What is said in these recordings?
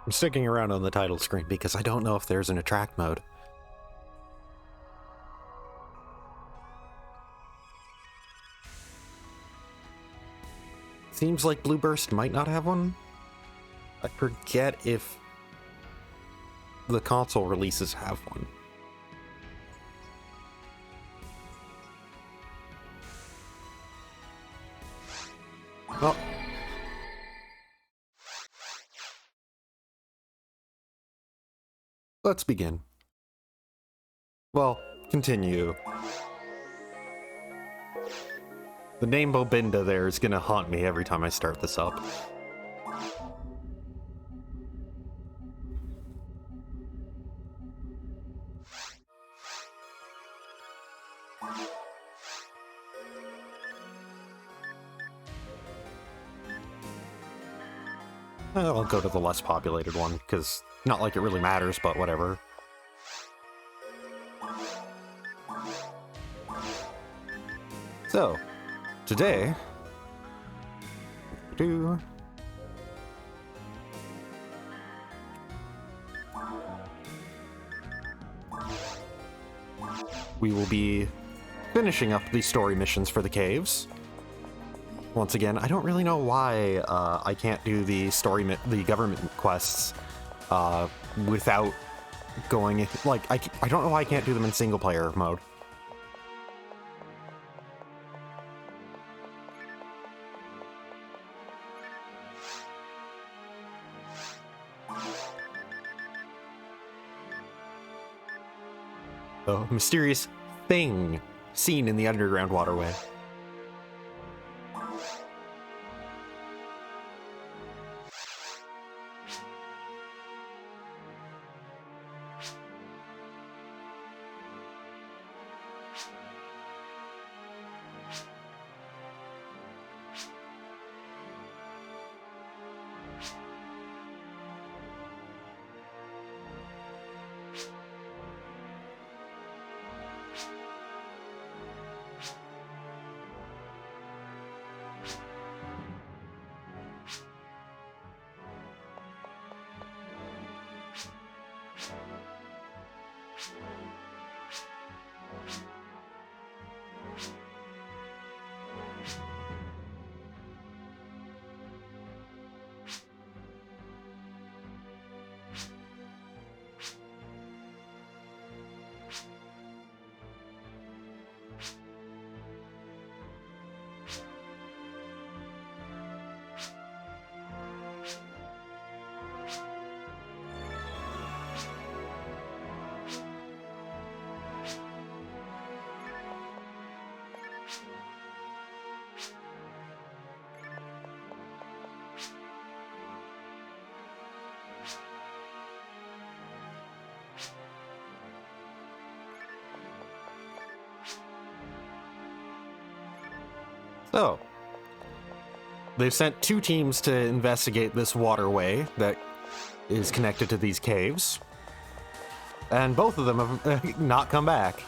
I'm sticking around on the title screen because I don't know if there's an attract mode. Seems like Blue Burst might not have one. I forget if the console releases have one. Oh. Let's begin. Well, continue. The name Bobinda there is gonna haunt me every time I start this up. I'll go to the less populated one, because not like it really matters, but whatever. So, today... we will be finishing up the story missions for the caves. Once again, I don't really know why I can't do the the government quests without going... Like, I don't know why I can't do them in single-player mode. The mysterious thing seen in the underground waterway. So, they've sent 2 teams to investigate this waterway that is connected to these caves, and both of them have not come back.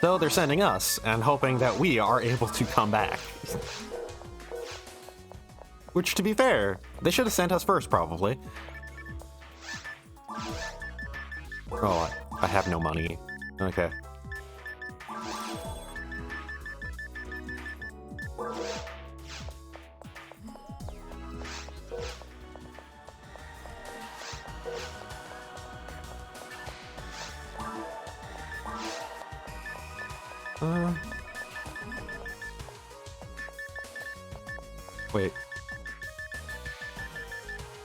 So they're sending us, and hoping that we are able to come back. Which, to be fair, they should have sent us first, probably. Oh, I have no money. Okay. Wait.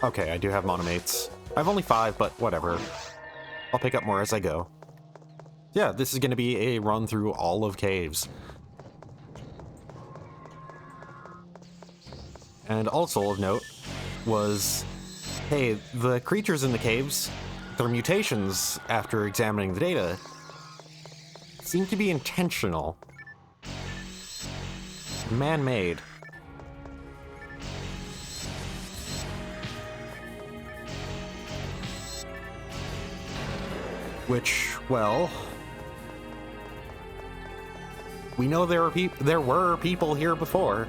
Okay, I do have monomates. I have only 5, but whatever. I'll pick up more as I go. Yeah, this is going to be a run through all of caves. And also of note was, hey, the creatures in the caves, their mutations after examining the data, seem to be intentional. Man-made. Which, well... We know there were people here before.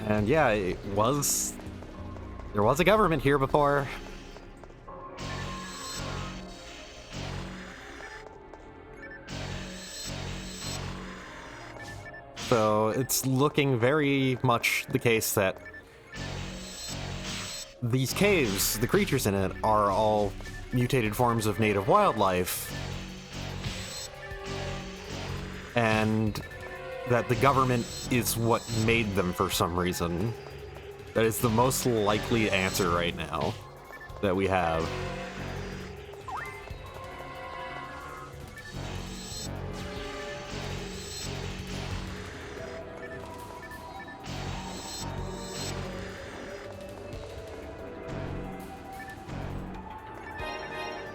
And yeah, there was a government here before. So it's looking very much the case that these caves, the creatures in it, are all mutated forms of native wildlife, and that the government is what made them for some reason. That is the most likely answer right now that we have.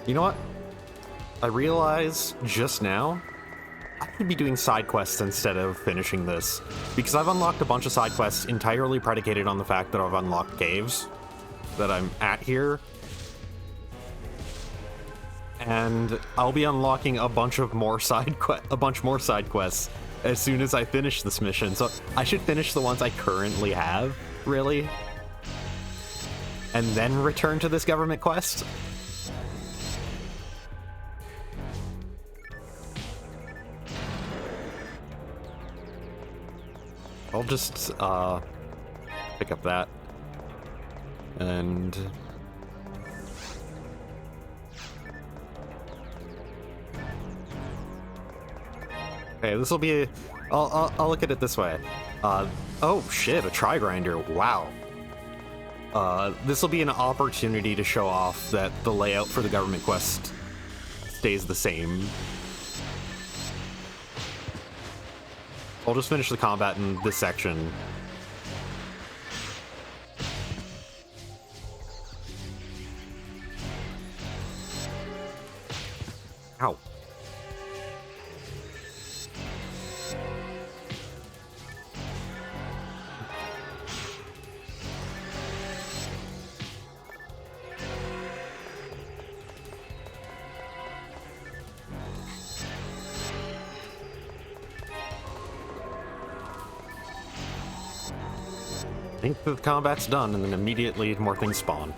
You know what? I realize just now I could be doing side quests instead of finishing this, because I've unlocked a bunch of side quests entirely predicated on the fact that I've unlocked caves that I'm at here. And I'll be unlocking a bunch more side quests as soon as I finish this mission. So I should finish the ones I currently have, really, and then return to this government quest. I'll just pick up that and okay, this will be I'll look at it this way. Oh shit, a try grinder. Wow. This will be an opportunity to show off that the layout for the government quest stays the same. I'll just finish the combat in this section. Ow. I think the combat's done, and then immediately more things spawn.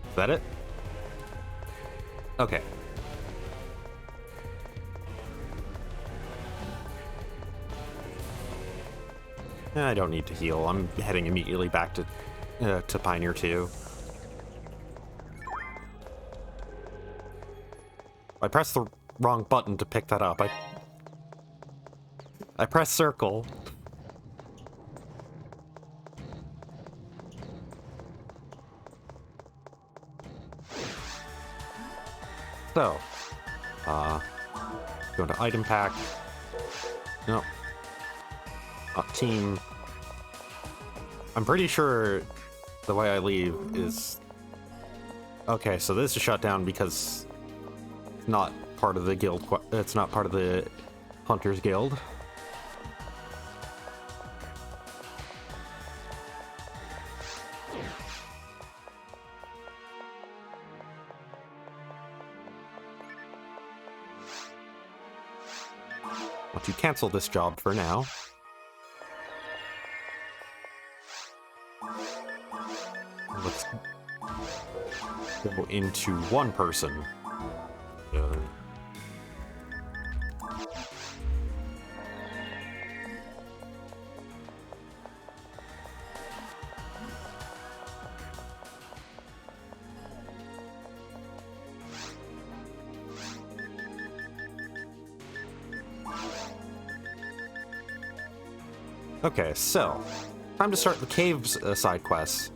Is that it? Okay. I don't need to heal. I'm heading immediately back to Pioneer 2. I pressed the wrong button to pick that up. I pressed circle. So, go into item pack. No. Team. I'm pretty sure the way I leave is... Okay, so this is shut down because it's not part of the guild. It's not part of the Hunters Guild. Want to cancel this job for now. Let's go into one person. Okay, so time to start the caves side quests.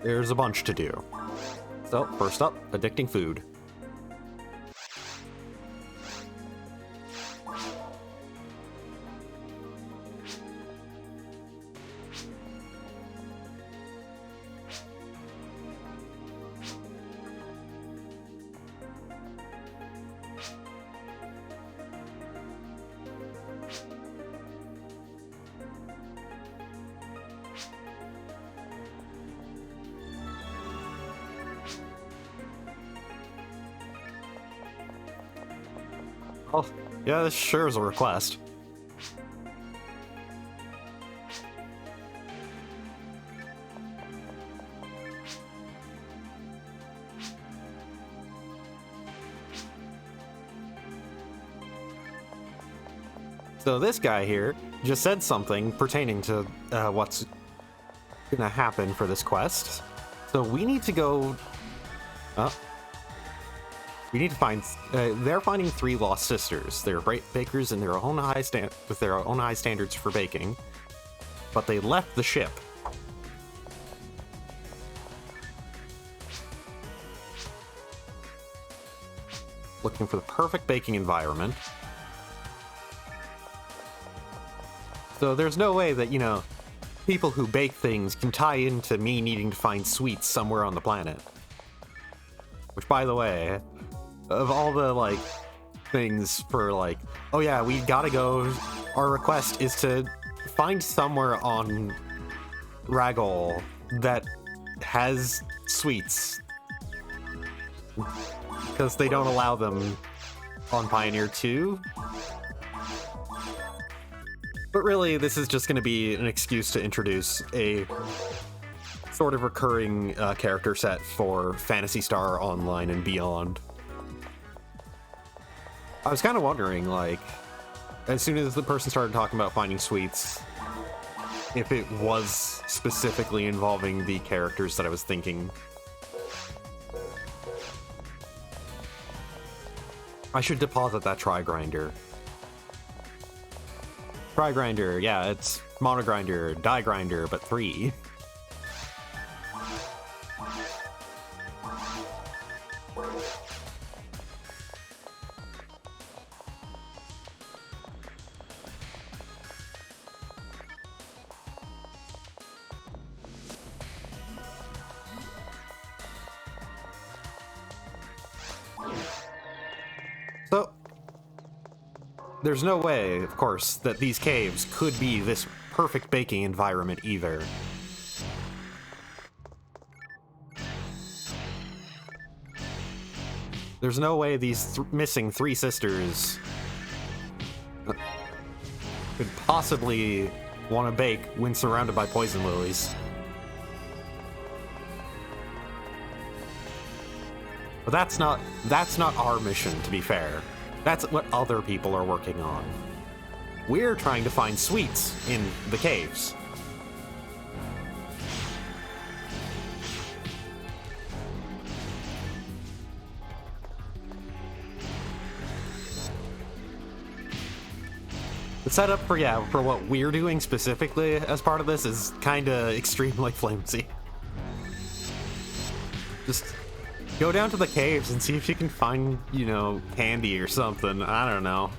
There's a bunch to do. So, first up, addicting food. Oh, yeah, this sure is a request. So this guy here just said something pertaining to what's gonna happen for this quest. So we need to go... we need to find... they're finding 3 lost sisters. They're bakers in their own with their own high standards for baking, but they left the ship. Looking for the perfect baking environment. So there's no way that, you know, people who bake things can tie into me needing to find sweets somewhere on the planet. Which, by the way, of all the, like, things for, like, oh yeah, we gotta go, our request is to find somewhere on Ragol that has sweets. Because they don't allow them on Pioneer 2. But really, this is just going to be an excuse to introduce a sort of recurring character set for Phantasy Star Online and beyond. I was kind of wondering, like, as soon as the person started talking about finding sweets, if it was specifically involving the characters that I was thinking. I should deposit that Tri-Grinder. Tri-Grinder, yeah, it's Monogrinder, Die-Grinder, but 3. So, there's no way, of course, that these caves could be this perfect baking environment either. There's no way these missing 3 sisters could possibly want to bake when surrounded by poison lilies. But that's not our mission, to be fair. That's what other people are working on. We're trying to find sweets in the caves. The setup for what we're doing specifically as part of this is kinda extremely flimsy. Just go down to the caves and see if you can find, you know, candy or something. I don't know.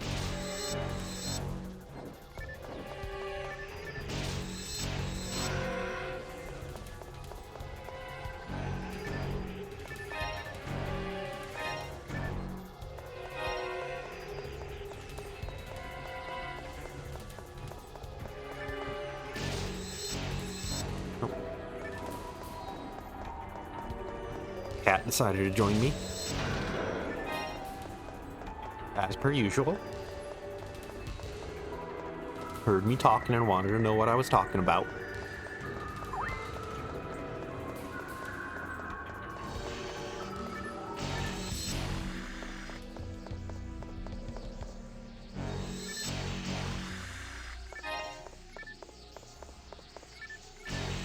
Cat decided to join me, as per usual. Heard me talking and wanted to know what I was talking about.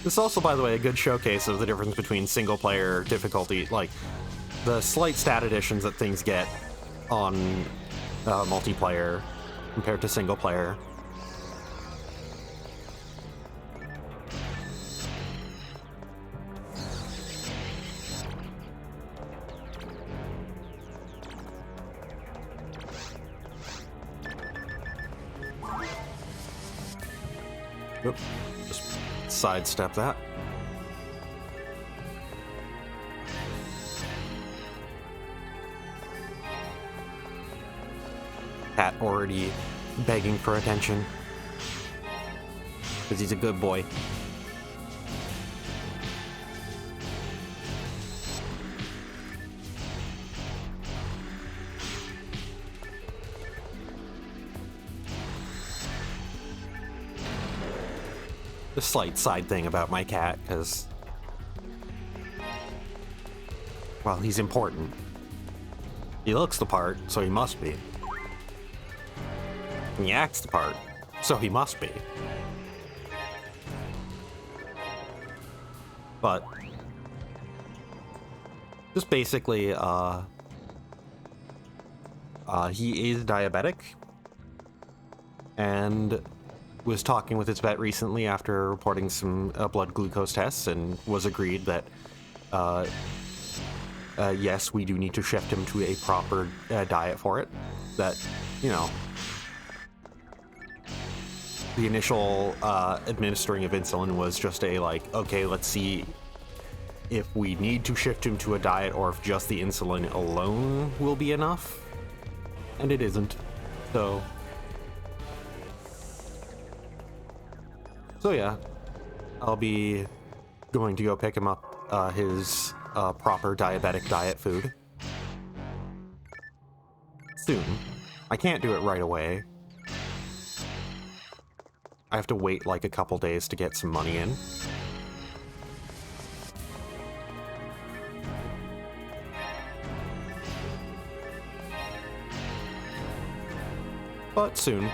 This is also, by the way, a good showcase of the difference between single-player difficulty, like the slight stat additions that things get on multiplayer compared to single-player. Oop, just sidestep that. Cat already begging for attention because he's a good boy. a slight side thing about my cat, because, well, he's important. He looks the part, so he must be. And he acts the part, so he must be. But just basically, he is diabetic, and was talking with his vet recently after reporting some blood glucose tests, and was agreed that, yes, we do need to shift him to a proper diet for it. That, you know, the initial administering of insulin was just a, like, okay, let's see if we need to shift him to a diet or if just the insulin alone will be enough. And it isn't. So yeah, I'll be going to go pick him up his proper diabetic diet food soon. I can't do it right away. I have to wait like a couple days to get some money in. But soon.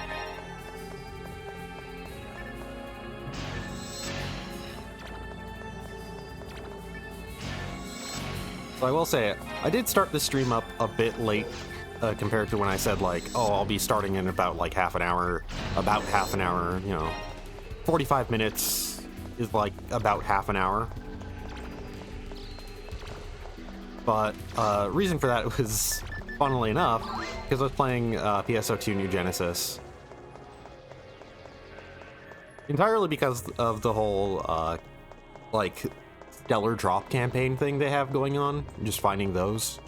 So I will say, I did start the stream up a bit late compared to when I said, like, oh, I'll be starting in about like half an hour, you know. 45 minutes is like about half an hour. But reason for that was, funnily enough, because I was playing PSO2 New Genesis. Entirely because of the whole, like, stellar drop campaign thing they have going on. Just finding those.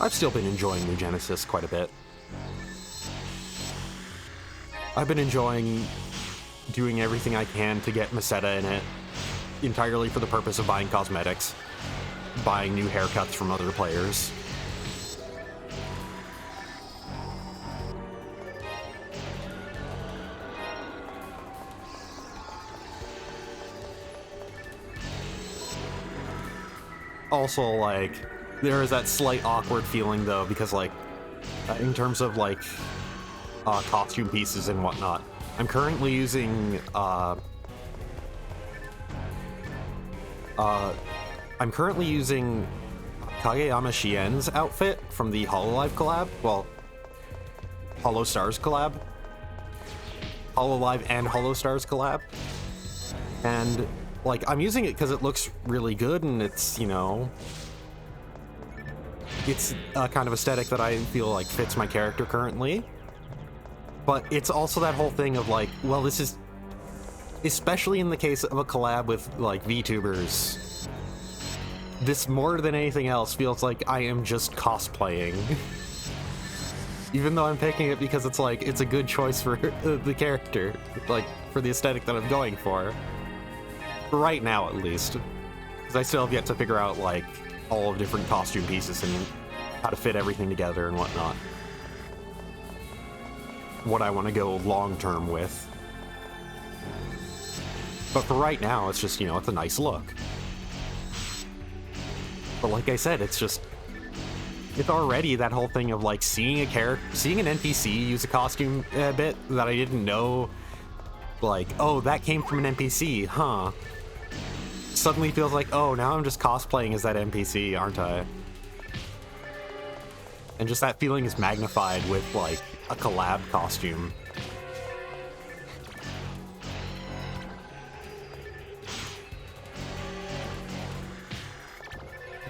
I've still been enjoying New Genesis quite a bit. I've been enjoying doing everything I can to get Meseta in it, entirely for the purpose of buying cosmetics, buying new haircuts from other players. Also, like, there is that slight awkward feeling, though, because, like, in terms of, like, costume pieces and whatnot, I'm currently using, Kageyama Shien's outfit from the Hololive collab. Well, Holostars collab. Hololive and Holostars collab. And, like, I'm using it because it looks really good, and it's, you know, it's a kind of aesthetic that I feel like fits my character currently. But it's also that whole thing of, like, well, this is, especially in the case of a collab with, like, VTubers, this more than anything else feels like I am just cosplaying. Even though I'm picking it because it's, like, it's a good choice for the character, like, for the aesthetic that I'm going for. Right now, at least. Because I still have yet to figure out, like, all of different costume pieces and how to fit everything together and whatnot. What I want to go long-term with. But for right now, it's just, you know, it's a nice look. But like I said, it's just, it's already that whole thing of, like, seeing an NPC use a costume a bit that I didn't know, like, oh, that came from an NPC, huh? Suddenly feels like, oh, now I'm just cosplaying as that NPC, aren't I? And just that feeling is magnified with, like, a collab costume.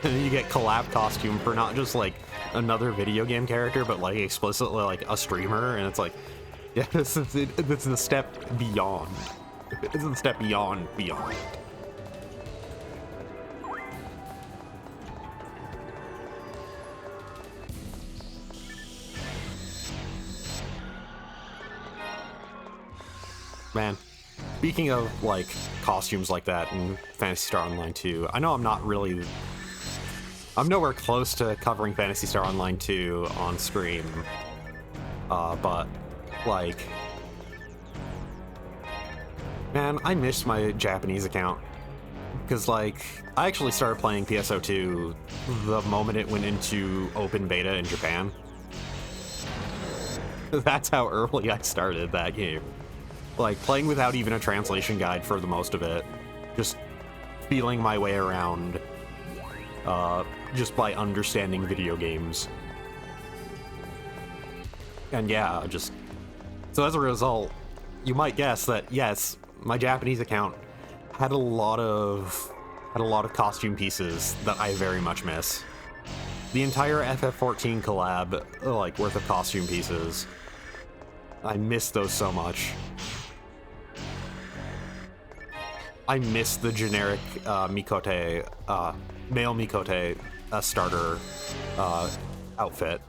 And then you get collab costume for not just, like, another video game character, but, like, explicitly, like, a streamer, and it's like, yeah, this is a step beyond. This is a step beyond. Man, speaking of, like, costumes like that in Phantasy Star Online 2, I know I'm nowhere close to covering Phantasy Star Online 2 on stream, but Like, man, I miss my Japanese account. Because, like, I actually started playing PSO2 the moment it went into open beta in Japan. That's how early I started that game. Like, playing without even a translation guide for the most of it. Just feeling my way around, just by understanding video games. And yeah, just... So as a result, you might guess that, yes, my Japanese account had a lot of costume pieces that I very much miss. The entire FF14 collab, like, worth of costume pieces. I miss those so much. I miss the generic Mikote, male Mikote starter outfit.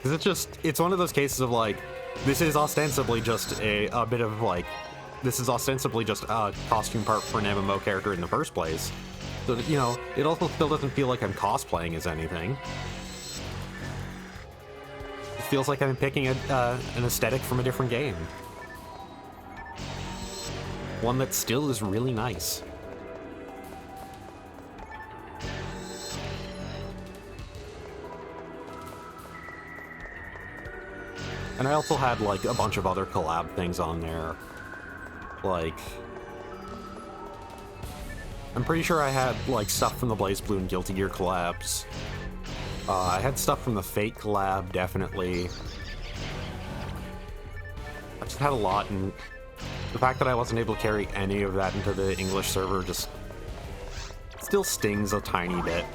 Because it's one of those cases of, like, this is ostensibly just a bit of, like, this is ostensibly just a costume part for an MMO character in the first place. So that, you know, it also still doesn't feel like I'm cosplaying as anything. It feels like I'm picking an aesthetic from a different game. One that still is really nice. And I also had, like, a bunch of other collab things on there. Like, I'm pretty sure I had, like, stuff from the BlazBlue and Guilty Gear collabs. I had stuff from the Fate collab, definitely. I just had a lot, and the fact that I wasn't able to carry any of that into the English server just still stings a tiny bit.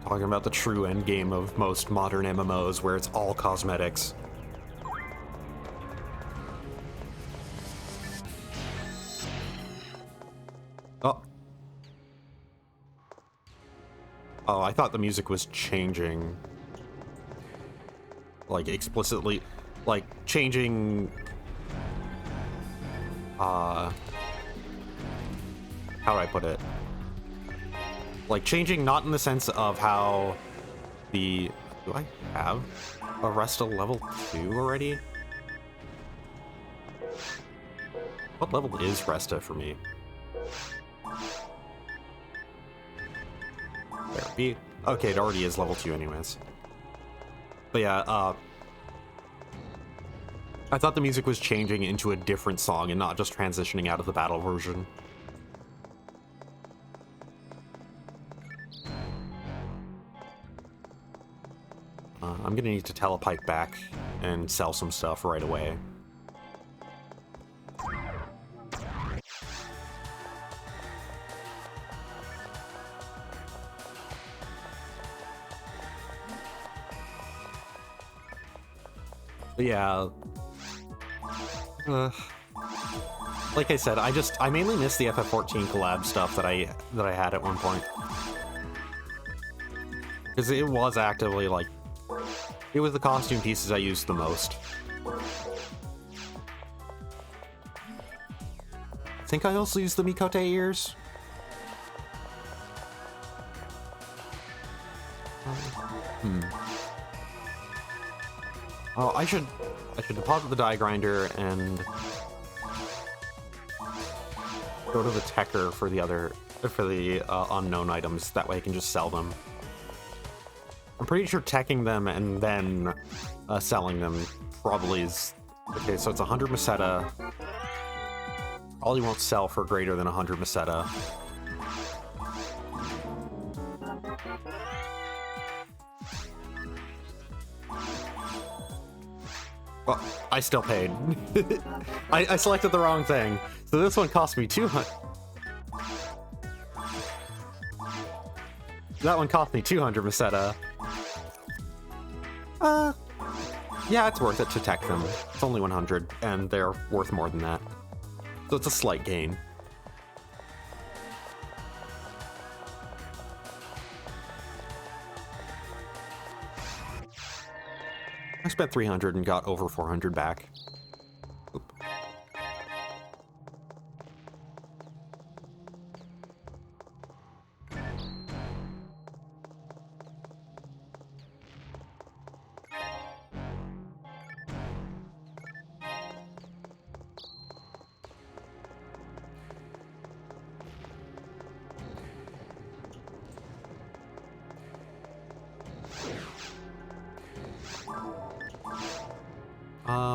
Talking about the true endgame of most modern MMOs, where it's all cosmetics. Oh. Oh, I thought the music was changing. Like, explicitly, like, changing... how do I put it? Like, changing not in the sense of how the... Do I have a Resta level 2 already? What level is Resta for me? There, B. Okay, it already is level 2 anyways. But yeah, I thought the music was changing into a different song and not just transitioning out of the battle version. I'm gonna need to telepipe back and sell some stuff right away. But yeah, like I said, I mainly miss the FF14 collab stuff that I had at one point, because it was actively, like, it was the costume pieces I used the most. I think I also used the Mikote ears. Oh, I should deposit the die grinder and go to the Techer for the unknown items. That way I can just sell them. I'm pretty sure teching them and then selling them probably is... Okay, so it's 100 Meseta. Probably won't sell for greater than 100 Meseta. Well, I still paid. I selected the wrong thing. So this one cost me 200... That one cost me 200 Meseta. Yeah, it's worth it to tech them. It's only 100, and they're worth more than that. So it's a slight gain. I spent 300 and got over 400 back. Oop.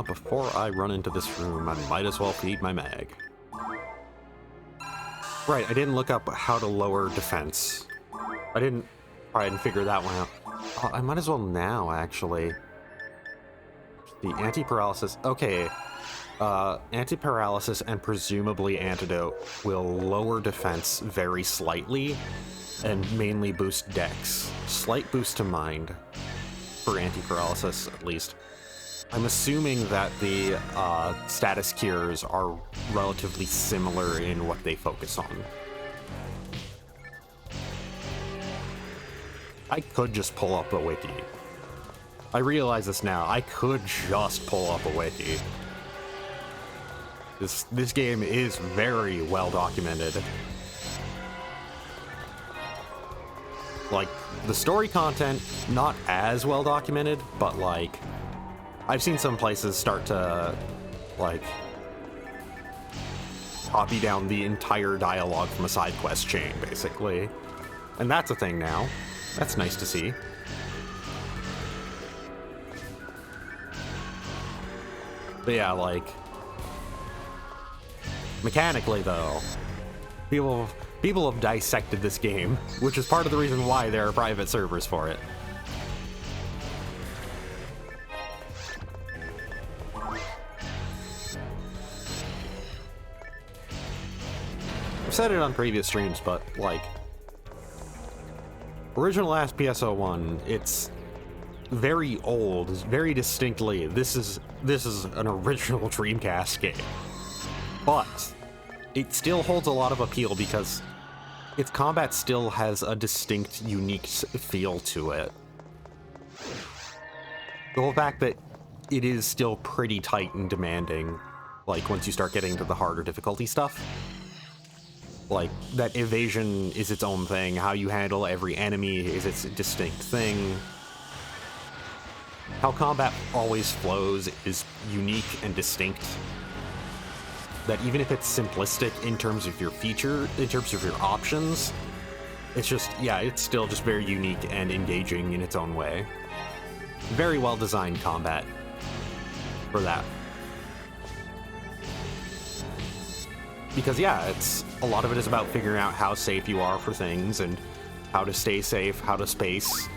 Before I run into this room, I might as well feed my mag. Right, I didn't look up how to lower defense. I didn't try and figure that one out. Oh, I might as well now, actually. The anti-paralysis... Okay. Anti-paralysis and presumably antidote will lower defense very slightly and mainly boost dex. Slight boost to mind for anti-paralysis, at least. I'm assuming that the status cures are relatively similar in what they focus on. I could just pull up a wiki. I realize this now. I could just pull up a wiki. This game is very well documented. Like, the story content, not as well documented, but like... I've seen some places start to, like, copy down the entire dialogue from a side quest chain, basically. And that's a thing now. That's nice to see. But yeah, like, mechanically, though, people have dissected this game, which is part of the reason why there are private servers for it. Said it on previous streams, but like, original last PSO1, it's very old, very distinctly. This is an original Dreamcast game, but it still holds a lot of appeal because its combat still has a distinct, unique feel to it. The whole fact that it is still pretty tight and demanding, like once you start getting into the harder difficulty stuff. Like, that evasion is its own thing, how you handle every enemy is its distinct thing. How combat always flows is unique and distinct. That even if it's simplistic in terms of your in terms of your options, it's just, yeah, it's still just very unique and engaging in its own way. Very well designed combat for that. Because, yeah, a lot of it is about figuring out how safe you are for things and how to stay safe, how to space,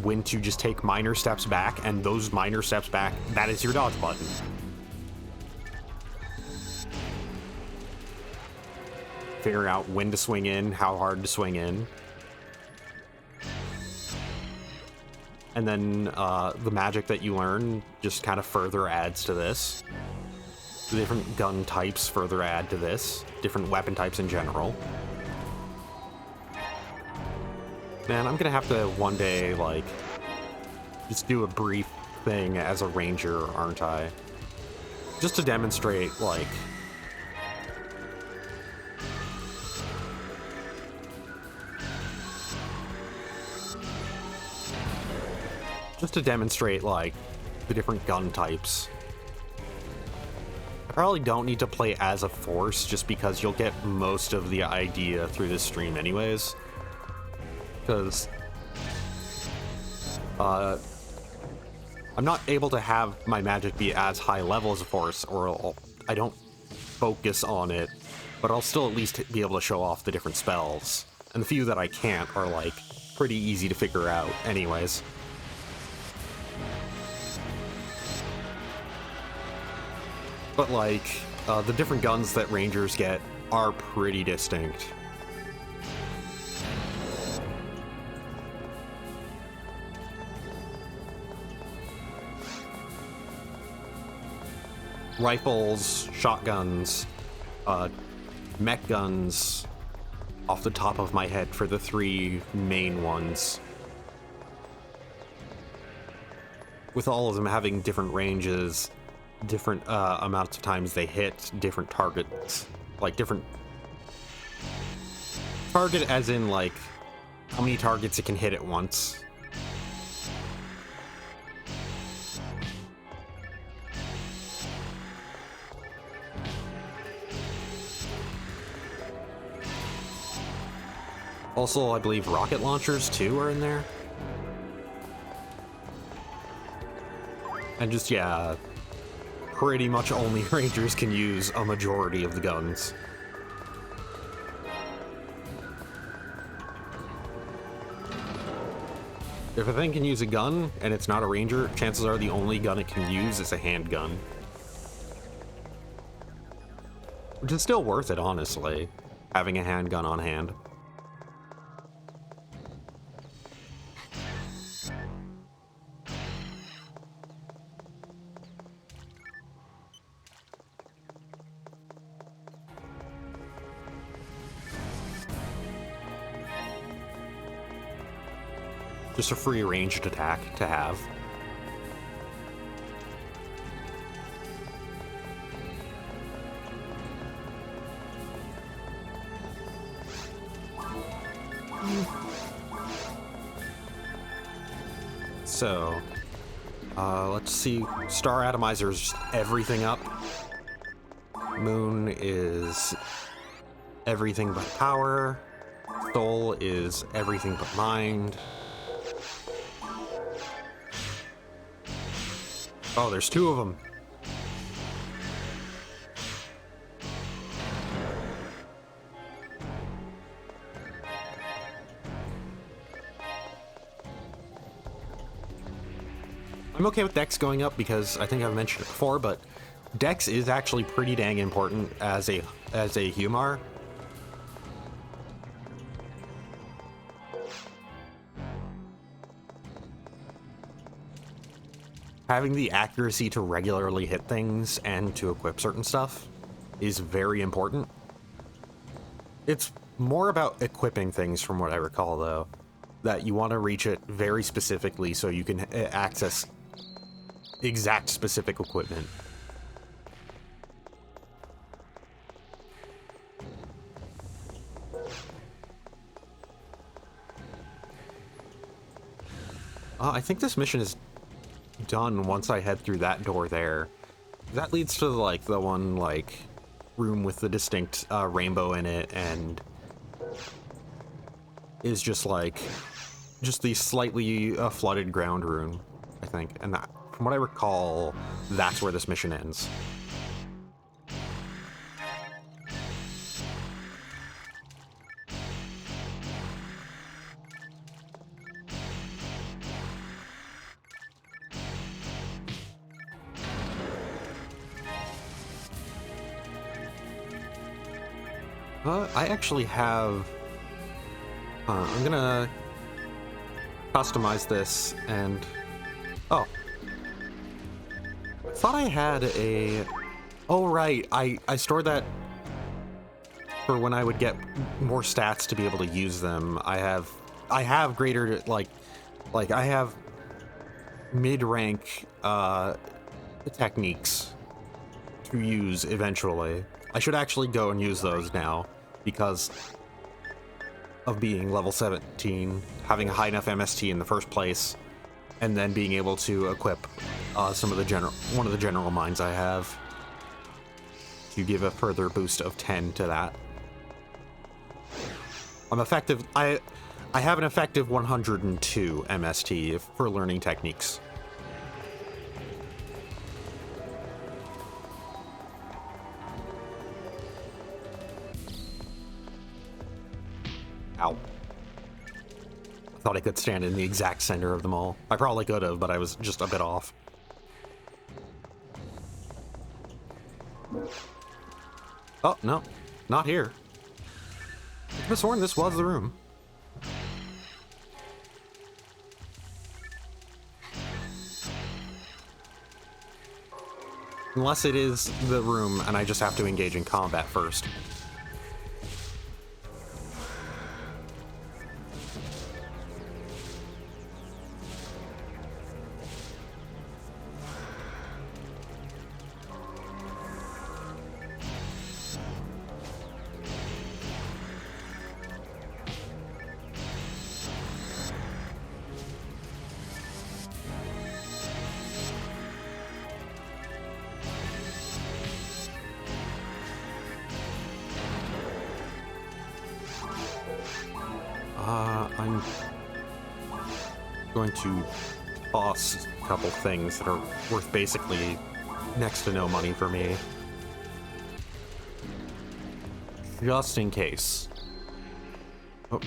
when to just take minor steps back, and those minor steps back, that is your dodge button. Figuring out when to swing in, how hard to swing in. And then the magic that you learn just kind of further adds to this. The different gun types further add to this. Different weapon types in general. Man, I'm gonna have to one day, like, just do a brief thing as a ranger, aren't I? Just to demonstrate, like... Just to demonstrate, like, the different gun types. I probably don't need to play as a force, just because you'll get most of the idea through this stream anyways. Because I'm not able to have my magic be as high level as a force, or I don't focus on it, but I'll still at least be able to show off the different spells. And the few that I can't are, like, pretty easy to figure out anyways. But, like, the different guns that rangers get are pretty distinct. Rifles, shotguns, mech guns, off the top of my head for the three main ones. with all of them having different ranges, different amounts of times they hit, different targets, like different target as in like how many targets it can hit at once. Also, I believe rocket launchers too are in there. And just, yeah, pretty much only Rangers can use a majority of the guns. If a thing can use a gun and it's not a Ranger, chances are the only gun it can use is a handgun. Which is still worth it, honestly, having a handgun on hand. Just a free ranged attack to have. So, let's see. Star Atomizer's everything up. Moon is everything but power. Soul is everything but mind. Oh, there's two of them. I'm okay with Dex going up because I think I've mentioned it before, but Dex is actually pretty dang important as a Humar. Having the accuracy to regularly hit things and to equip certain stuff is very important. It's more about equipping things from what I recall, though, that you want to reach it very specifically so you can access exact specific equipment. I think this mission is done once I head through that door there. That leads to like the one like room with the distinct rainbow in it, and is just the slightly flooded ground room, I think. And that, from what I recall, that's where this mission ends. I actually have... I'm gonna customize this and... Oh. I thought I had a... Oh, right. I stored that for when I would get more stats to be able to use them. I have greater, like I have mid-rank techniques to use eventually. I should actually go and use those now, because of being level 17, having a high enough MST in the first place, and then being able to equip one of the general mines I have to give a further boost of 10 to that. I'm effective. I have an effective 102 MST for learning techniques. Ow. I thought I could stand in the exact center of them all. I probably could have, but I was just a bit off. Oh, no. Not here. I could have sworn this was the room. Unless it is the room and I just have to engage in combat first. I'm going to toss a couple things that are worth basically next to no money for me. Just in case. Oh.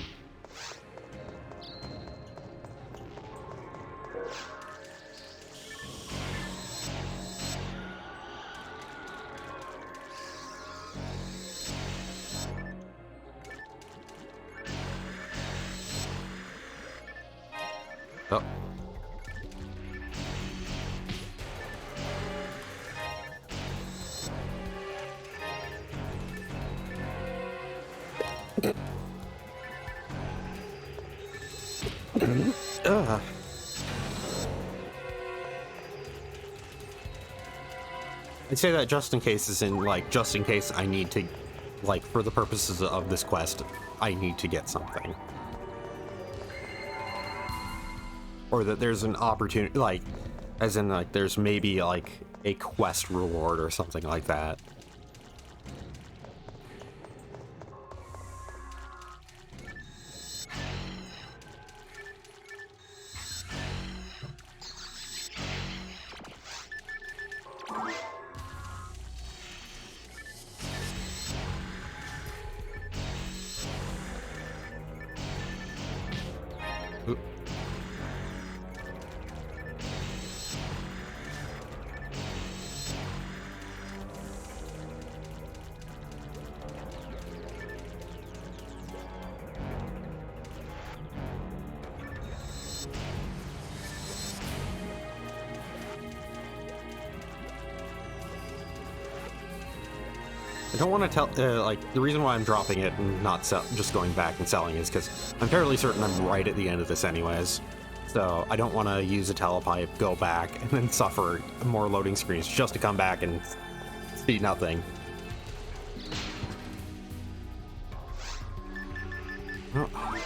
Oh. I'd say that just in case is in, like, just in case I need to, like, for the purposes of this quest, I need to get something. Or that there's an opportunity, like, as in, like, there's maybe, like, a quest reward or something like that. I don't want to tell, like, the reason why I'm dropping it and not just going back and selling is because I'm fairly certain I'm right at the end of this anyways. So I don't want to use a telepipe, go back, and then suffer more loading screens just to come back and see nothing. Oh.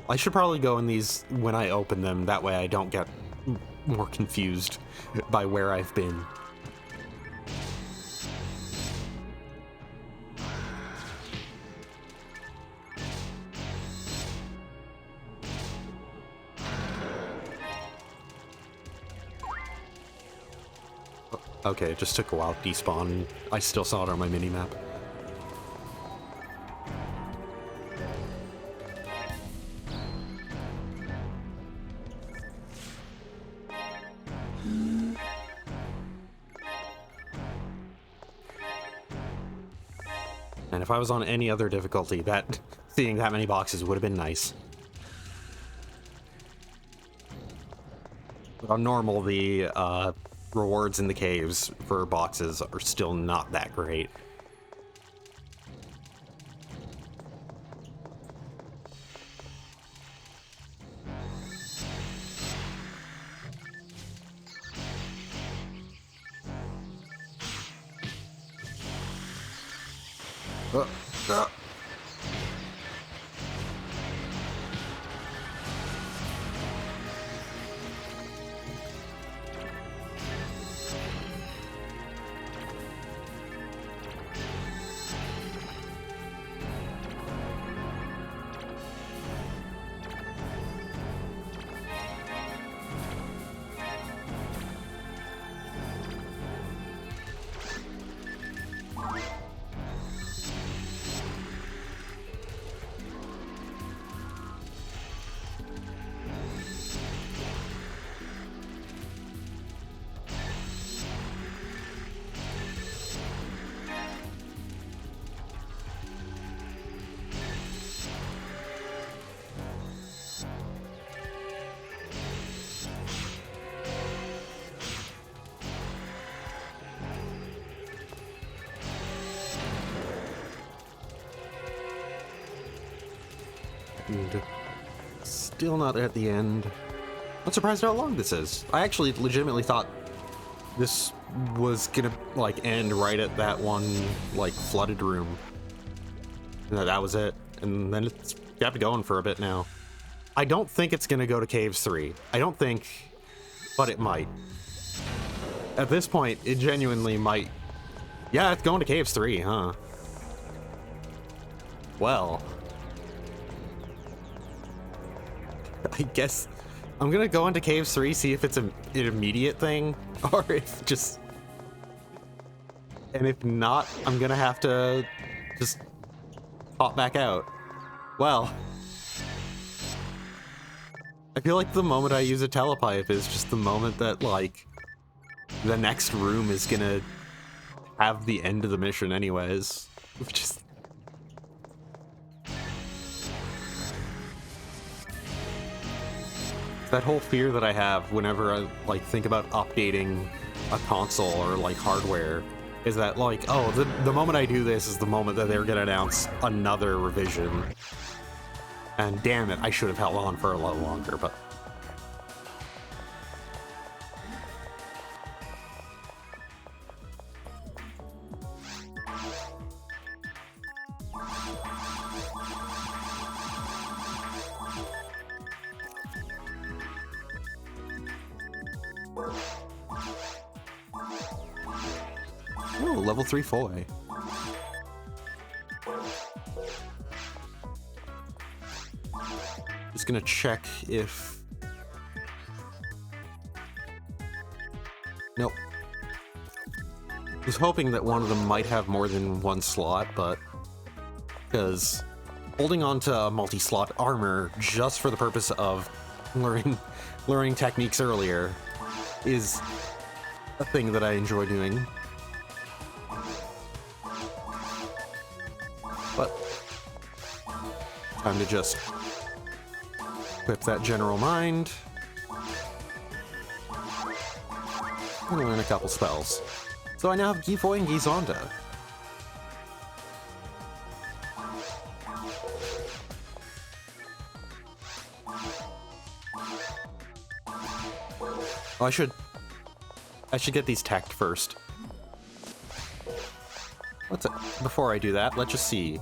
I should probably go in these when I open them, that way I don't get more confused by where I've been. Okay, it just took a while to despawn. I still saw it on my minimap. And if I was on any other difficulty, that seeing that many boxes would have been nice. But on normal, the rewards in the caves for boxes are still not that great. And still not at the end. I'm surprised how long this is. I actually legitimately thought this was gonna, like, end right at that one, like, flooded room. And that was it. And then it's kept going for a bit now. I don't think it's gonna go to Caves 3. I don't think, but it might. At this point, it genuinely might Yeah, it's going to Caves 3, huh? Well, I guess I'm gonna go into Caves 3, see if it's an immediate thing, or if just... And if not, I'm gonna have to just pop back out. Well, I feel like the moment I use a telepipe is just the moment that, like, the next room is gonna have the end of the mission anyways. Which is... that whole fear that I have whenever I, like, think about updating a console or, like, hardware is that, like, oh, the moment I do this is the moment that they're gonna announce another revision. And damn it, I should have held on for a lot longer, but... Ooh, level 3 Foy. Just gonna check if... Nope. Was hoping that one of them might have more than one slot, but... because holding on to multi-slot armor just for the purpose of learning techniques earlier is a thing that I enjoy doing. But time to just equip that general mind and learn a couple spells. So I now have Gifoy and Gizonda. Oh, I should get these teched first. What's it? Before I do that, let's just see.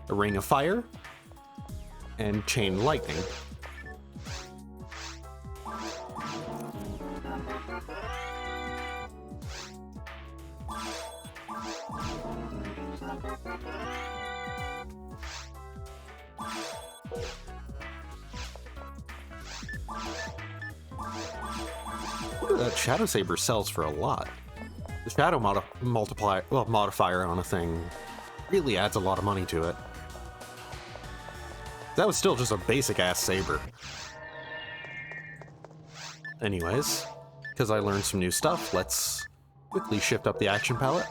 A Ring of Fire and Chain Lightning. That Shadow Saber sells for a lot. The Shadow modifier on a thing really adds a lot of money to it. That was still just a basic-ass saber. Anyways, because I learned some new stuff, let's quickly shift up the action palette.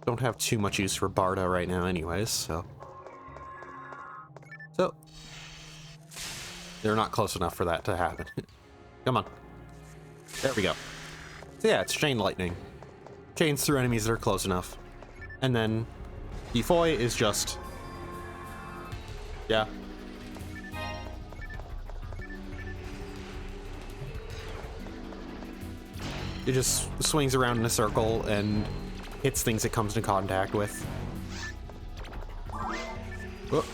Don't have too much use for Barda right now anyways, so... They're not close enough for that to happen. Come on. There we go. So yeah, it's Chain Lightning. Chains through enemies that are close enough. And then Gifoy is just... yeah. It just swings around in a circle and hits things it comes into contact with. Oh.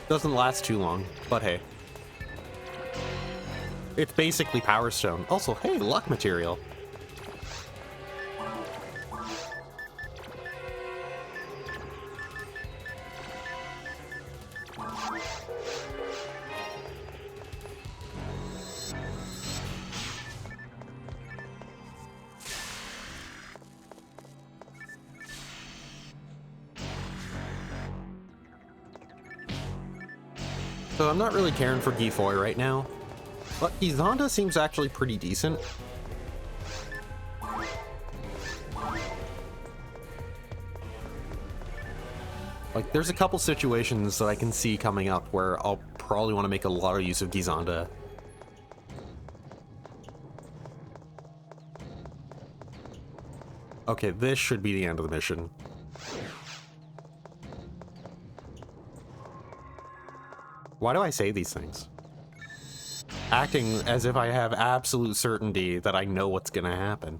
Doesn't last too long, but hey. It's basically Power Stone. Also, hey, luck material. So I'm not really caring for Gifoy right now, but Gizonda seems actually pretty decent. Like, there's a couple situations that I can see coming up where I'll probably want to make a lot of use of Gizonda. Okay, this should be the end of the mission. Why do I say these things? Acting as if I have absolute certainty that I know what's gonna happen.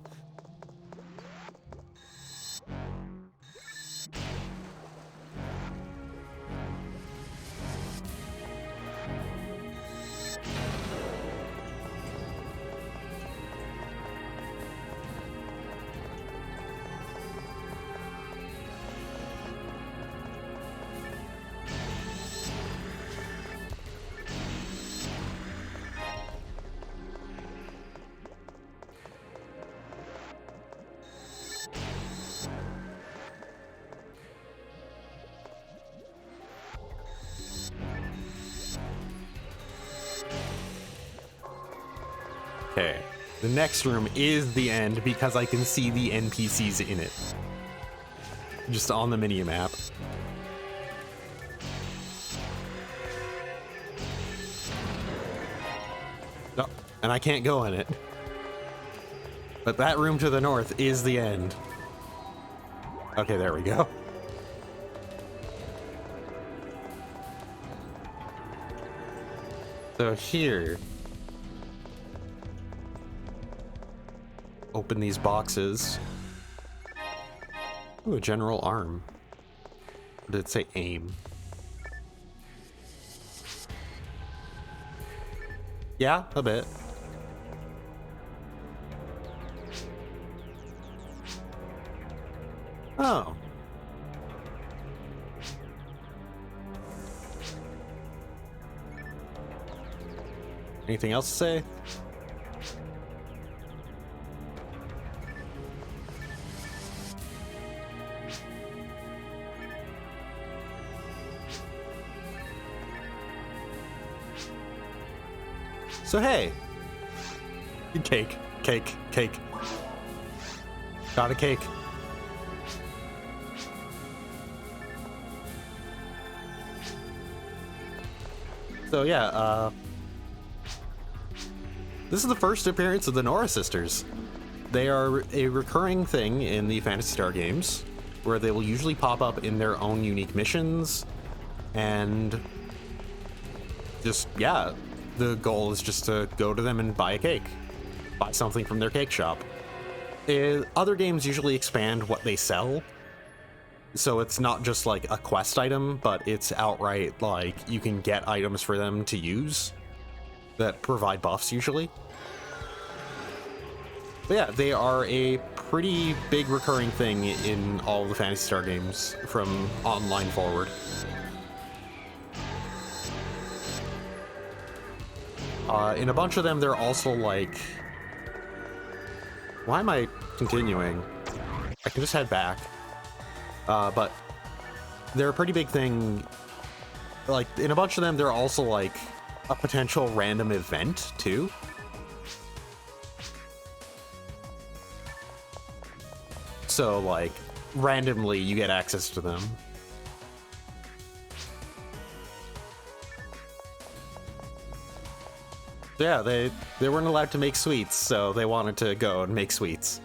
Okay, the next room is the end because I can see the NPCs in it. Just on the mini-map. Oh, and I can't go in it. But that room to the north is the end. Okay, there we go. So here, open these boxes. Ooh, a general arm. Or did it say aim? Yeah, a bit. Oh. Anything else to say? So hey, cake, cake, cake. Got a cake. So yeah, this is the first appearance of the Nora sisters. They are a recurring thing in the Phantasy Star games, where they will usually pop up in their own unique missions, and just, yeah, the goal is just to go to them and buy a cake. Buy something from their cake shop. Other games usually expand what they sell, so it's not just like a quest item, but it's outright like you can get items for them to use that provide buffs usually. But yeah, they are a pretty big recurring thing in all of the Phantasy Star games from online forward. In a bunch of them, they're also like... Why am I continuing? I can just head back. But they're a pretty big thing. Like, in a bunch of them, they're also like a potential random event, too. So, like, randomly you get access to them. Yeah, they weren't allowed to make sweets, so they wanted to go and make sweets.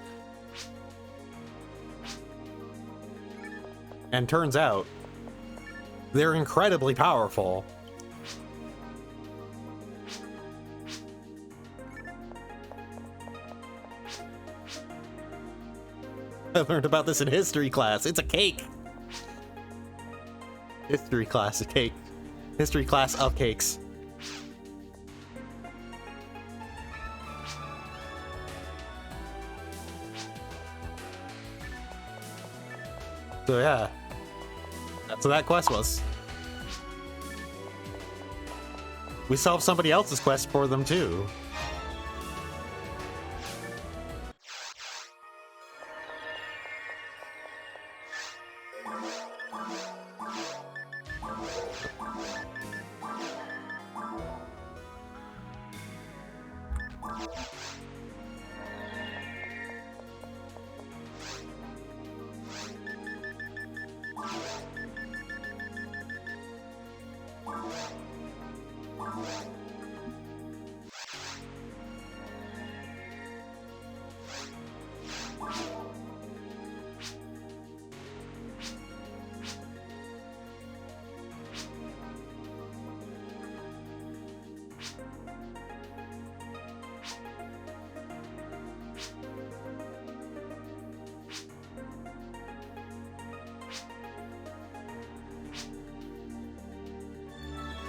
And turns out, they're incredibly powerful. I learned about this in history class. It's a cake. History class, a cake. History class of cakes. So yeah, that's what that quest was. We solved somebody else's quest for them too.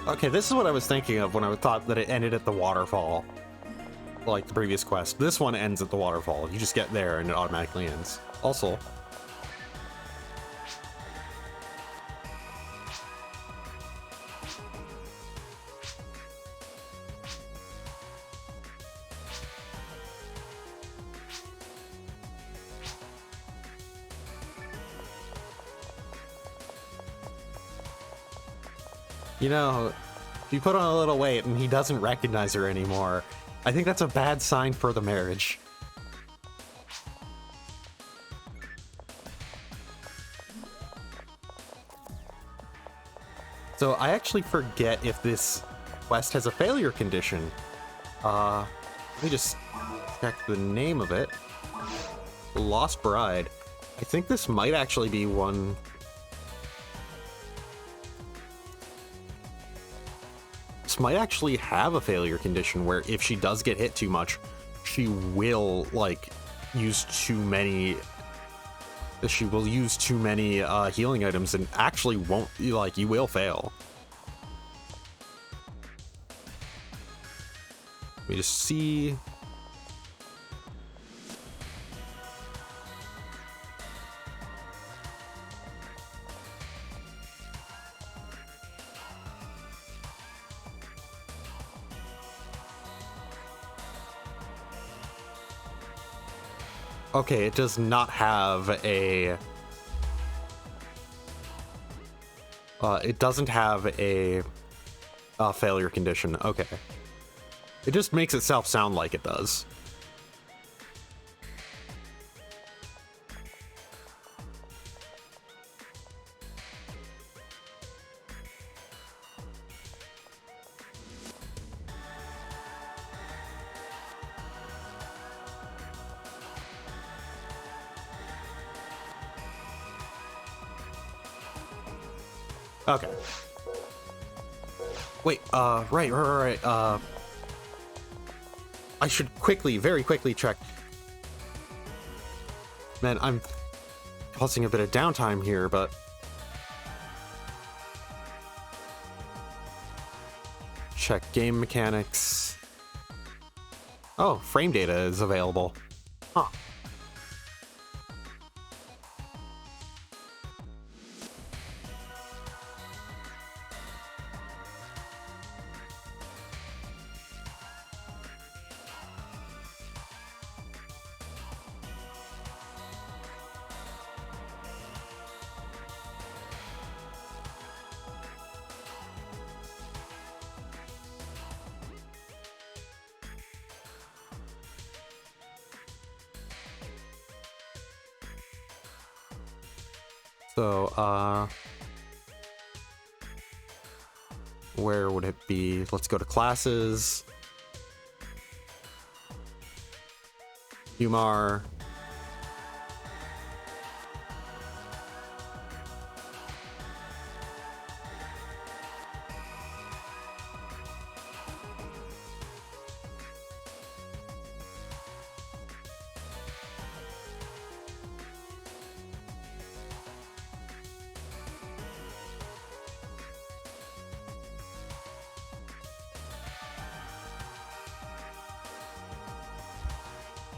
Okay, this is what I was thinking of when I thought that it ended at the waterfall, like the previous quest. This one ends at the waterfall. You just get there and it automatically ends. Also, you know, if you put on a little weight and he doesn't recognize her anymore, I think that's a bad sign for the marriage. So I actually forget if this quest has a failure condition. Let me just check the name of it. Lost Bride. I think this might actually be one. This might actually have a failure condition where if she does get hit too much, she will, like, use too many... She will use too many healing items and actually won't, like, you will fail. Let me just see... Okay, it does not have a... it doesn't have a failure condition. Okay. It just makes itself sound like it does. Okay. Wait, right. I should quickly, very quickly check. Man, I'm causing a bit of downtime here, but... Check game mechanics. Oh, frame data is available. Huh. So, where would it be? Let's go to classes. Humar.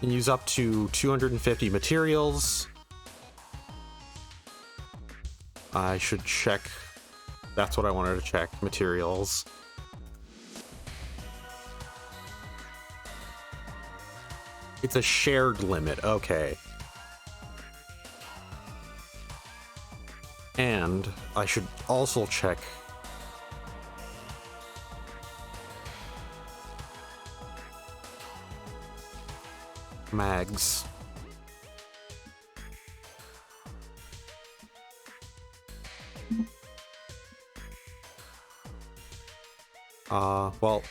Can use up to 250 materials. I should check. That's what I wanted to check. Materials. It's a shared limit. Okay. And I should also check. Mags. Well.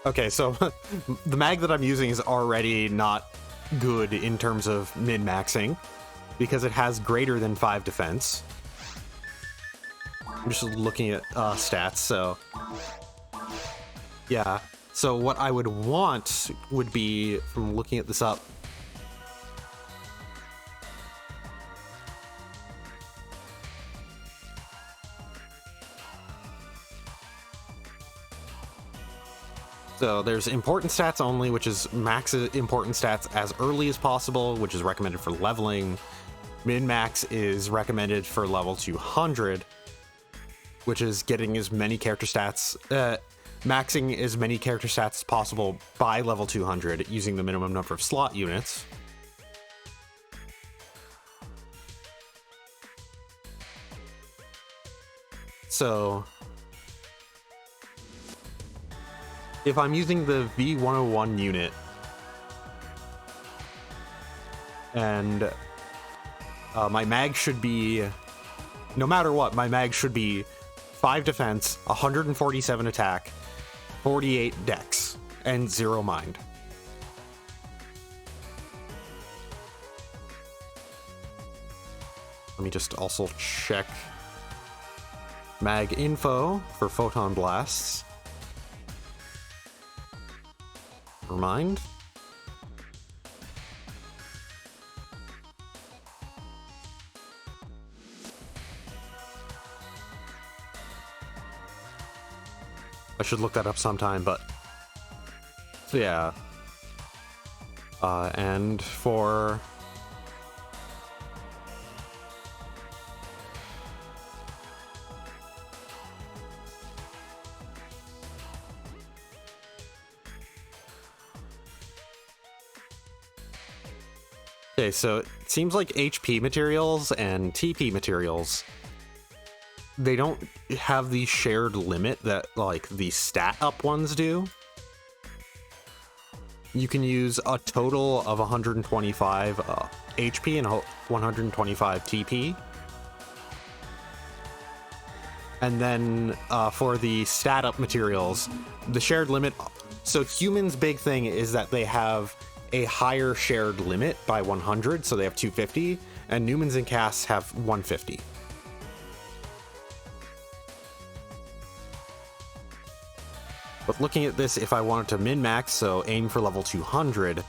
Okay, so the mag that I'm using is already not good in terms of min-maxing because it has greater than 5 defense. I'm just looking at stats, so... Yeah, so what I would want would be, from looking at this up... So there's important stats only, which is max important stats as early as possible, which is recommended for leveling. Min-max is recommended for level 200, which is getting as many character stats, maxing as many character stats as possible by level 200 using the minimum number of slot units. So if I'm using the V101 unit and my mag should be, no matter what, my mag should be 5 defense, 147 attack, 48 dex, and 0 mind. Let me just also check mag info for photon blasts. Never mind. I should look that up sometime, but so yeah. And for okay, so it seems like HP materials and TP materials, they don't have the shared limit that like the stat up ones do. You can use a total of 125 HP and 125 TP. And then for the stat up materials, the shared limit, so humans' big thing is that they have a higher shared limit by 100, so they have 250, and Newmans and Casts have 150. But looking at this, if I wanted to min-max, so aim for level 200,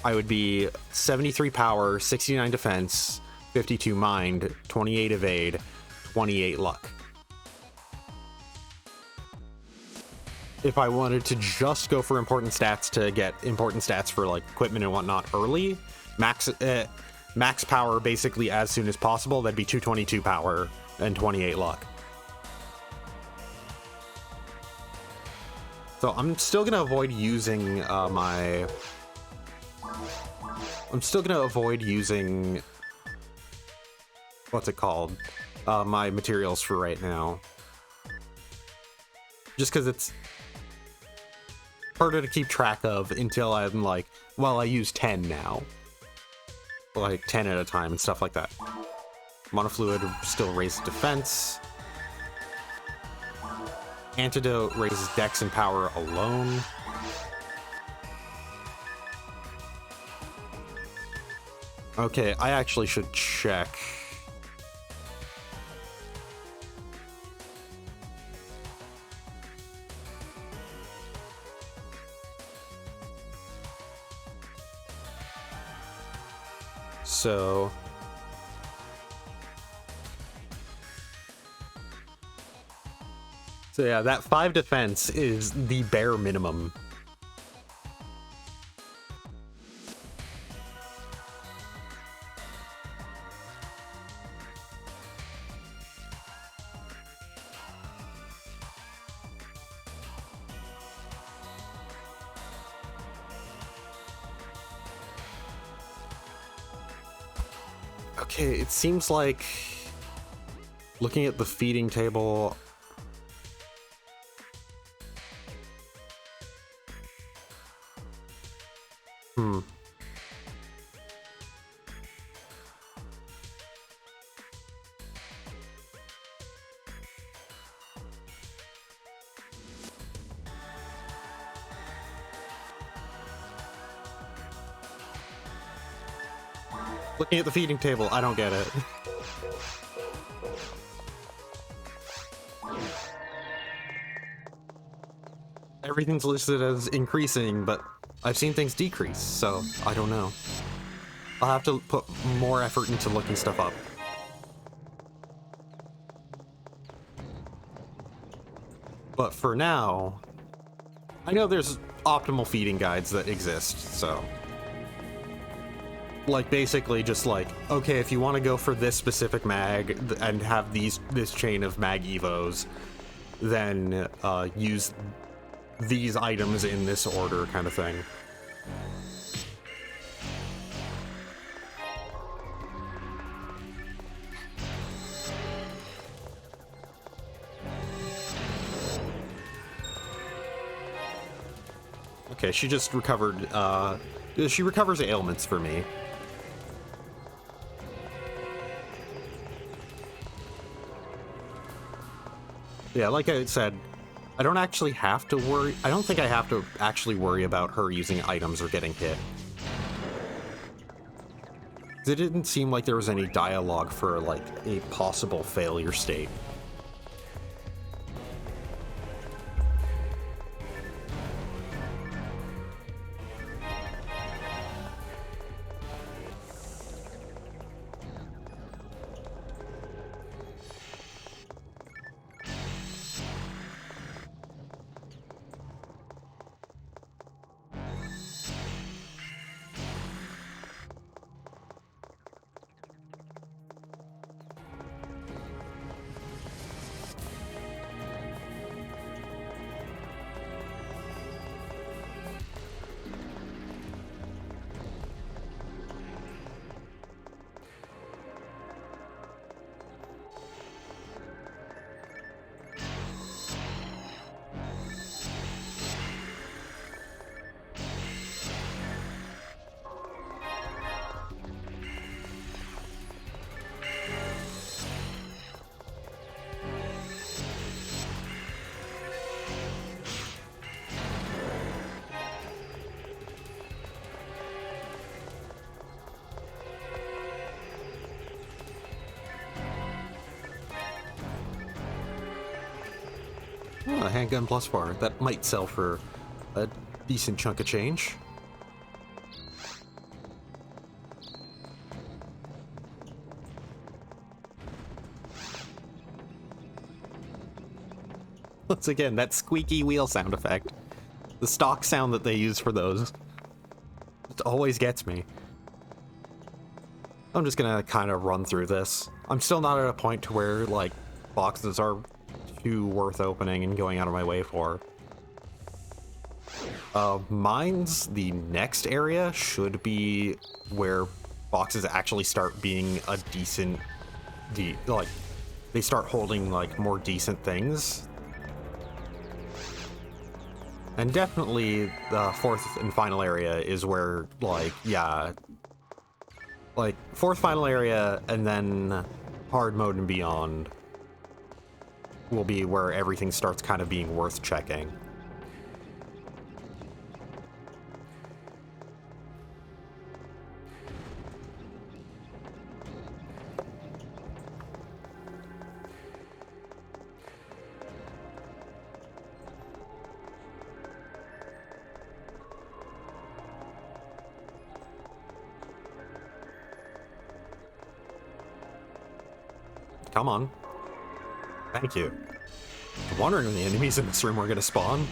I would be 73 power, 69 defense, 52 mind, 28 evade, 28 luck. If I wanted to just go for important stats to get important stats for like equipment and whatnot early, max power basically as soon as possible, that'd be 222 power and 28 luck. So I'm still gonna avoid using what's it called? My materials for right now. Just because it's harder to keep track of until I'm like, well, I use 10 now. Like 10 at a time and stuff like that. Monofluid still raises defense. Antidote raises dex and power alone. Okay, I actually should check. So yeah, that 5 defense is the bare minimum. Okay, it seems like looking at the feeding table, looking at the feeding table, I don't get it. Everything's listed as increasing, but I've seen things decrease, so I don't know. I'll have to put more effort into looking stuff up. But for now, I know there's optimal feeding guides that exist, so... Like, basically just like, okay, if you want to go for this specific mag and have this chain of mag evos, then use these items in this order kind of thing. Okay, she just recovered, she recovers ailments for me. Yeah, like I said, I don't actually have to worry. I don't think I have to actually worry about her using items or getting hit. It didn't seem like there was any dialogue for, like, a possible failure state. Oh, a handgun plus 4. That might sell for a decent chunk of change. Once again, that squeaky wheel sound effect. The stock sound that they use for those. It always gets me. I'm just gonna kind of run through this. I'm still not at a point to where, like, boxes are too worth opening and going out of my way for. Mine's the next area should be where boxes actually start being a decent, like, they start holding, like, more decent things. And definitely the fourth and final area is where, like, yeah, like, fourth final area and then hard mode and beyond will be where everything starts kind of being worth checking. Come on. Thank you. I'm wondering when the enemies in this room were gonna spawn.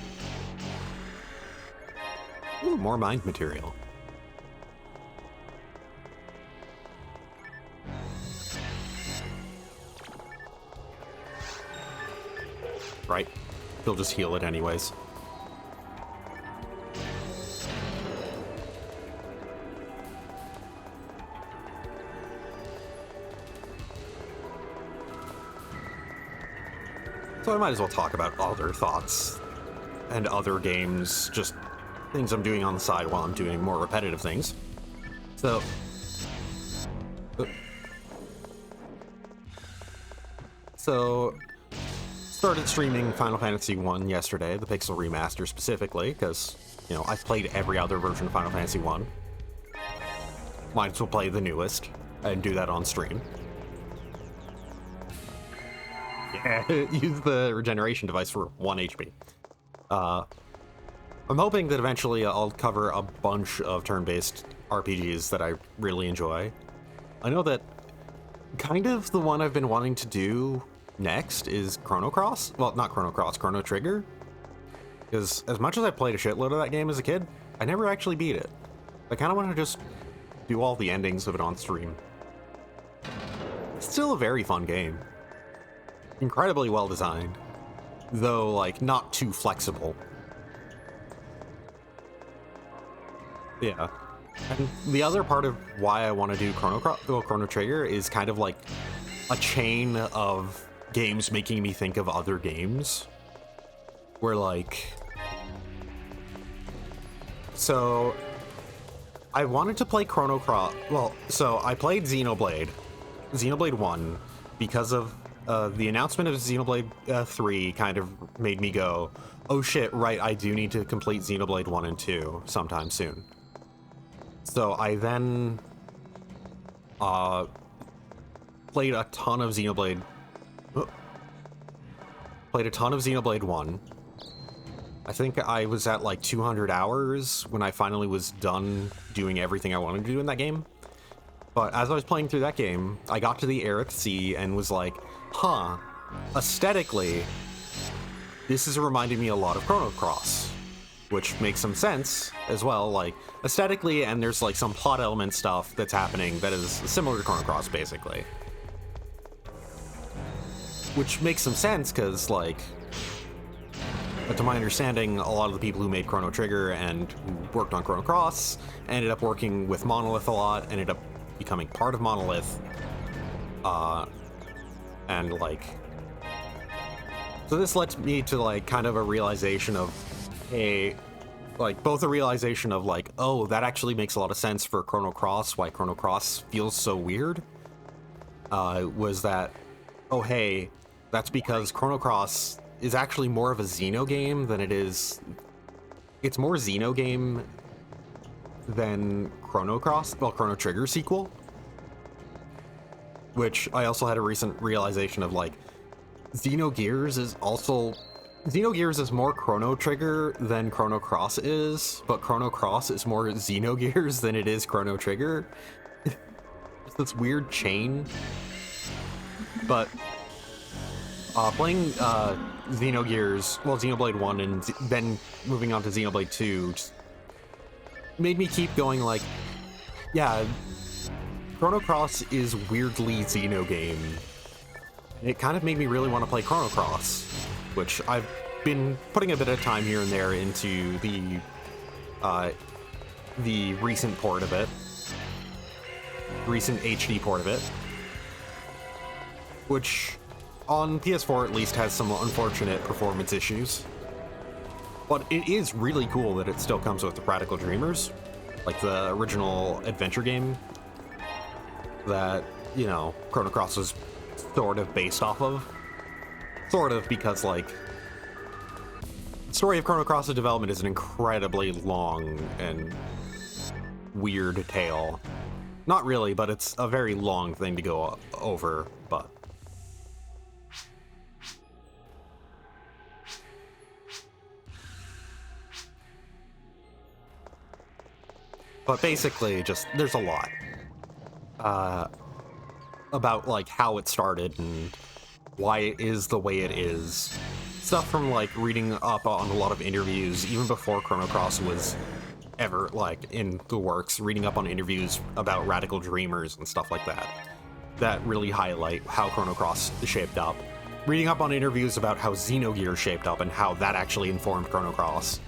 Ooh, more mind material. Right. He'll just heal it anyways. So I might as well talk about other thoughts and other games, just things I'm doing on the side while I'm doing more repetitive things. So started streaming Final Fantasy 1 yesterday, the Pixel Remaster specifically, because, you know, I've played every other version of Final Fantasy 1. Might as well play the newest and do that on stream. Yeah, use the regeneration device for 1 HP. I'm hoping that eventually I'll cover a bunch of turn-based RPGs that I really enjoy. I know that kind of the one I've been wanting to do next is Chrono Cross. Well, not Chrono Cross, Chrono Trigger. Because as much as I played a shitload of that game as a kid, I never actually beat it. I kind of want to just do all the endings of it on stream. It's still a very fun game. Incredibly well designed, though, like, not too flexible. Yeah. And the other part of why I want to do Chrono Trigger is kind of like a chain of games making me think of other games. Where, like... So... I wanted to play Chrono Cross... Well, so I played Xenoblade 1, because of the announcement of Xenoblade 3 kind of made me go, oh shit, right, I do need to complete Xenoblade 1 and 2 sometime soon. So I then played a ton of Xenoblade 1. I think I was at like 200 hours when I finally was done doing everything I wanted to do in that game. But as I was playing through that game, I got to the Aerith Sea and was like, huh, aesthetically, this is reminding me a lot of Chrono Cross, which makes some sense as well, like, aesthetically, and there's like some plot element stuff that's happening that is similar to Chrono Cross, basically. Which makes some sense, because, like, to my understanding, a lot of the people who made Chrono Trigger and who worked on Chrono Cross ended up working with Monolith a lot, ended up becoming part of Monolith, and, like... So this led me to, like, kind of a realization of, hey, like, both a realization of, like, oh, that actually makes a lot of sense for Chrono Cross, why Chrono Cross feels so weird, was that, oh, hey, that's because Chrono Cross is actually more of a Xeno game than it is... It's more Xeno game than Chrono Cross, well, Chrono Trigger sequel. Which I also had a recent realization of, like, Xenogears is more Chrono Trigger than Chrono Cross is, but Chrono Cross is more Xenogears than it is Chrono Trigger. It's this weird chain. But playing Xenogears, well, Xenoblade 1 and then moving on to Xenoblade 2 just made me keep going, like, yeah, Chrono Cross is weirdly Xeno game. It kind of made me really want to play Chrono Cross, which I've been putting a bit of time here and there into the recent port of it, recent HD port of it, which on PS4 at least has some unfortunate performance issues. But it is really cool that it still comes with Radical Dreamers, like the original adventure game that, you know, Chrono Cross was sort of based off of. Sort of, because, like, the story of Chrono Cross's development is an incredibly long and weird tale. Not really, but it's a very long thing to go over, but... But basically, just, there's a lot. About, like, how it started and why it is the way it is. Stuff from, like, reading up on a lot of interviews, even before Chrono Cross was ever, like, in the works, reading up on interviews about Radical Dreamers and stuff like that, that really highlight how Chrono Cross shaped up. Reading up on interviews about how Xenogears shaped up and how that actually informed Chrono Cross.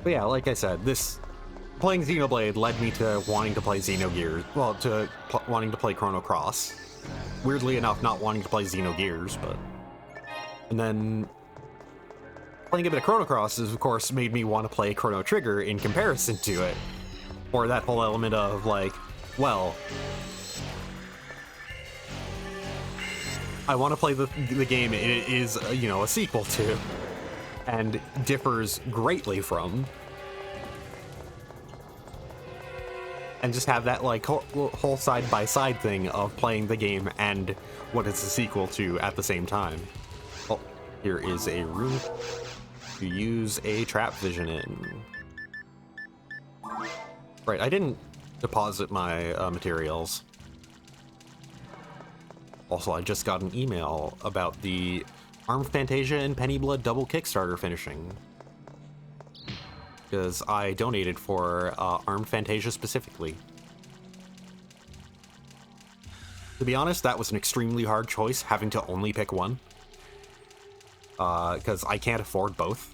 But yeah, like I said, playing Xenoblade led me to wanting to play Xenogears, well, to wanting to play Chrono Cross. Weirdly enough, not wanting to play Xenogears, but... And then... Playing a bit of Chrono Cross has, of course, made me want to play Chrono Trigger in comparison to it. Or that whole element of, like, well... I want to play the game it is, you know, a sequel to, and differs greatly from. And just have that, like, whole side-by-side thing of playing the game and what it's a sequel to at the same time. Well, here is a room to use a trap vision in. Right, I didn't deposit my materials. Also, I just got an email about the Armed Fantasia and Penny Blood double Kickstarter finishing. Because I donated for Armed Fantasia specifically. To be honest, that was an extremely hard choice, having to only pick one. Because I can't afford both.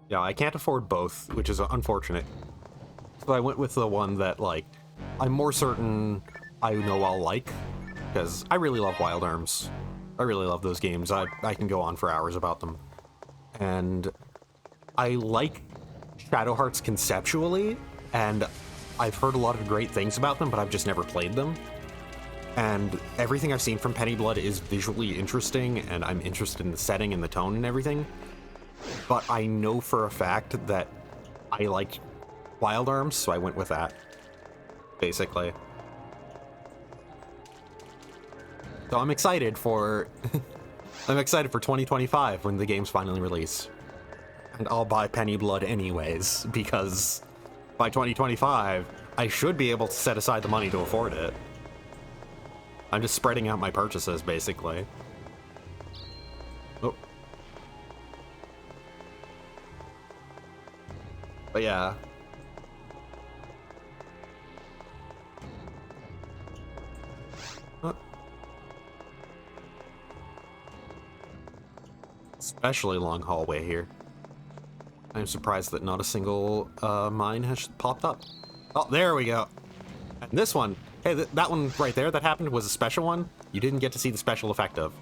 Yeah, I can't afford both, which is unfortunate. So I went with the one that, like, I'm more certain I know I'll like, because I really love Wild Arms. I really love those games. I can go on for hours about them. And I like Shadow Hearts conceptually, and I've heard a lot of great things about them, but I've just never played them. And everything I've seen from Penny Blood is visually interesting, and I'm interested in the setting and the tone and everything. But I know for a fact that I like Wild Arms, so I went with that, basically. So I'm excited for I'm excited for 2025 when the games finally release. And I'll buy Penny Blood anyways, because by 2025, I should be able to set aside the money to afford it. I'm just spreading out my purchases, basically. Oh. But yeah. Especially long hallway here. I'm surprised that not a single mine has popped up. Oh, there we go. And this one, hey, that one right there that happened was a special one. You didn't get to see the special effect of,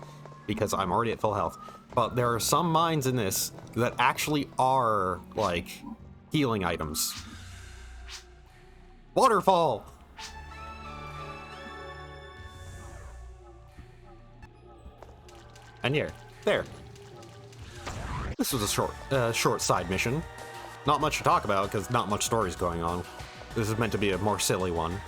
because I'm already at full health. But there are some mines in this that actually are, like, healing items. Waterfall! And here, there. This was a short side mission. Not much to talk about, because not much story's going on. This is meant to be a more silly one.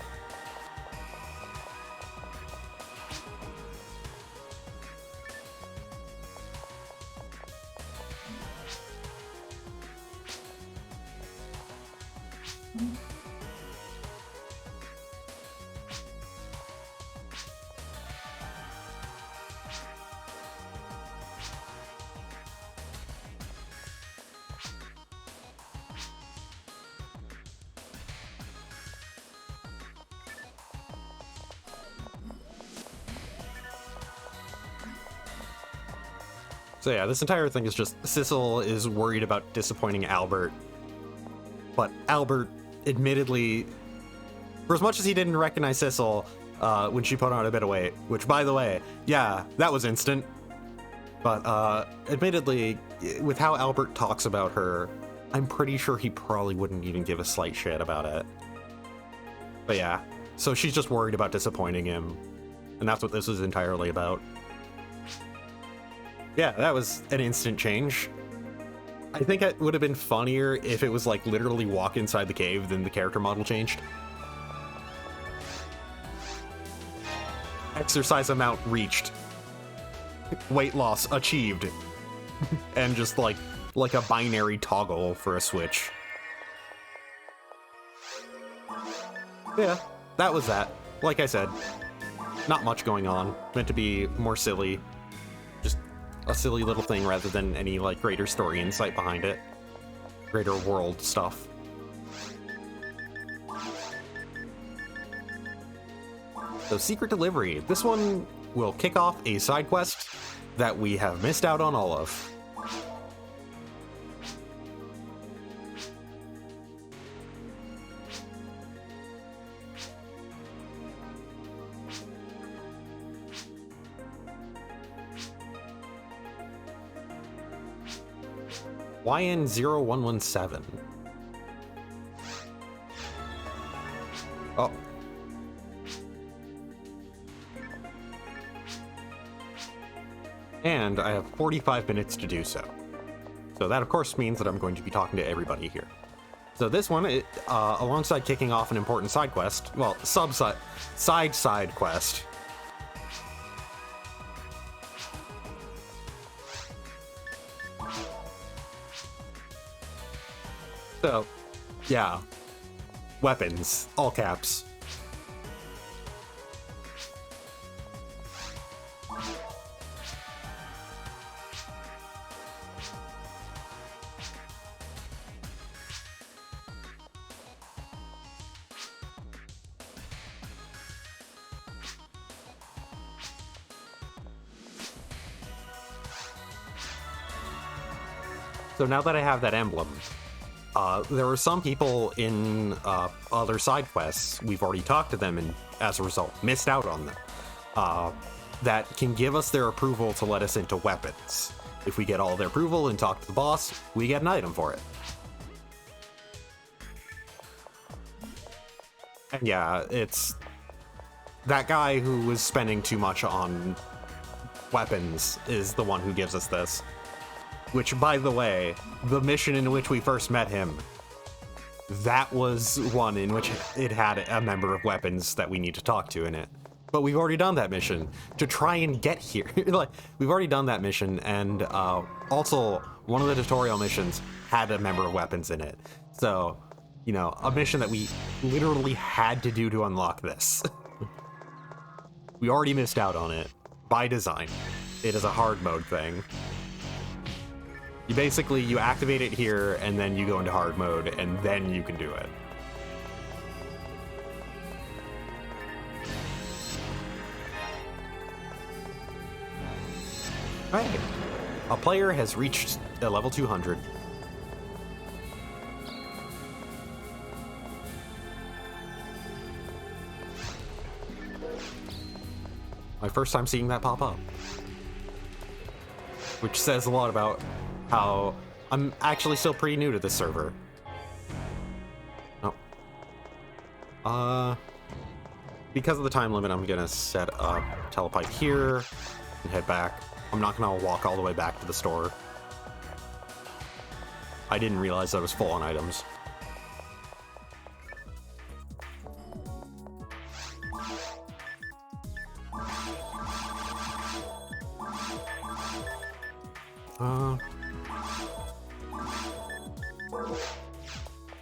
So yeah, this entire thing is just Sissel is worried about disappointing Albert. But Albert, admittedly, for as much as he didn't recognize Sissel when she put on a bit of weight, which, by the way, yeah, that was instant. But admittedly, with how Albert talks about her, I'm pretty sure he probably wouldn't even give a slight shit about it. But yeah, so she's just worried about disappointing him. And that's what this is entirely about. Yeah, that was an instant change. I think it would have been funnier if it was like literally walk inside the cave, then the character model changed. Exercise amount reached. Weight loss achieved. And just like a binary toggle for a switch. Yeah, that was that. Like I said, not much going on. Meant to be more silly. Just a silly little thing rather than any like greater story insight behind it. Greater world stuff. So Secret Delivery. This one will kick off a side quest that we have missed out on all of. YN0117. Oh. And I have 45 minutes to do so. So that, of course, means that I'm going to be talking to everybody here. So this one, alongside kicking off an important side quest, well, side quest, So, yeah. Weapons. All caps. So now that I have that emblem, there were some people in other side quests, we've already talked to them and as a result missed out on them, that can give us their approval to let us into weapons. If we get all their approval and talk to the boss, we get an item for it. And yeah, it's that guy who was spending too much on weapons is the one who gives us this. Which, by the way, the mission in which we first met him, that was one in which it had a member of weapons that we need to talk to in it. But we've already done that mission to try and get here. Like, we've already done that mission, and also one of the tutorial missions had a member of weapons in it. So, you know, a mission that we literally had to do to unlock this. We already missed out on it by design. It is a hard mode thing. You basically, you activate it here, and then you go into hard mode, and then you can do it. Alright. A player has reached a level 200. My first time seeing that pop up. Which says a lot about how I'm actually still pretty new to this server. Oh. Because of the time limit, I'm gonna set up telepipe here and head back. I'm not gonna walk all the way back to the store. I didn't realize I was full on items.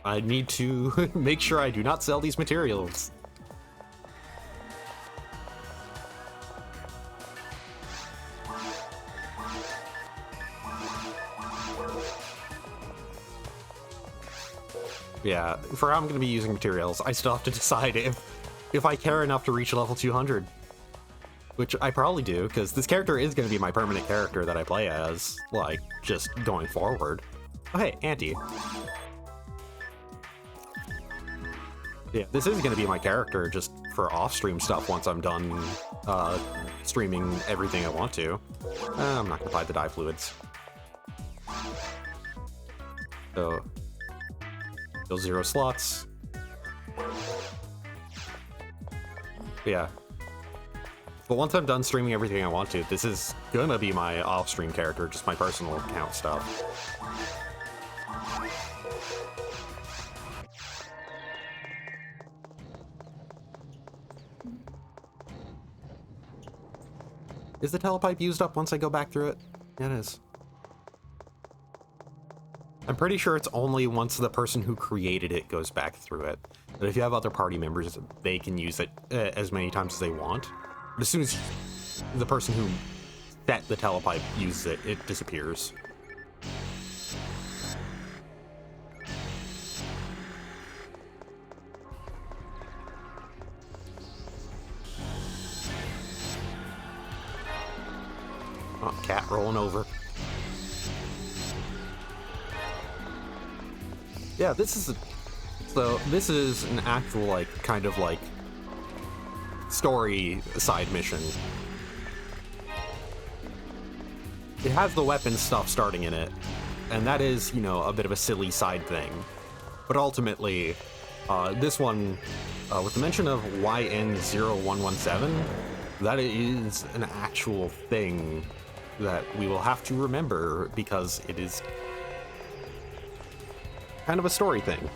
I need to make sure I do not sell these materials. Yeah, for how I'm going to be using materials, I still have to decide if I care enough to reach level 200. Which I probably do, because this character is going to be my permanent character that I play as, like, just going forward. Oh hey, Auntie. Yeah, this is going to be my character just for off-stream stuff once I'm done streaming everything I want to. I'm not going to buy the dye fluids. So, still 0 slots. Yeah. But once I'm done streaming everything I want to, this is going to be my off-stream character, just my personal account stuff. Is the telepipe used up once I go back through it? Yeah, it is. I'm pretty sure it's only once the person who created it goes back through it. But if you have other party members, they can use it as many times as they want. But as soon as the person who set the telepipe uses it, it disappears. Oh, cat rolling over. Yeah, this is an actual, like, kind of like story side mission. It has the weapon stuff starting in it, and that is, you know, a bit of a silly side thing. But ultimately, this one, with the mention of YN0117, that is an actual thing that we will have to remember because it is kind of a story thing.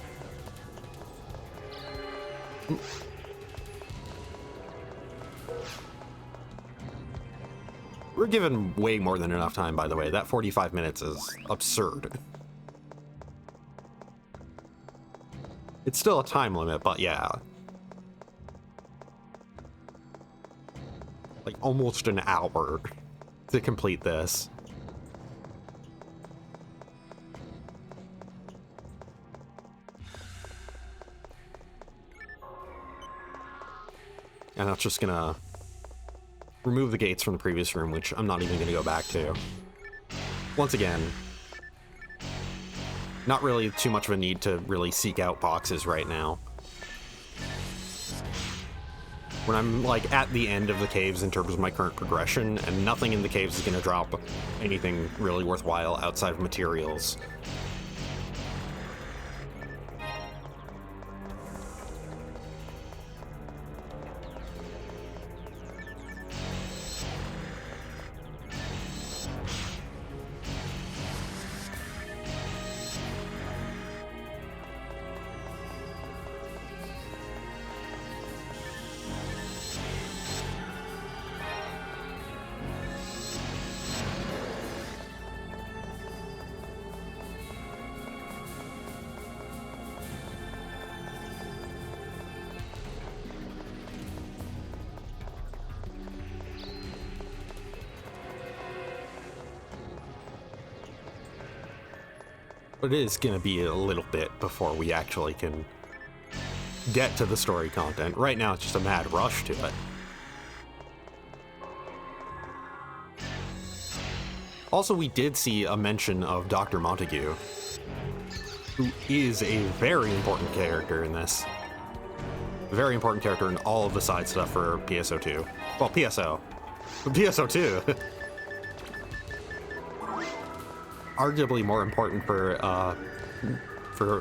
We're given way more than enough time, by the way. That 45 minutes is absurd. It's still a time limit, but yeah. Like, almost an hour to complete this. And that's just gonna remove the gates from the previous room, which I'm not even gonna go back to. Once again, not really too much of a need to really seek out boxes right now. When I'm, like, at the end of the caves in terms of my current progression, and nothing in the caves is going to drop anything really worthwhile outside of materials. But it is going to be a little bit before we actually can get to the story content. Right now, it's just a mad rush to it. Also, we did see a mention of Dr. Montague, who is a very important character in this. Very important character in all of the side stuff for PSO2. Well, PSO. PSO2! Arguably more important for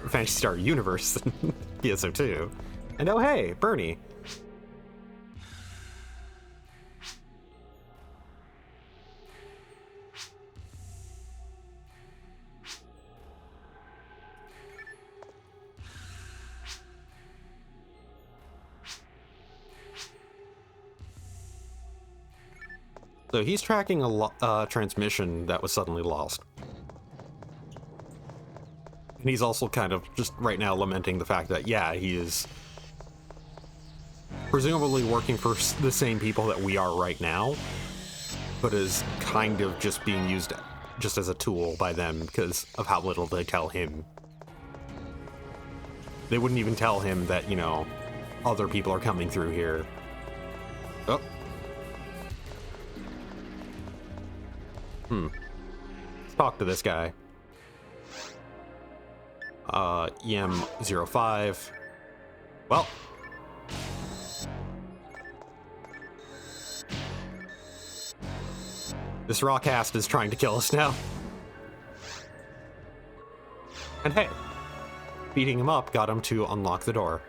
Phantasy Star Universe than PSO2. And oh hey, Bernie. So he's tracking a transmission that was suddenly lost. And he's also kind of just right now lamenting the fact that, yeah, he is presumably working for the same people that we are right now, but is kind of just being used just as a tool by them because of how little they tell him. They wouldn't even tell him that, you know, other people are coming through here. Oh. Let's talk to this guy. EM05. Well. This Rockcast is trying to kill us now. And hey, beating him up got him to unlock the door.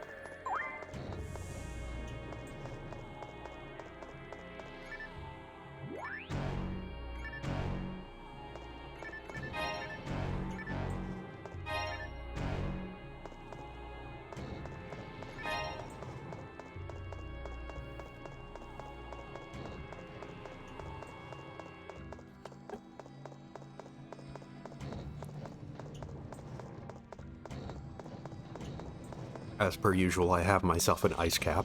As per usual, I have myself an ice cap.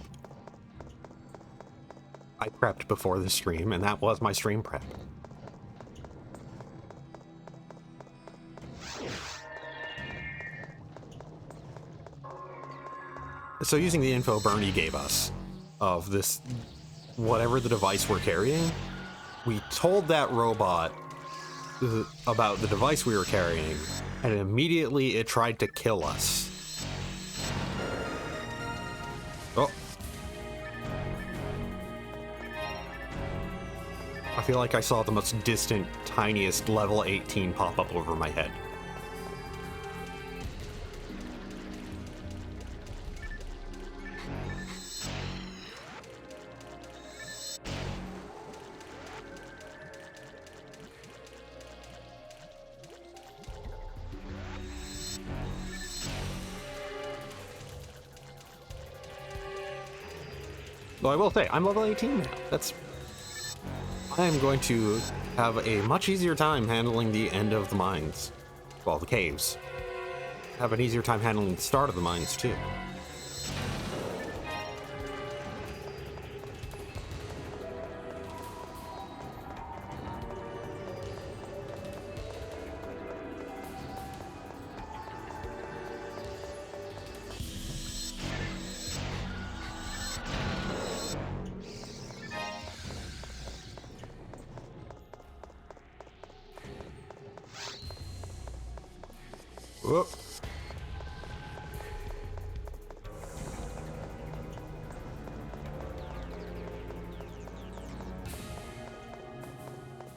I prepped before the stream, and that was my stream prep. So using the info Bernie gave us of this, whatever the device we're carrying, we told that robot about the device we were carrying, and immediately it tried to kill us. Oh. I feel like I saw the most distant, tiniest level 18 pop up over my head. Though I will say, I'm level 18 now. I'm going to have a much easier time handling the end of the mines. Well, the caves. have an easier time handling the start of the mines, too. Whoop.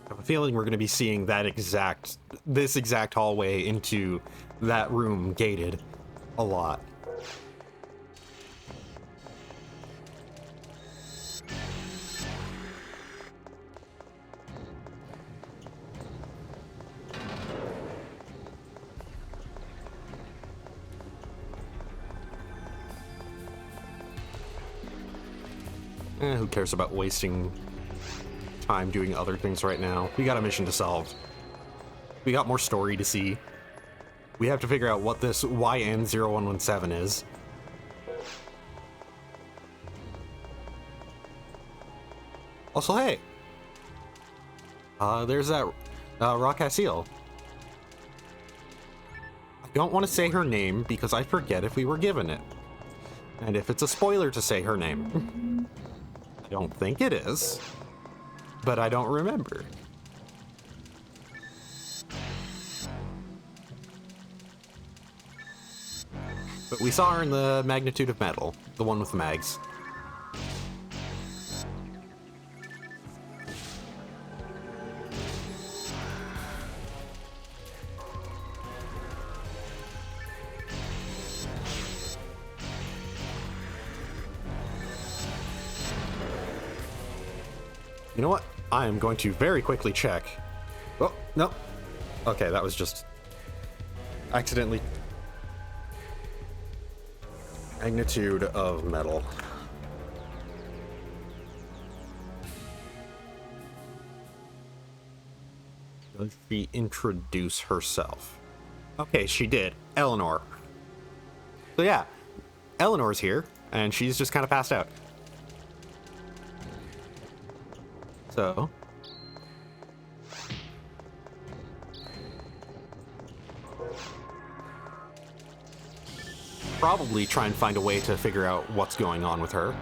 I have a feeling we're going to be seeing this exact hallway into that room gated a lot. Who cares about wasting time doing other things right now? We got a mission to solve. We got more story to see. We have to figure out what this YN0117 is. Also, hey! There's that Rakasiel. I don't want to say her name because I forget if we were given it. And if it's a spoiler to say her name. I don't think it is, but I don't remember. But we saw her in the Magnitude of Metal, the one with the mags. You know what? I am going to very quickly check. Oh, no. Okay, that was just accidentally. Magnitude of Metal. Does she introduce herself? Okay, she did. Eleanor. So yeah, Eleanor's here, and she's just kind of passed out. So, probably try and find a way to figure out what's going on with her.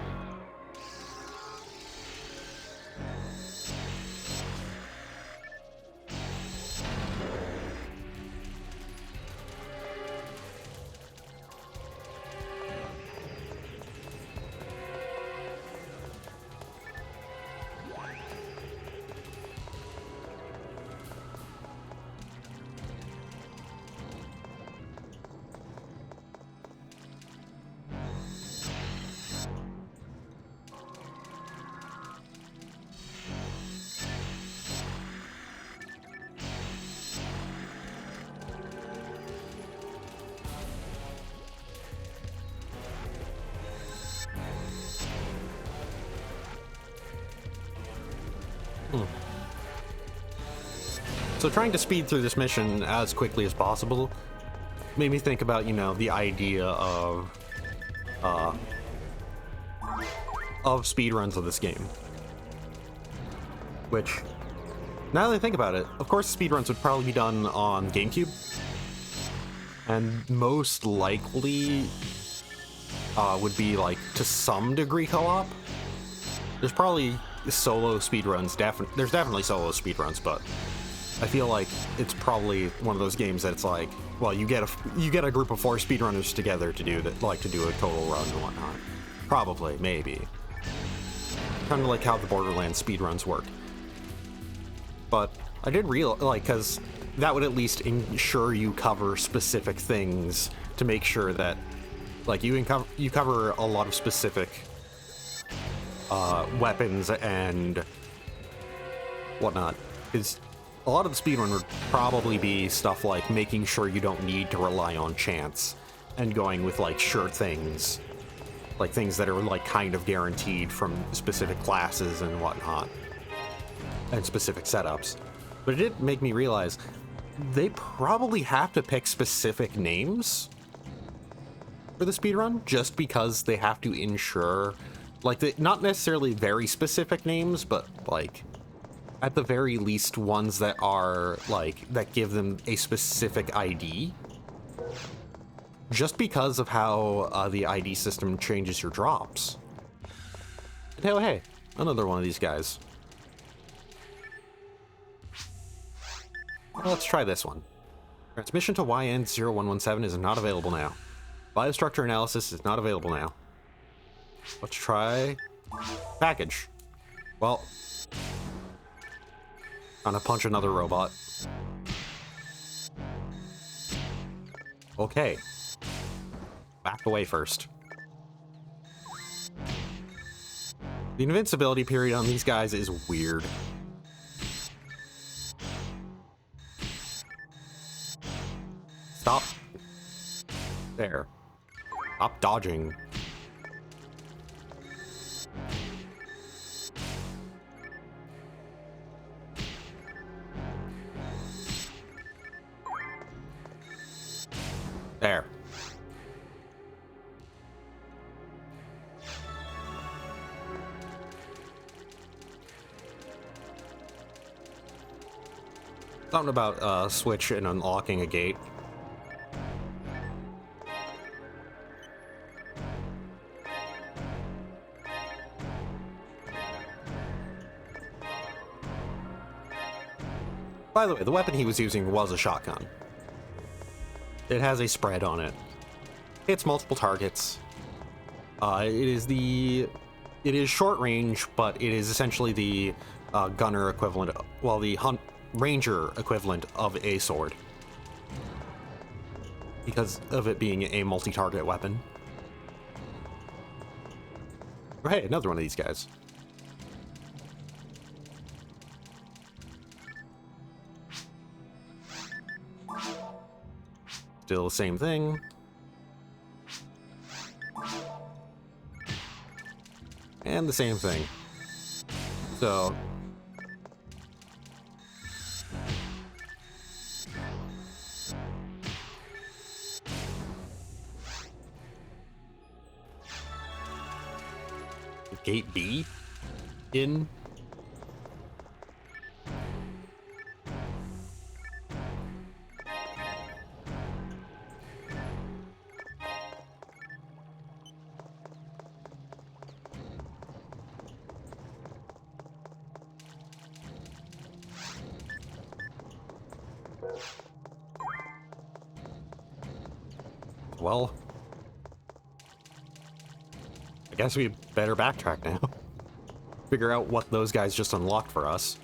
So trying to speed through this mission as quickly as possible made me think about, you know, the idea of speedruns of this game. Which, now that I think about it, of course speedruns would probably be done on GameCube. And most likely would be, like, to some degree co-op. There's probably solo speedruns, there's definitely solo speedruns, but I feel like it's probably one of those games that it's like, well, you get a group of 4 speedrunners together to do that, like to do a total run and whatnot. Probably, maybe. Kind of like how the Borderlands speedruns work. But I did because that would at least ensure you cover specific things to make sure that, like, you cover a lot of specific weapons and whatnot. Because a lot of the speedrun would probably be stuff like making sure you don't need to rely on chance and going with, like, sure things. Like, things that are, like, kind of guaranteed from specific classes and whatnot. And specific setups. But it did make me realize they probably have to pick specific names for the speedrun, just because they have to ensure, like, not necessarily very specific names, but, like, at the very least ones that are, like, that give them a specific ID. Just because of how the ID system changes your drops. And oh, hey, another one of these guys. Well, let's try this one. Transmission to YN0117 is not available now. Biostructure analysis is not available now. Let's try package. Well, gonna punch another robot. Okay. Back away first. The invincibility period on these guys is weird. Stop. There. Stop dodging. There. Something about switch and unlocking a gate. By the way, the weapon he was using was a shotgun. It has a spread on it. Hits multiple targets. It is short range, but it is essentially the gunner equivalent, well, the ranger equivalent of a sword, because of it being a multi-target weapon. Oh, hey, another one of these guys. Still the same thing. And the same thing. So Gate B in. Well, I guess we better backtrack now. Figure out what those guys just unlocked for us.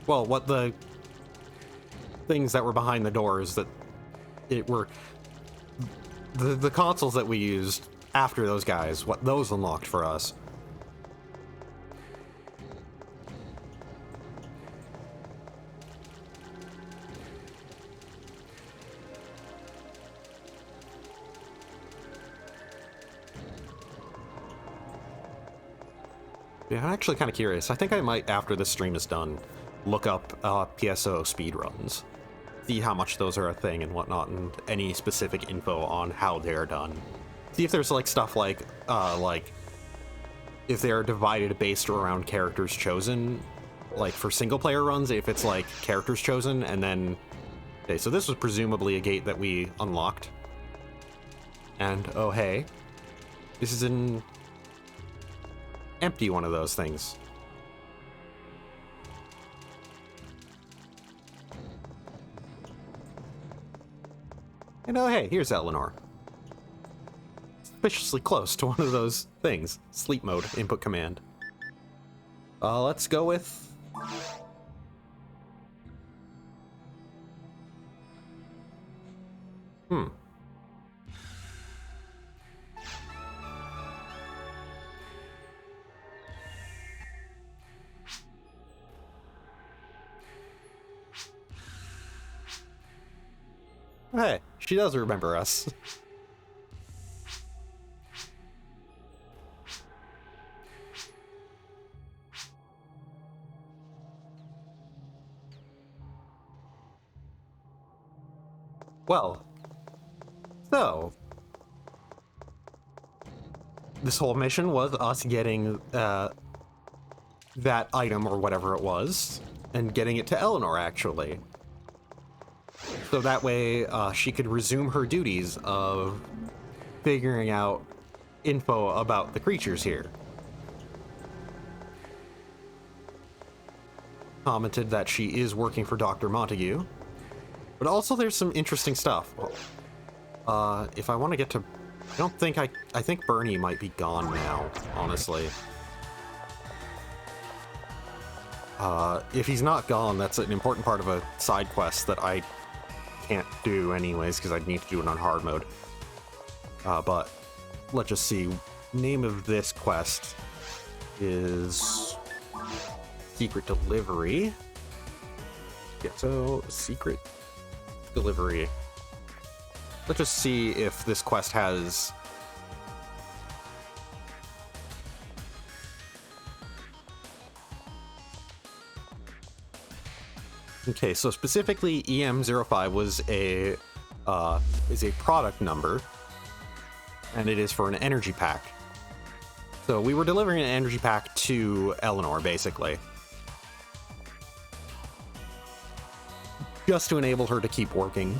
Well, what the things that were behind the doors that it were the consoles that we used after those guys, what those unlocked for us. Yeah, I'm actually kind of curious. I think I might, after this stream is done, look up PSO speedruns. See how much those are a thing and whatnot, and any specific info on how they're done. See if there's like stuff like if they're divided based around characters chosen, like for single player runs, if it's like characters chosen and then... Okay, so this was presumably a gate that we unlocked. And oh hey, this is an empty one of those things. And oh hey, here's Eleanor. Suspiciously close to one of those things. Sleep mode, input command. Let's go with... Hey, she does remember us. Well, so this whole mission was us getting that item or whatever it was, and getting it to Eleanor, actually. So that way she could resume her duties of figuring out info about the creatures here. Commented that she is working for Dr. Montague. But also there's some interesting stuff. If I want to get to... I think Bernie might be gone now, honestly. If he's not gone, that's an important part of a side quest that I can't do anyways, because I'd need to do it on hard mode. But let's just see. Name of this quest is Secret Delivery. Yeah, so Secret Delivery. Let's just see if this quest has... Okay, so specifically EM05 was is a product number, and it is for an energy pack. So we were delivering an energy pack to Eleanor, basically, just to enable her to keep working.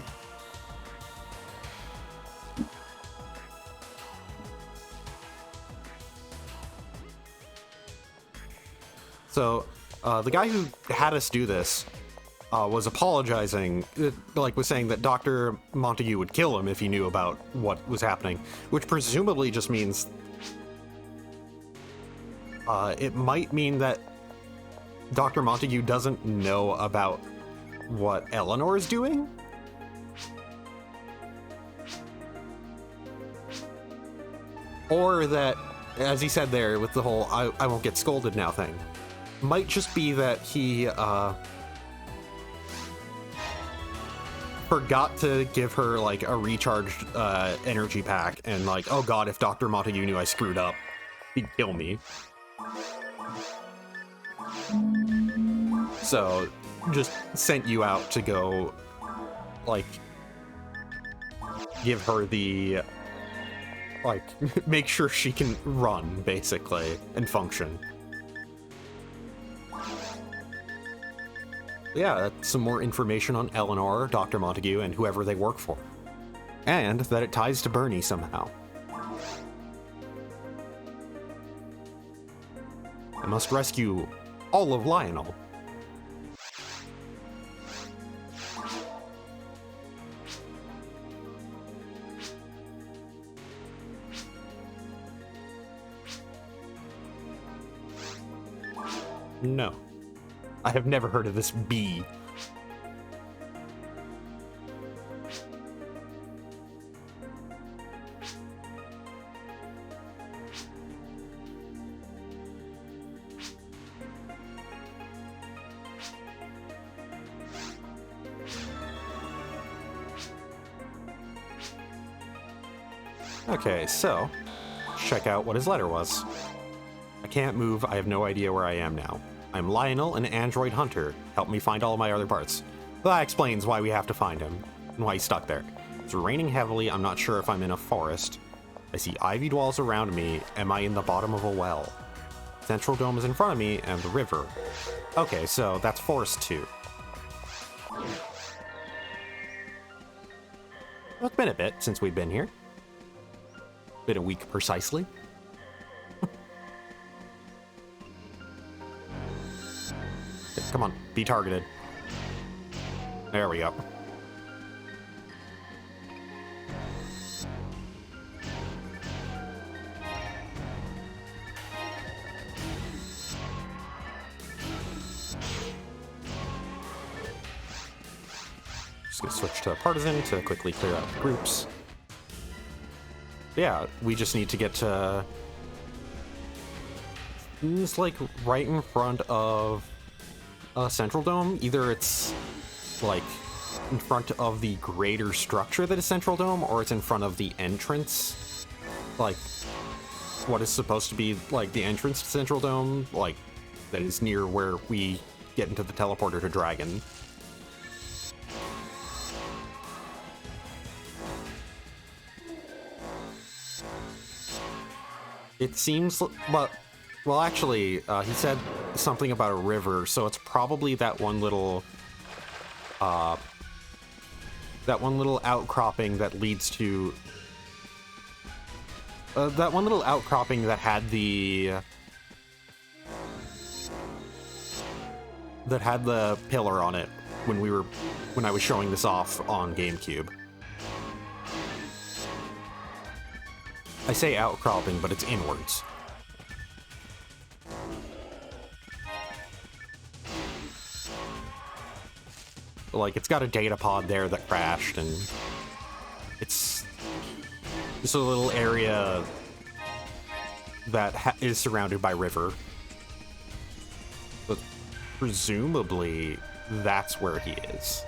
So the guy who had us do this was apologizing, was saying that Dr. Montague would kill him if he knew about what was happening, which presumably just means it might mean that Dr. Montague doesn't know about what Eleanor is doing? Or that, as he said there with the whole I won't get scolded now thing, might just be that he forgot to give her like a recharged energy pack, and like, oh god, if Dr. Montague knew I screwed up, he'd kill me. So just sent you out to go like give her the like make sure she can run basically and function. Yeah, that's some more information on Eleanor, Dr. Montague, and whoever they work for. And that it ties to Bernie somehow. I must rescue all of Lionel. No. I have never heard of this bee. Okay, so check out what his letter was. I can't move. I have no idea where I am now. I'm Lionel, an android hunter. Help me find all of my other parts. That explains why we have to find him, and why he's stuck there. It's raining heavily. I'm not sure if I'm in a forest. I see ivied walls around me. Am I in the bottom of a well? Central Dome is in front of me, and the river. Okay, so that's Forest 2. Well, it's been a bit since we've been here. Been a week precisely. Come on, be targeted. There we go. Just gonna switch to Partisan to quickly clear out the groups. Yeah, we just need to get to... It's like right in front of Central Dome. Either it's like in front of the greater structure that is Central Dome, or it's in front of the entrance, like what is supposed to be like the entrance to Central Dome, like that is near where we get into the teleporter to Dragon. It seems, well, actually, he said something about a river, so it's probably that one little outcropping that leads to that one little outcropping that had the pillar on it when I was showing this off on GameCube. I say outcropping, but it's inwards. Like, it's got a data pod there that crashed, and it's just a little area that is surrounded by river. But presumably, that's where he is.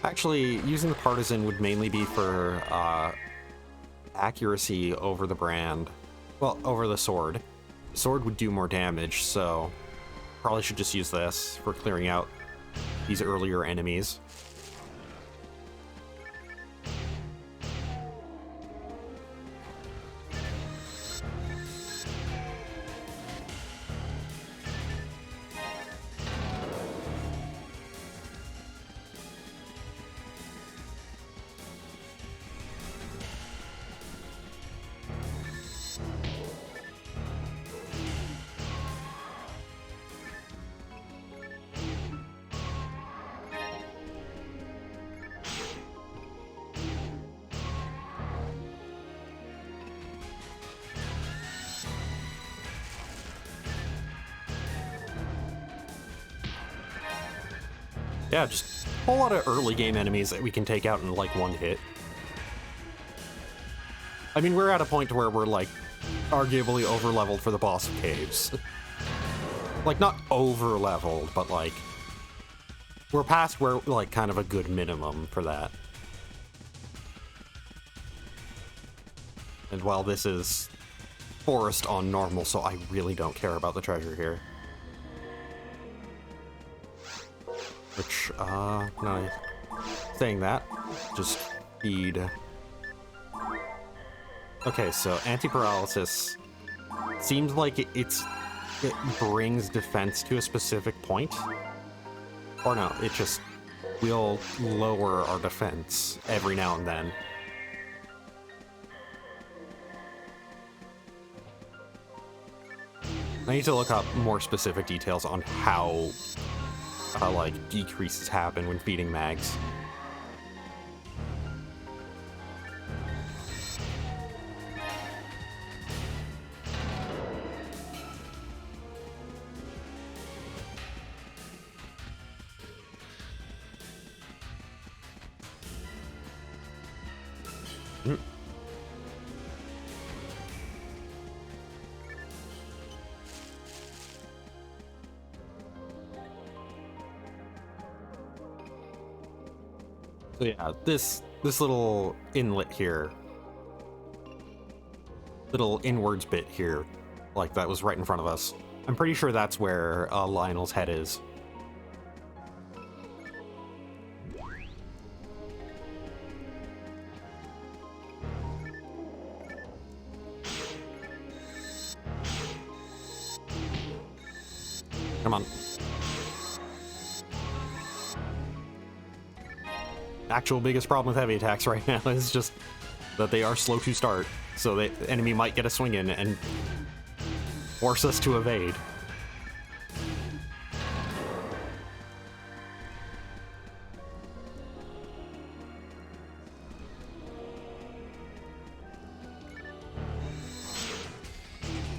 Actually, using the partisan would mainly be for accuracy over the brand. Well, over the sword. The sword would do more damage, so probably should just use this for clearing out these earlier enemies. Yeah, just a whole lot of early game enemies that we can take out in like one hit. I mean, we're at a point where we're like arguably over-leveled for the boss of caves. Like, not over-leveled, but like we're past where like kind of a good minimum for that. And while this is forest on normal, so I really don't care about the treasure here. Which, no, saying that, just feed. Okay, so anti-paralysis seems like it brings defense to a specific point. Or no, it just will lower our defense every now and then. I need to look up more specific details on how like, decreases happen when feeding mags. So yeah, this little inlet here, little inwards bit here, like that was right in front of us. I'm pretty sure that's where Lionel's head is. Come on. Actual biggest problem with heavy attacks right now is just that they are slow to start, so the enemy might get a swing in and force us to evade.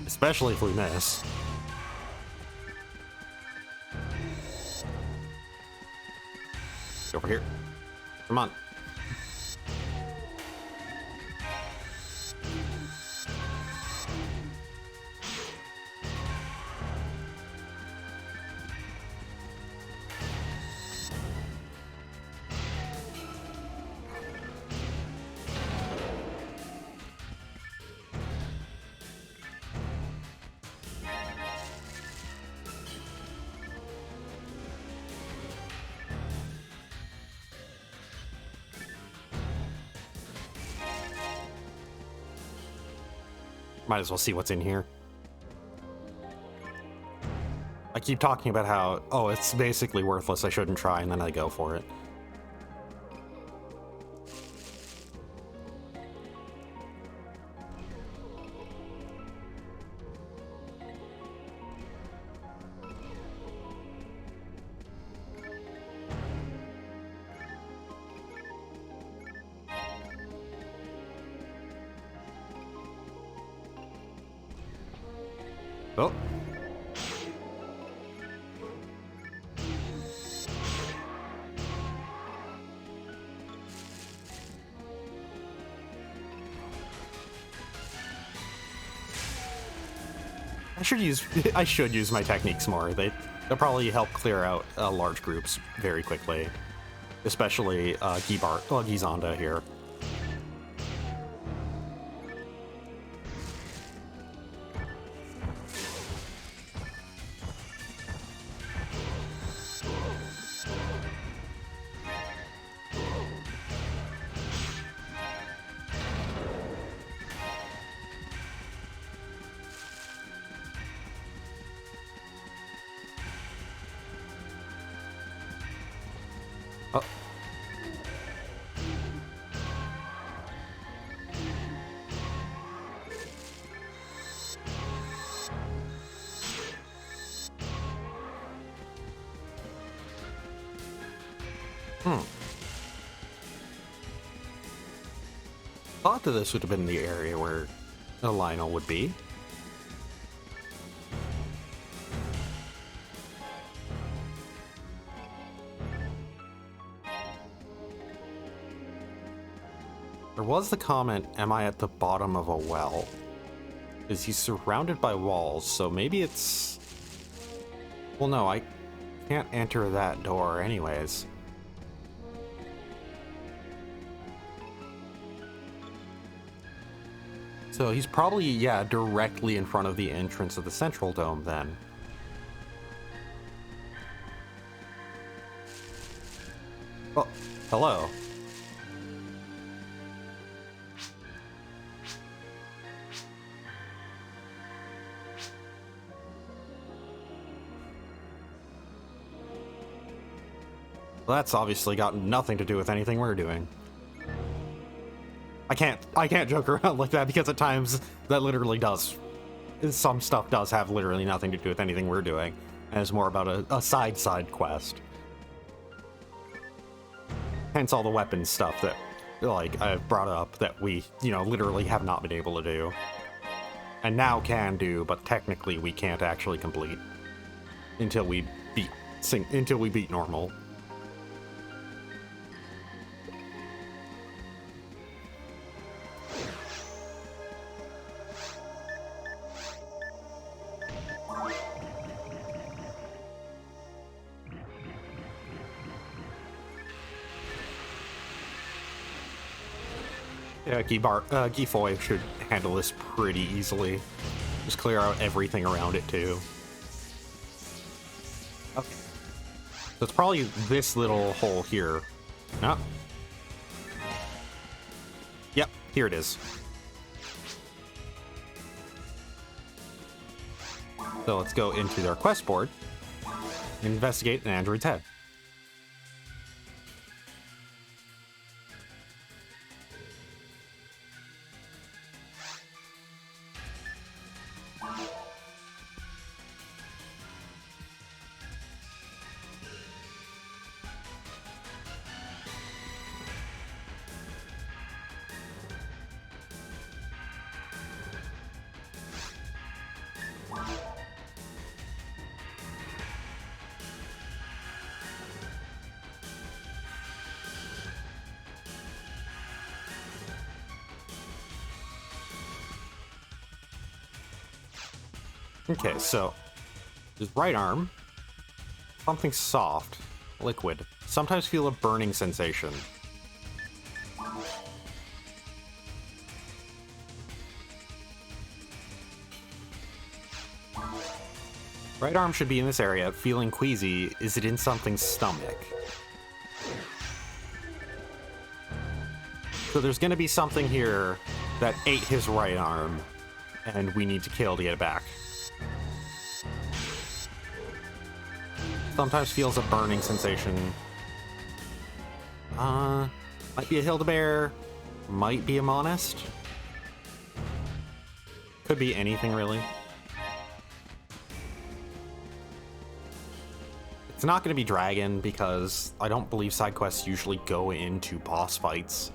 Especially if we miss. Over here. Come on. Might as well see what's in here. I keep talking about how, oh, it's basically worthless, I shouldn't try, and then I go for it. Oh. I should use my techniques more. They'll probably help clear out large groups very quickly, especially Gizonda here. Oh. Thought that this would have been the area where a Lionel would be. There was the comment, am I at the bottom of a well? Is he surrounded by walls, so maybe it's... Well, no, I can't enter that door anyways. So he's probably, yeah, directly in front of the entrance of the central dome then. Oh, hello. Well, that's obviously got nothing to do with anything we're doing. I can't joke around like that because at times that literally does. Some stuff does have literally nothing to do with anything we're doing, and it's more about a side quest. Hence all the weapons stuff that, like, I've brought up that we, literally have not been able to do. And now can do, but technically we can't actually complete until we beat normal. Yeah, Gifoy should handle this pretty easily. Just clear out everything around it, too. Okay. So it's probably this little hole here. No. Yep, here it is. So let's go into their quest board and investigate an android's head. Okay, so his right arm, something soft, liquid. Sometimes feel a burning sensation. Right arm should be in this area, feeling queasy. Is it in something's stomach? So there's gonna be something here that ate his right arm. and we need to kill to get it back. Sometimes feels a burning sensation. Might be a Hildebear, might be a Monist. Could be anything, really. It's not going to be Dragon, because I don't believe side quests usually go into boss fights.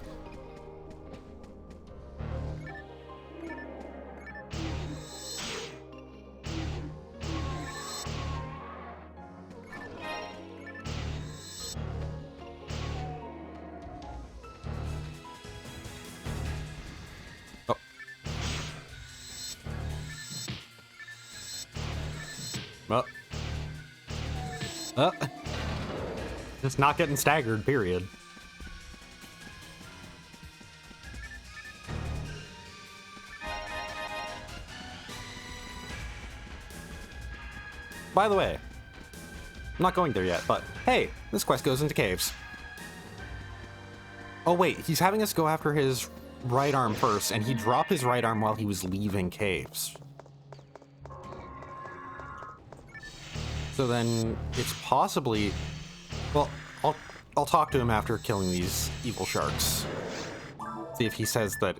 Just not getting staggered, period. By the way, I'm not going there yet, but hey, this quest goes into caves. Oh wait, he's having us go after his right arm first, and he dropped his right arm while he was leaving caves. So then it's possibly... Well, I'll talk to him after killing these evil sharks. See if he says that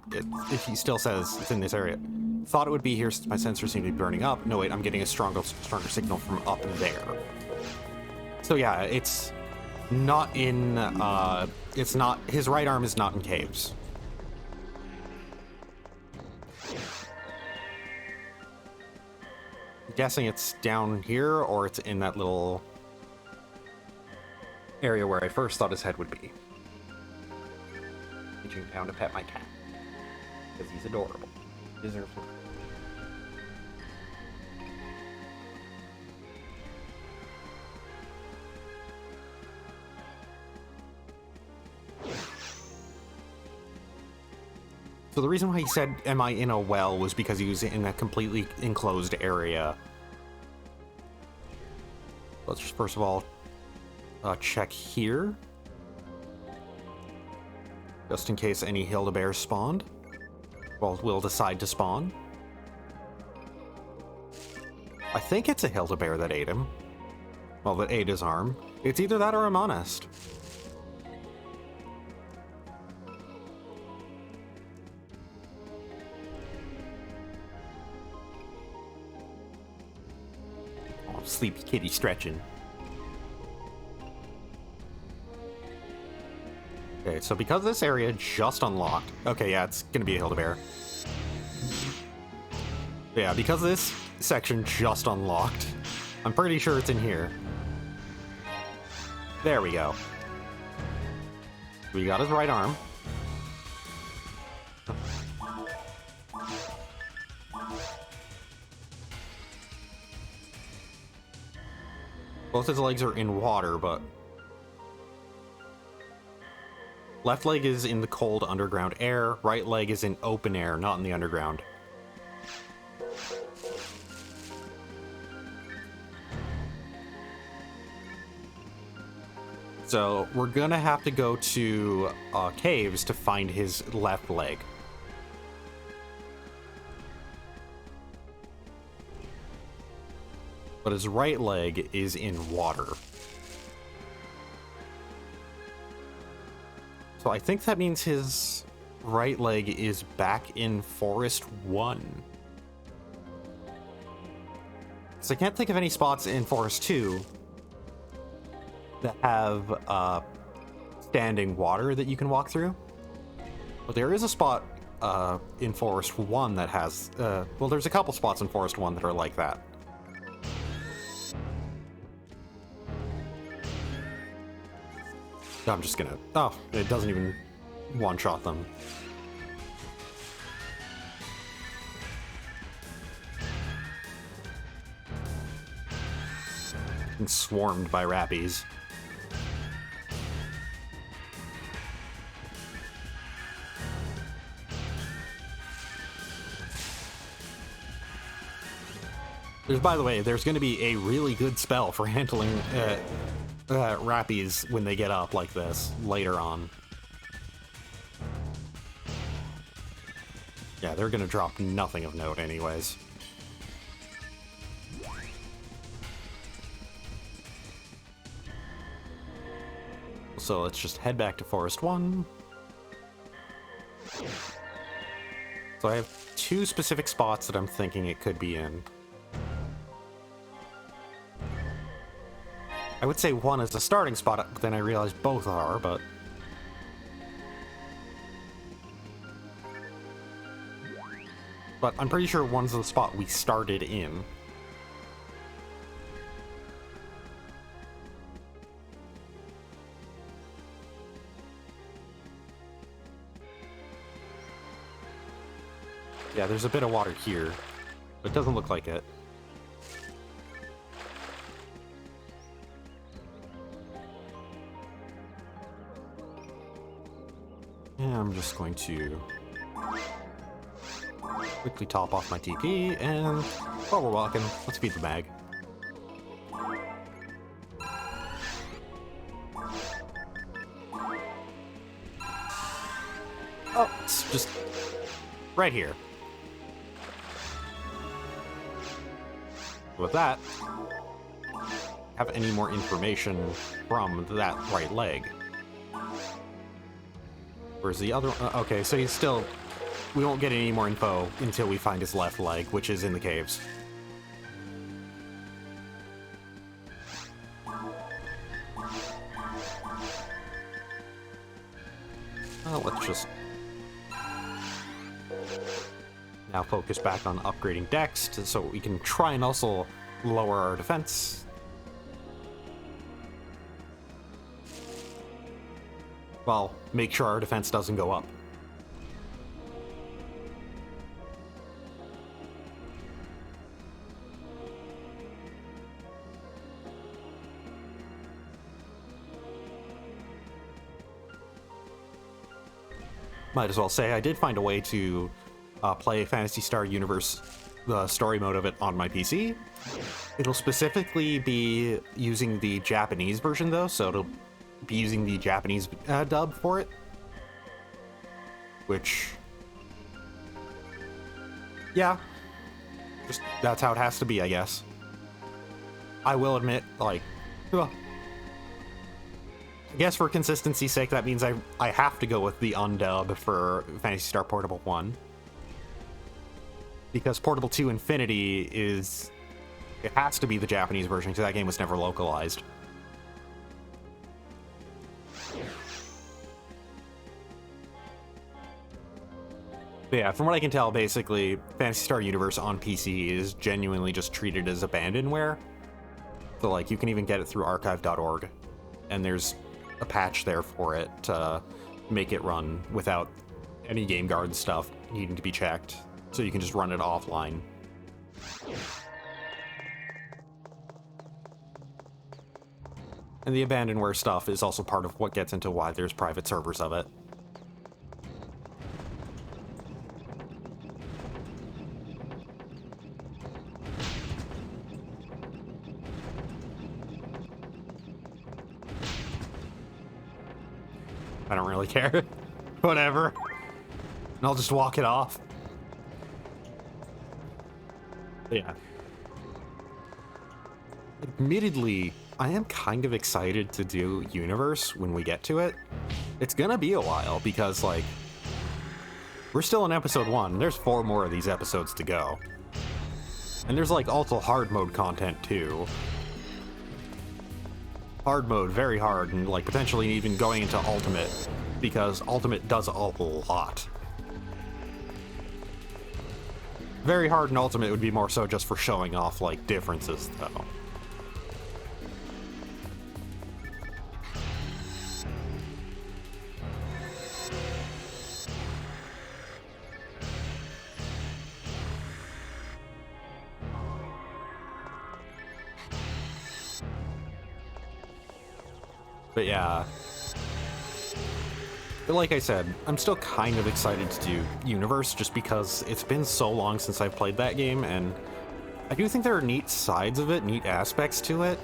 if he still says it's in this area. Thought it would be here since my sensors seem to be burning up. No wait, I'm getting a stronger signal from up there. So yeah, it's not in it's not, his right arm is not in caves. I'm guessing it's down here, or it's in that little area where I first thought his head would be. Reaching down to pet my cat, because he's adorable. Deserves it. So the reason why he said, am I in a well, was because he was in a completely enclosed area. Let's just first of all check here, just in case any Hildebears spawned. Well, we'll decide to spawn. I think it's a Hildebear that ate him. Well, that ate his arm. It's either that or a Monist. Oh, sleepy kitty stretching. Okay, so because this area just unlocked... Okay, yeah, it's gonna be a Hildebear. Yeah, because this section just unlocked, I'm pretty sure it's in here. There we go. We got his right arm. Both his legs are in water, but... Left leg is in the cold underground air, right leg is in open air, not in the underground. So we're gonna have to go to caves to find his left leg. But his right leg is in water. So I think that means his right leg is back in Forest 1. So I can't think of any spots in Forest 2 that have standing water that you can walk through. But there is a spot in Forest 1 that has... well, there's a couple spots in Forest 1 that are like that. I'm just gonna... Oh, it doesn't even one-shot them. And swarmed by rappies. By the way, there's going to be a really good spell for handling rappies when they get up like this later on. Yeah, they're gonna drop nothing of note anyways. So let's just head back to Forest 1. So I have 2 specific spots that I'm thinking it could be in. I would say one is the starting spot, but then I realized both are, but... But I'm pretty sure one's the spot we started in. Yeah, there's a bit of water here, but it doesn't look like it. And I'm just going to quickly top off my TP, and while we're walking, let's feed the bag. Oh, it's just right here. With that, have any more information from that right leg. Where's the other? Okay, so he's still... We won't get any more info until we find his left leg, which is in the caves. Let's just... now focus back on upgrading Dex so we can try and also lower our defense. Well, make sure our defense doesn't go up. Might as well say I did find a way to play Phantasy Star Universe, the story mode of it, on my PC. It'll specifically be using the Japanese version though, so it'll be using the Japanese dub for it. Which... yeah. Just, that's how it has to be, I guess. I will admit, like... well, I guess for consistency's sake, that means I have to go with the undub for Phantasy Star Portable 1. Because Portable 2 Infinity is... it has to be the Japanese version, because that game was never localized. But yeah, from what I can tell, basically, Phantasy Star Universe on PC is genuinely just treated as abandonware. So, like, you can even get it through archive.org, and there's a patch there for it to make it run without any game guard stuff needing to be checked, so you can just run it offline. And the abandonware stuff is also part of what gets into why there's private servers of it. I don't really care. Whatever. And I'll just walk it off. Yeah. Admittedly, I am kind of excited to do Universe when we get to it. It's gonna be a while because, like, we're still in episode 1. There's 4 more of these episodes to go. And there's, like, also hard mode content, too. Hard mode, very hard, and, like, potentially even going into Ultimate, because Ultimate does a lot. Very hard and Ultimate would be more so just for showing off, like, differences, though. But yeah, but like I said, I'm still kind of excited to do Universe just because it's been so long since I've played that game, and I do think there are neat sides of it, neat aspects to it.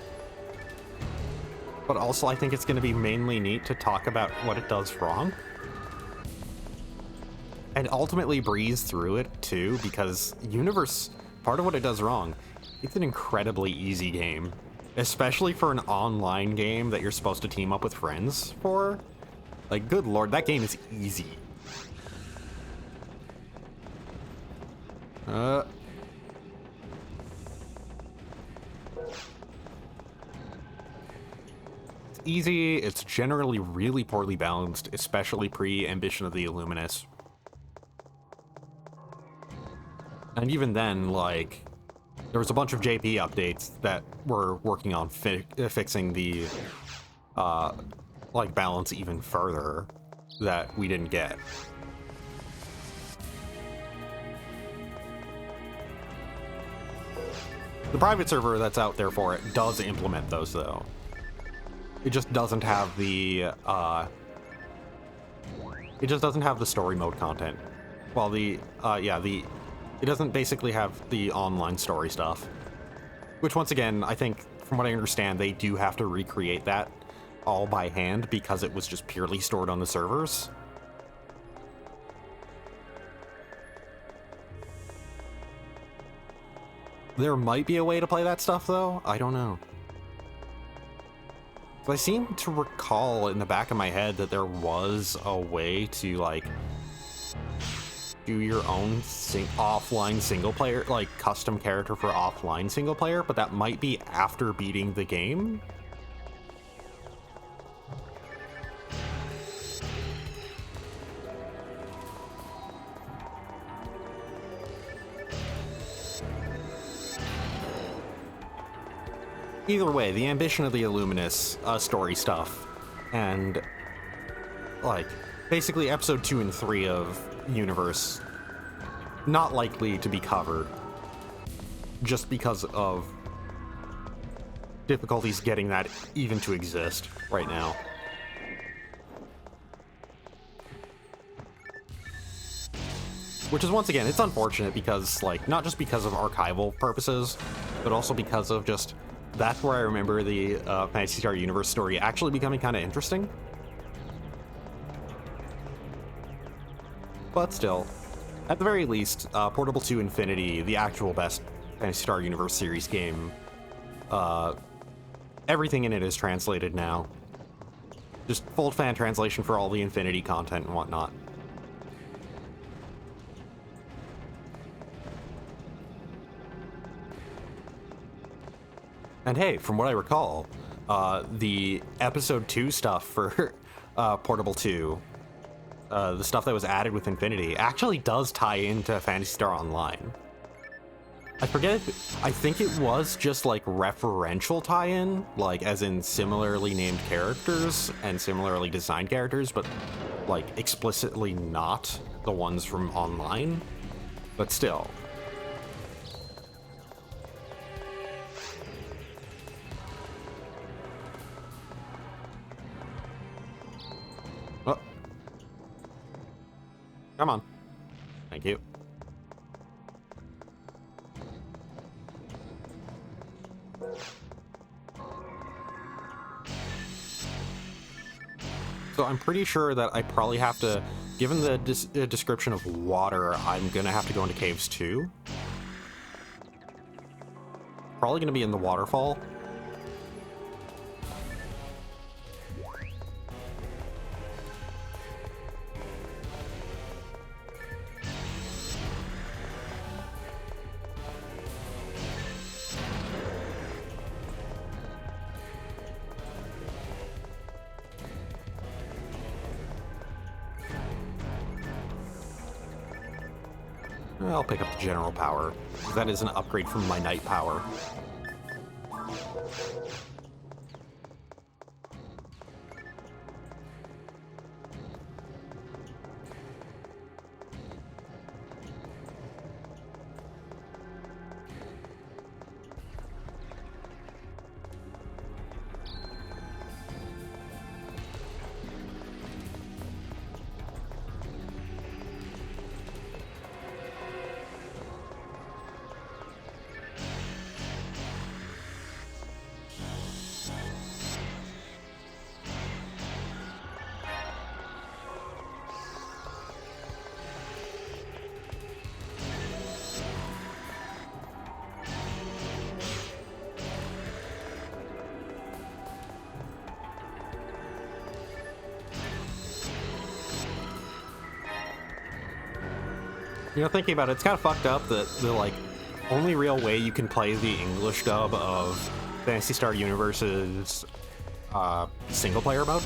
But also I think it's going to be mainly neat to talk about what it does wrong. and ultimately breeze through it too, because Universe, part of what it does wrong, it's an incredibly easy game, especially for an online game that you're supposed to team up with friends for. Like, good lord, that game is easy. It's easy, it's generally really poorly balanced, especially pre-Ambition of the Illuminous. And even then, like, there was a bunch of JP updates that were working on fixing the, like, balance even further that we didn't get. The private server that's out there for it does implement those, though. It just doesn't have the, it just doesn't have the story mode content. Well, it doesn't basically have the online story stuff. Which, once again, I think, from what I understand, they do have to recreate that all by hand because it was just purely stored on the servers. There might be a way to play that stuff, though. I don't know. So I seem to recall in the back of my head that there was a way to, like, do your own offline single player, like, custom character for offline single player, but that might be after beating the game. Either way, the Ambition of the Illuminous story stuff, and, like, basically episode 2 and 3 of Universe, not likely to be covered, just because of difficulties getting that even to exist right now. Which is, once again, it's unfortunate because, like, not just because of archival purposes, but also because of just, that's where I remember the Phantasy Star Universe story actually becoming kind of interesting. But still, at the very least, Portable 2 Infinity, the actual best Phantasy Star Universe series game, everything in it is translated now. Just full fan translation for all the Infinity content and whatnot. And hey, from what I recall, the episode 2 stuff for Portable 2, the stuff that was added with Infinity, actually does tie into Phantasy Star Online. I forget if, I think it was just like referential tie-in, like as in similarly named characters and similarly designed characters, but like explicitly not the ones from online, but still. Oh. Come on. Thank you. So I'm pretty sure that I probably have to, given the description of water, I'm gonna have to go into caves too. Probably gonna be in the waterfall. I'll pick up the general power. That is an upgrade from my night power. You know, thinking about it, it's kind of fucked up that the, like, only real way you can play the English dub of Phantasy Star Universe's single-player mode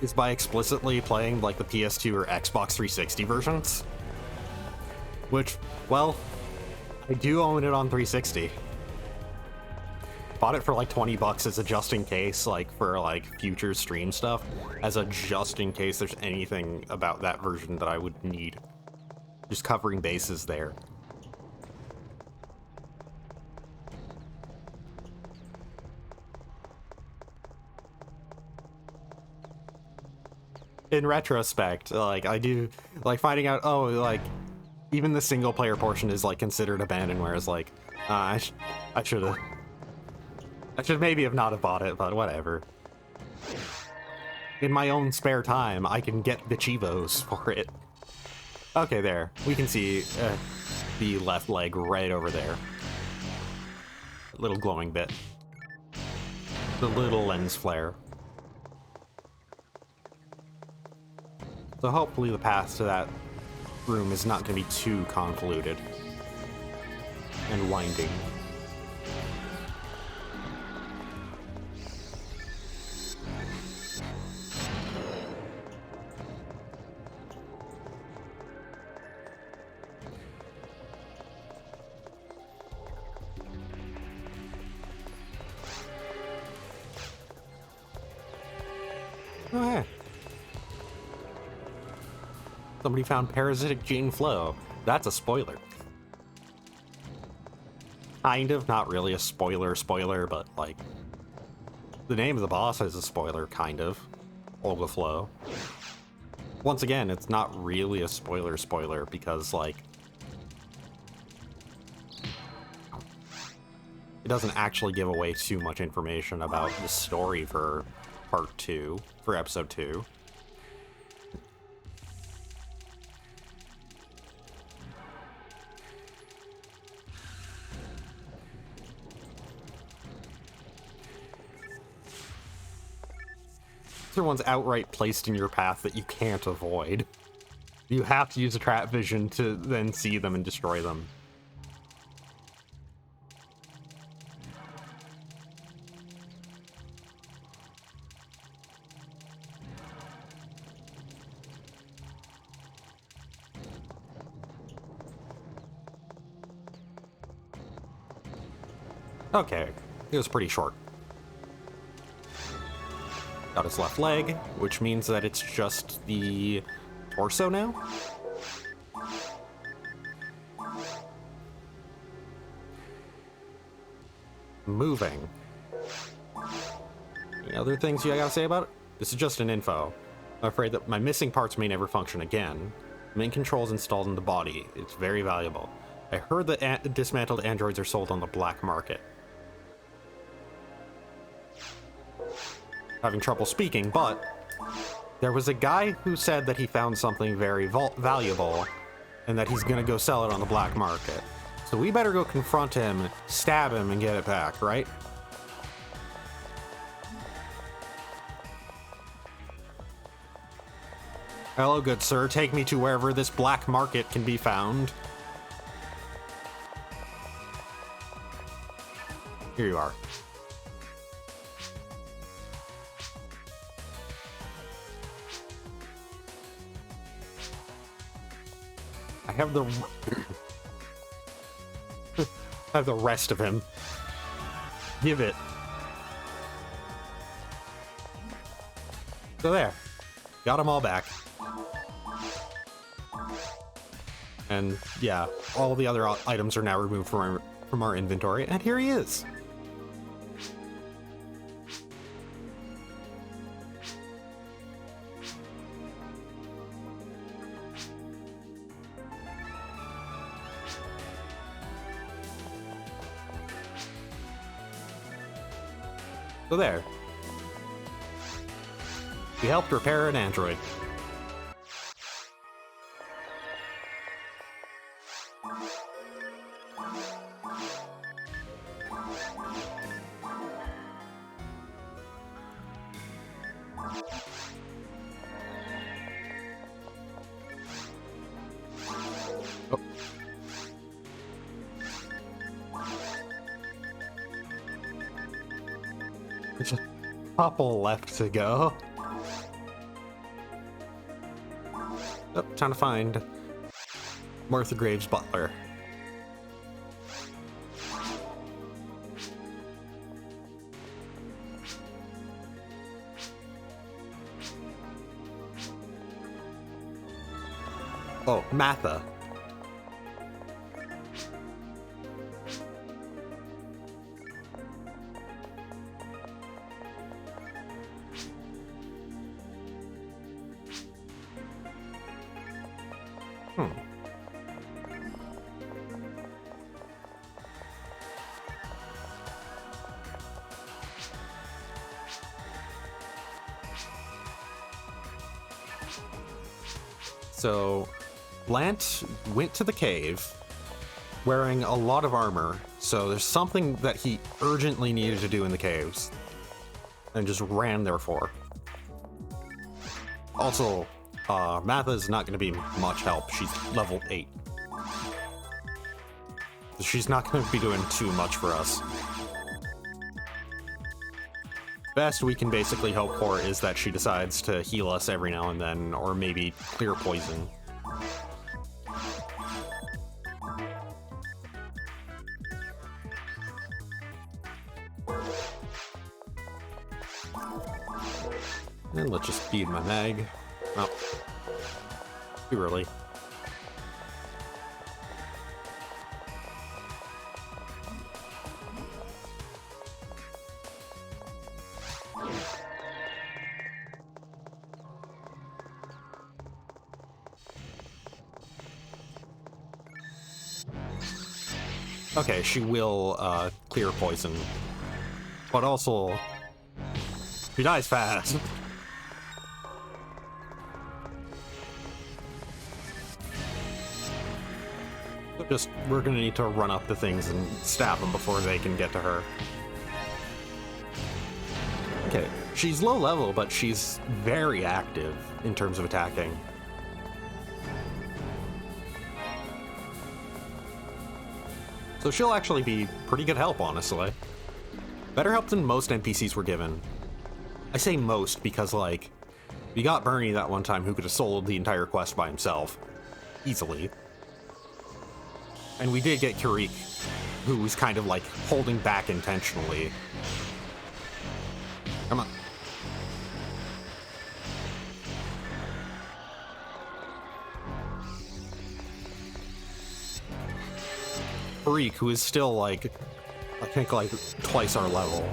is by explicitly playing, like, the PS2 or Xbox 360 versions. Which, well, I do own it on 360. Bought it for, like, 20 bucks as a just-in-case, like, for, like, future stream stuff, as a just-in-case there's anything about that version that I would need. Just covering bases there. In retrospect, like, I do, like, finding out, oh, like, even the single player portion is, like, considered abandoned, whereas, like, I should maybe have not have bought it, but whatever. In my own spare time, I can get the Chivos for it. Okay, there. We can see the left leg right over there. Little glowing bit. The little lens flare. So hopefully the path to that room is not going to be too convoluted and winding. Oh, yeah. Somebody found parasitic gene flow. That's a spoiler. Kind of, not really a spoiler, but, like, the name of the boss is a spoiler, kind of. Olga Flow. Once again, it's not really a spoiler, because, like, it doesn't actually give away too much information about the story for part 2, for episode 2. One's outright placed in your path that you can't avoid. You have to use a trap vision to then see them and destroy them. Okay, it was pretty short. Got his left leg, which means that it's just the torso now. Moving. Any other things you gotta say about it? This is just an info. I'm afraid that my missing parts may never function again. Main controls installed in the body. It's very valuable. I heard that dismantled androids are sold on the black market. Having trouble speaking, but there was a guy who said that he found something very valuable and that he's gonna go sell it on the black market. So we better go confront him, stab him, and get it back, right? Hello, good sir. Take me to wherever this black market can be found. Here you are. I have the I have the rest of him. Give it. So there. Got them all back. And yeah, all the other items are now removed from our inventory, and here he is. So there. We helped repair an android. There's a couple left to go. Oh, time to find Martha Graves' butler. Oh, Matha. So, Blant went to the cave wearing a lot of armor, so there's something that he urgently needed to do in the caves, and just ran there for. Also, Matha's not going to be much help. She's level 8. She's not going to be doing too much for us. Best we can basically hope for is that she decides to heal us every now and then, or maybe clear poison. And let's just feed my mag. Oh, too early. Okay, she will clear poison, but also she dies fast. Just, we're gonna need to run up the things and stab them before they can get to her. Okay, she's low level, but she's very active in terms of attacking. So she'll actually be pretty good help, honestly. Better help than most NPCs were given. I say most because, like, we got Bernie that one time who could have sold the entire quest by himself. Easily. And we did get Kurik, who was kind of, like, holding back intentionally. Come on. Kurik, who is still, like, I think, like, twice our level.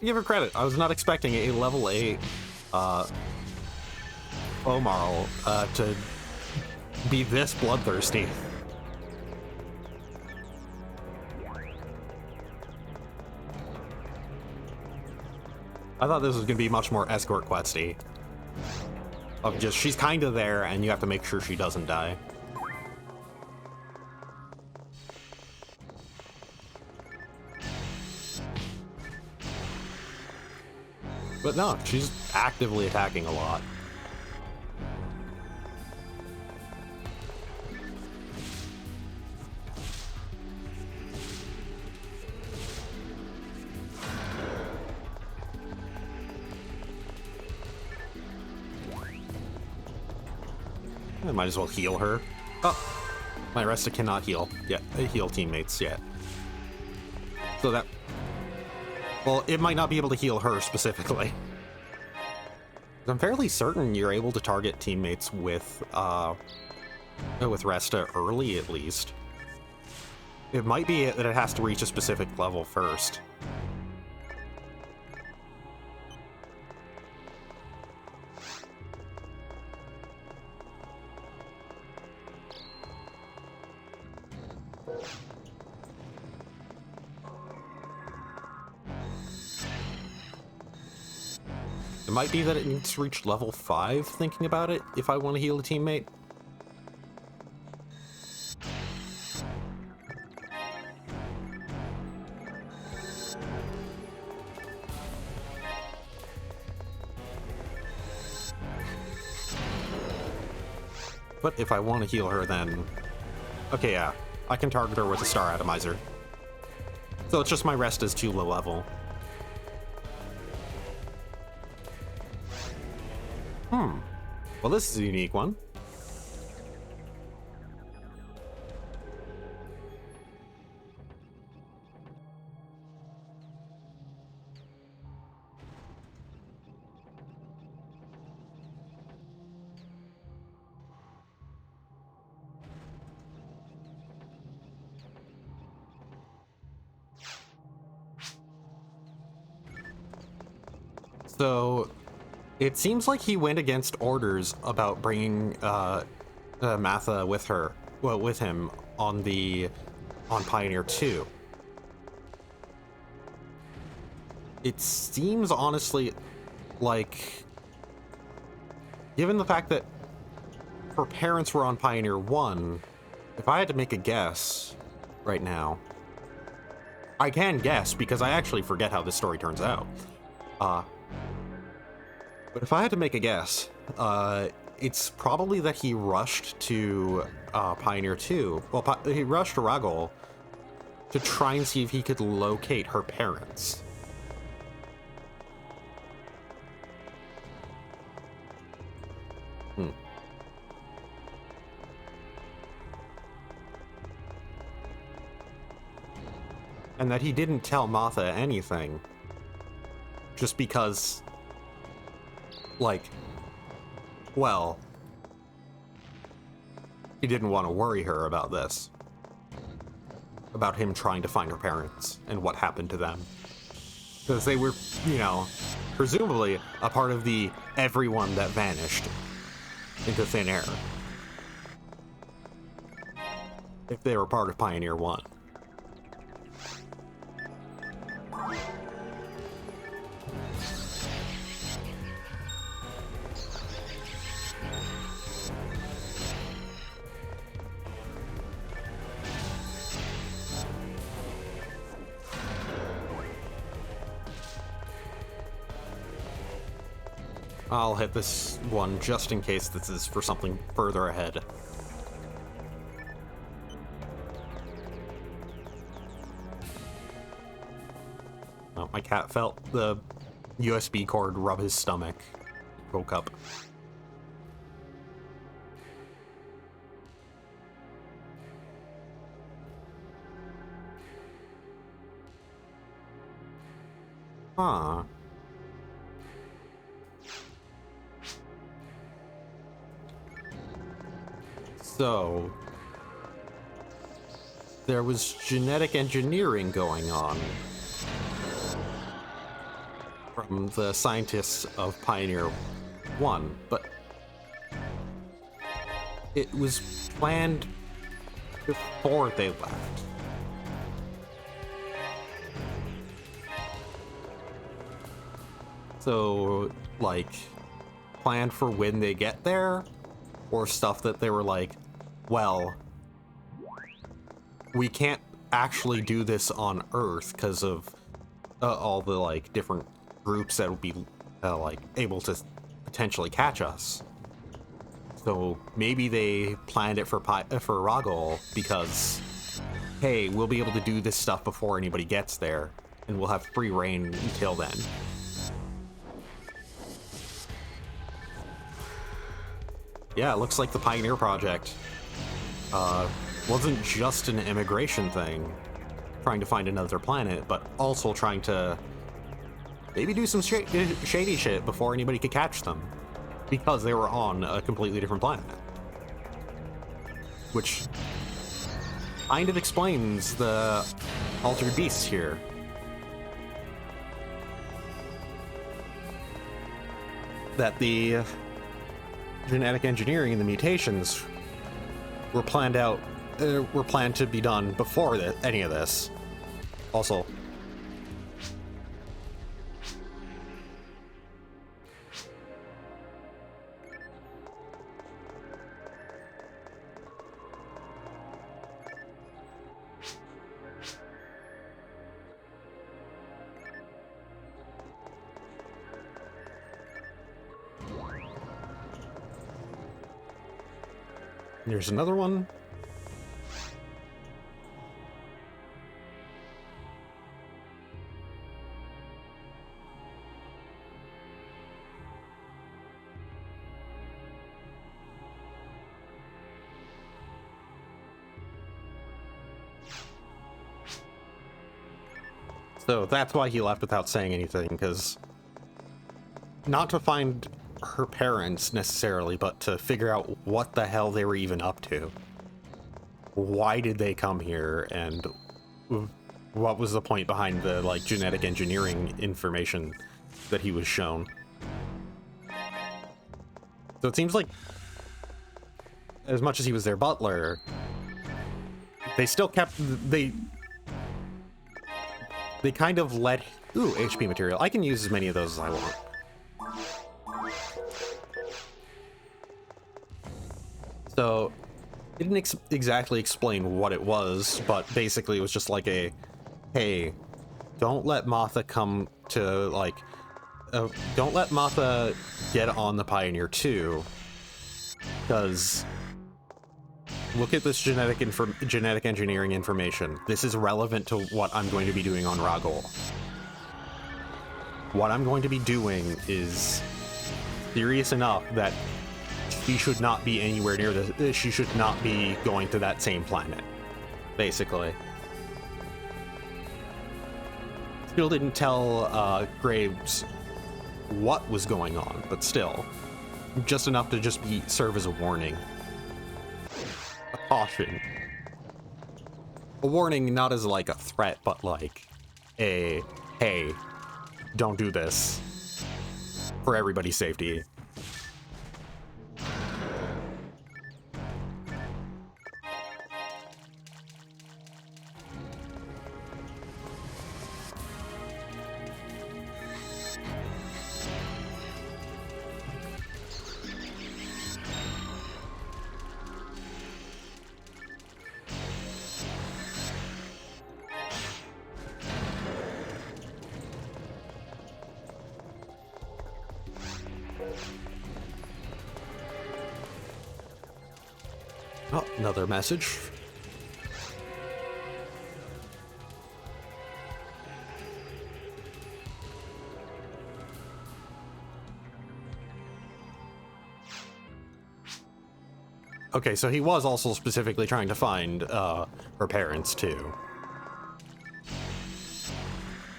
Give her credit. I was not expecting a level 8 Omar to be this bloodthirsty. I thought this was going to be much more escort questy. Of just, she's kind of there, and you have to make sure she doesn't die. But no, she's actively attacking a lot. I might as well heal her. Oh, my Resta cannot heal. Yeah, heal teammates yet. So that... Well, it might not be able to heal her specifically. I'm fairly certain you're able to target teammates with Resta early, at least. It might be that it has to reach a specific level first. It might be that it needs to reach level 5, thinking about it, if I want to heal a teammate. But if I want to heal her, then... Okay, yeah. I can target her with a Star Atomizer. So it's just my rest is too low level. Well, this is a unique one. So, it seems like he went against orders about bringing Matha with her, well, with him on Pioneer 2. It seems honestly like, given the fact that her parents were on Pioneer 1, if I had to make a guess right now, I can guess because I actually forget how this story turns out. But if I had to make a guess, it's probably that he rushed to Pioneer 2. Well, he rushed to Ragol to try and see if he could locate her parents. And that he didn't tell Matha anything. Just because... like, well, he didn't want to worry her about this. About him trying to find her parents and what happened to them. Because they were, you know, presumably a part of the everyone that vanished into thin air. If they were part of Pioneer 1. I'll hit this one just in case this is for something further ahead. Oh, my cat felt the USB cord rub his stomach. Woke up. Huh. So, there was genetic engineering going on from the scientists of Pioneer 1, but it was planned before they left. So, like, planned for when they get there, or stuff that they were like, well, we can't actually do this on Earth because of all the, like, different groups that will be, like, able to potentially catch us. So maybe they planned it for Ragol because, hey, we'll be able to do this stuff before anybody gets there, and we'll have free reign until then. Yeah, it looks like the Pioneer Project wasn't just an immigration thing, trying to find another planet, but also trying to maybe do some shady shit before anybody could catch them, because they were on a completely different planet. Which kind of explains the altered beasts here. That the genetic engineering and the mutations were planned to be done before any of this. Also, here's another one. So that's why he left without saying anything, because not to find her parents necessarily, but to figure out what the hell they were even up to. Why did they come here, and what was the point behind the, like, genetic engineering information that he was shown? So it seems like, as much as he was their butler, they still kept, they kind of let, ooh, HP material. I can use as many of those as I want. So, it didn't exactly explain what it was, but basically it was just like a, hey, don't let Martha come to, like, don't let Martha get on the Pioneer 2, because look at this genetic engineering information. This is relevant to what I'm going to be doing on Ragol. What I'm going to be doing is serious enough that she should not be anywhere near this. She should not be going to that same planet, basically. Still didn't tell Graves what was going on, but still, just enough to just serve as a warning. A caution. A warning, not as like a threat, but like a, hey, don't do this for everybody's safety. Oh, another message. Okay, so he was also specifically trying to find her parents too.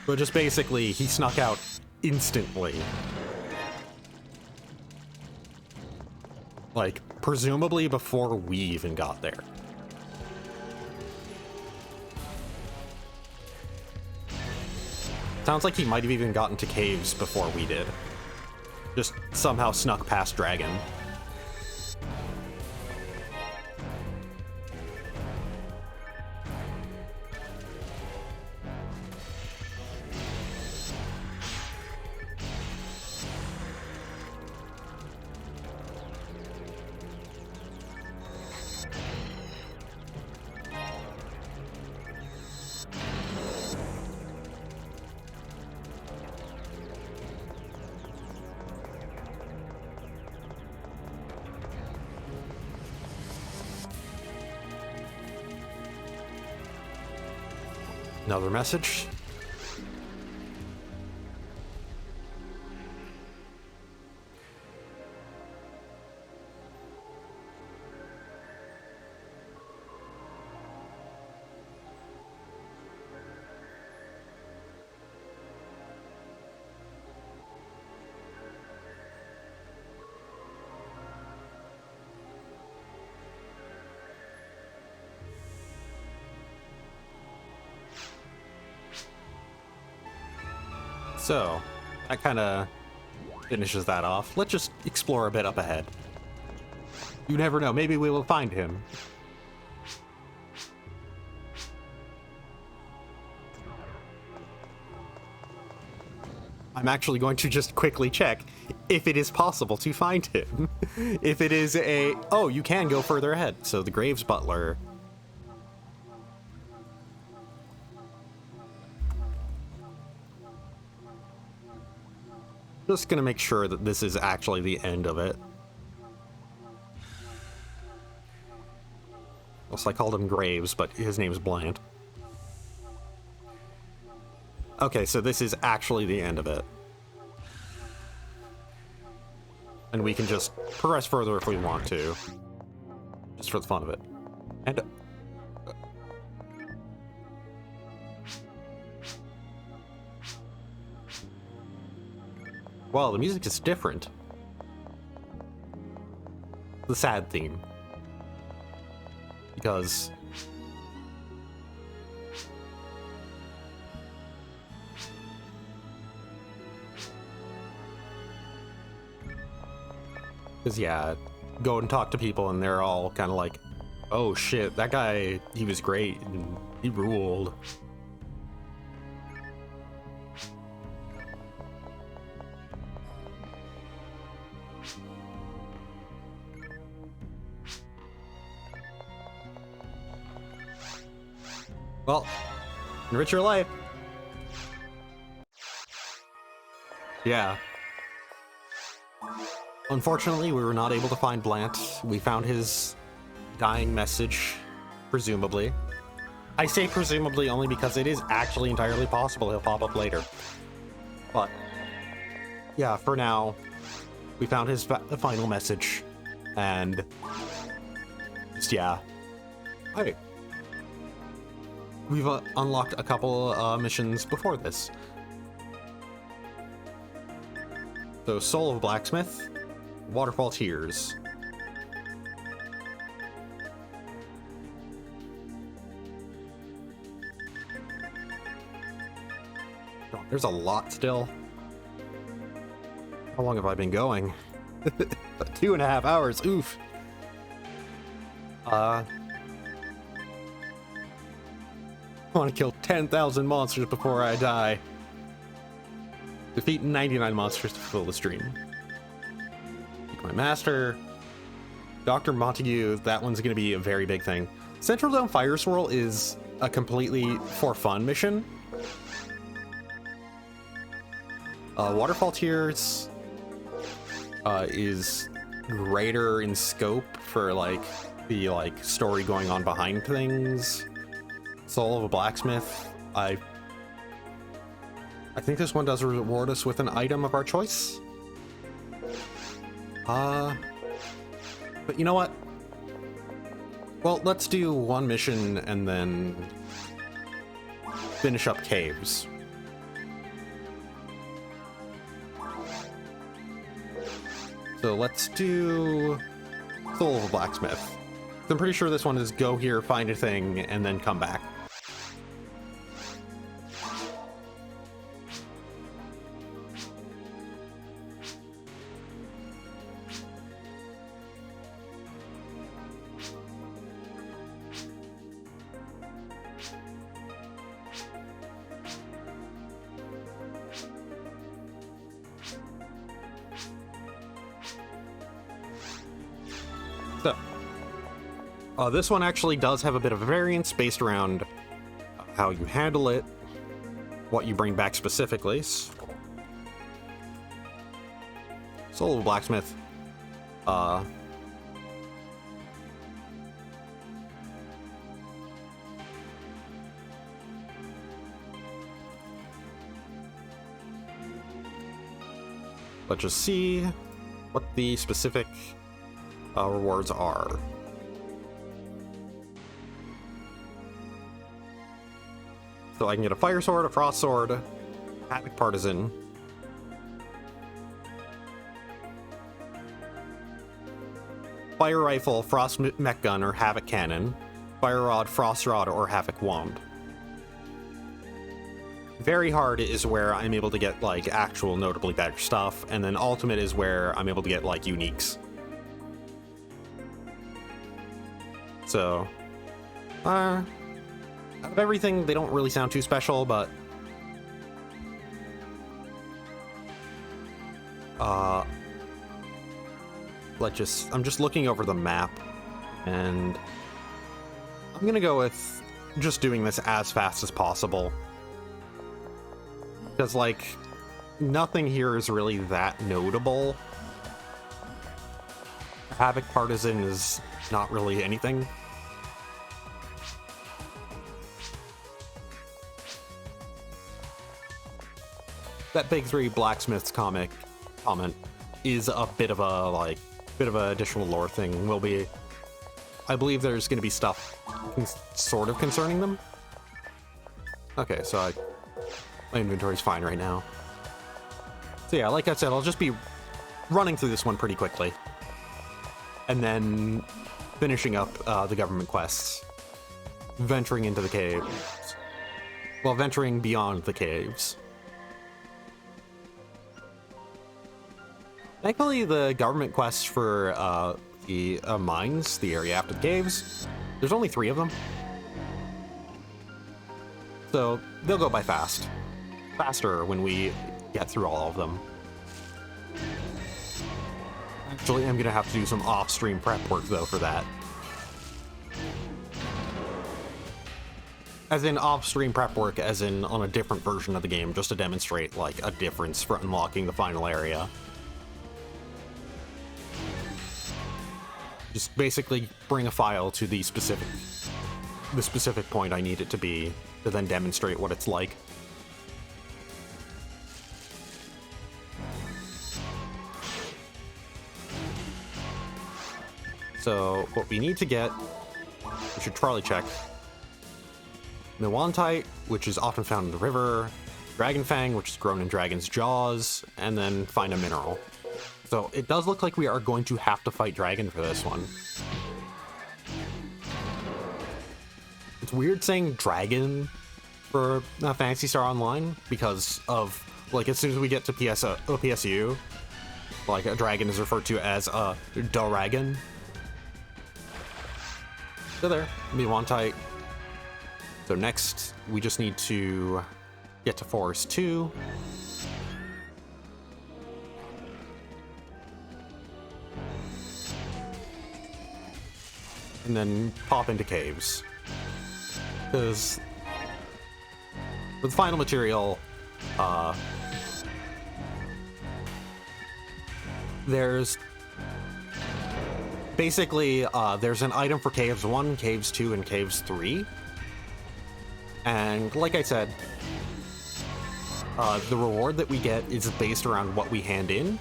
But just basically, he snuck out instantly. Like, presumably before we even got there. Sounds like he might have even gotten to caves before we did. Just somehow snuck past Dragon. Another message. So, that kind of finishes that off. Let's just explore a bit up ahead. You never know, maybe we will find him. I'm actually going to just quickly check if it is possible to find him. If it is a... Oh, you can go further ahead. So the Graves Butler. Just gonna make sure that this is actually the end of it. Also, I called him Graves, but his name's Bland. Okay, so this is actually the end of it. And we can just progress further if we want to. Just for the fun of it. And... well, the music is different. The sad theme. Because... yeah, go and talk to people and they're all kind of like, oh shit, that guy, he was great and he ruled. Well, enrich your life. Yeah. Unfortunately, we were not able to find Blant. We found his dying message, presumably. I say presumably only because it is actually entirely possible he'll pop up later. But, yeah, for now, we found his final message, and just, yeah. Hey. We've unlocked a couple missions before this. So, Soul of a Blacksmith, Waterfall Tears. Oh, there's a lot still. How long have I been going? 2.5 hours, oof. I want to kill 10,000 monsters before I die. Defeat 99 monsters to fulfill this dream. My master, Dr. Montague, that one's going to be a very big thing. Central Dome Fire Swirl is a completely for fun mission. Waterfall Tears is greater in scope for like the story going on behind things. Soul of a Blacksmith, I think this one does reward us with an item of our choice. But you know what? Well, let's do one mission and then finish up caves. So let's do Soul of a Blacksmith. I'm pretty sure this one is go here, find a thing, and then come back. This one actually does have a bit of a variance based around how you handle it, what you bring back specifically. Soul of a Blacksmith. Let's just see what the specific rewards are. So I can get a Fire Sword, a Frost Sword, Havoc Partisan. Fire Rifle, Frost Mech Gun, or Havoc Cannon. Fire Rod, Frost Rod, or Havoc Wand. Very hard is where I'm able to get, like, actual notably better stuff, and then ultimate is where I'm able to get, like, uniques. So, out of everything, they don't really sound too special, but I'm just looking over the map, and I'm gonna go with just doing this as fast as possible. Because, like, nothing here is really that notable. Havoc Partisan is not really anything. That Big Three Blacksmiths comment is a bit of a, additional lore thing. I believe there's going to be stuff sort of concerning them. Okay, so my inventory's fine right now. So yeah, like I said, I'll just be running through this one pretty quickly. And then finishing up the government quests. Venturing into the caves. Well, venturing beyond the caves. Thankfully, the government quests for the mines, the area after the caves, there's only 3 of them. So they'll go by faster when we get through all of them. Actually, I'm gonna have to do some off-stream prep work though for that. As in off-stream prep work, as in on a different version of the game, just to demonstrate like a difference for unlocking the final area. Just basically bring a file to the specific point I need it to be, to then demonstrate what it's like. So what we need to get, we should trolley check. Milwantite, which is often found in the river, Dragon Fang, which is grown in dragon's jaws, and then find a mineral. So it does look like we are going to have to fight dragon for this one. It's weird saying dragon for Phantasy Star Online because of, like, as soon as we get to PSU, like, a dragon is referred to as a Doragon. So there, Milwantite. So next, we just need to get to Forest 2. And then pop into caves. Because with final material, there's basically, there's an item for Caves 1, Caves 2, and Caves 3. And like I said, the reward that we get is based around what we hand in.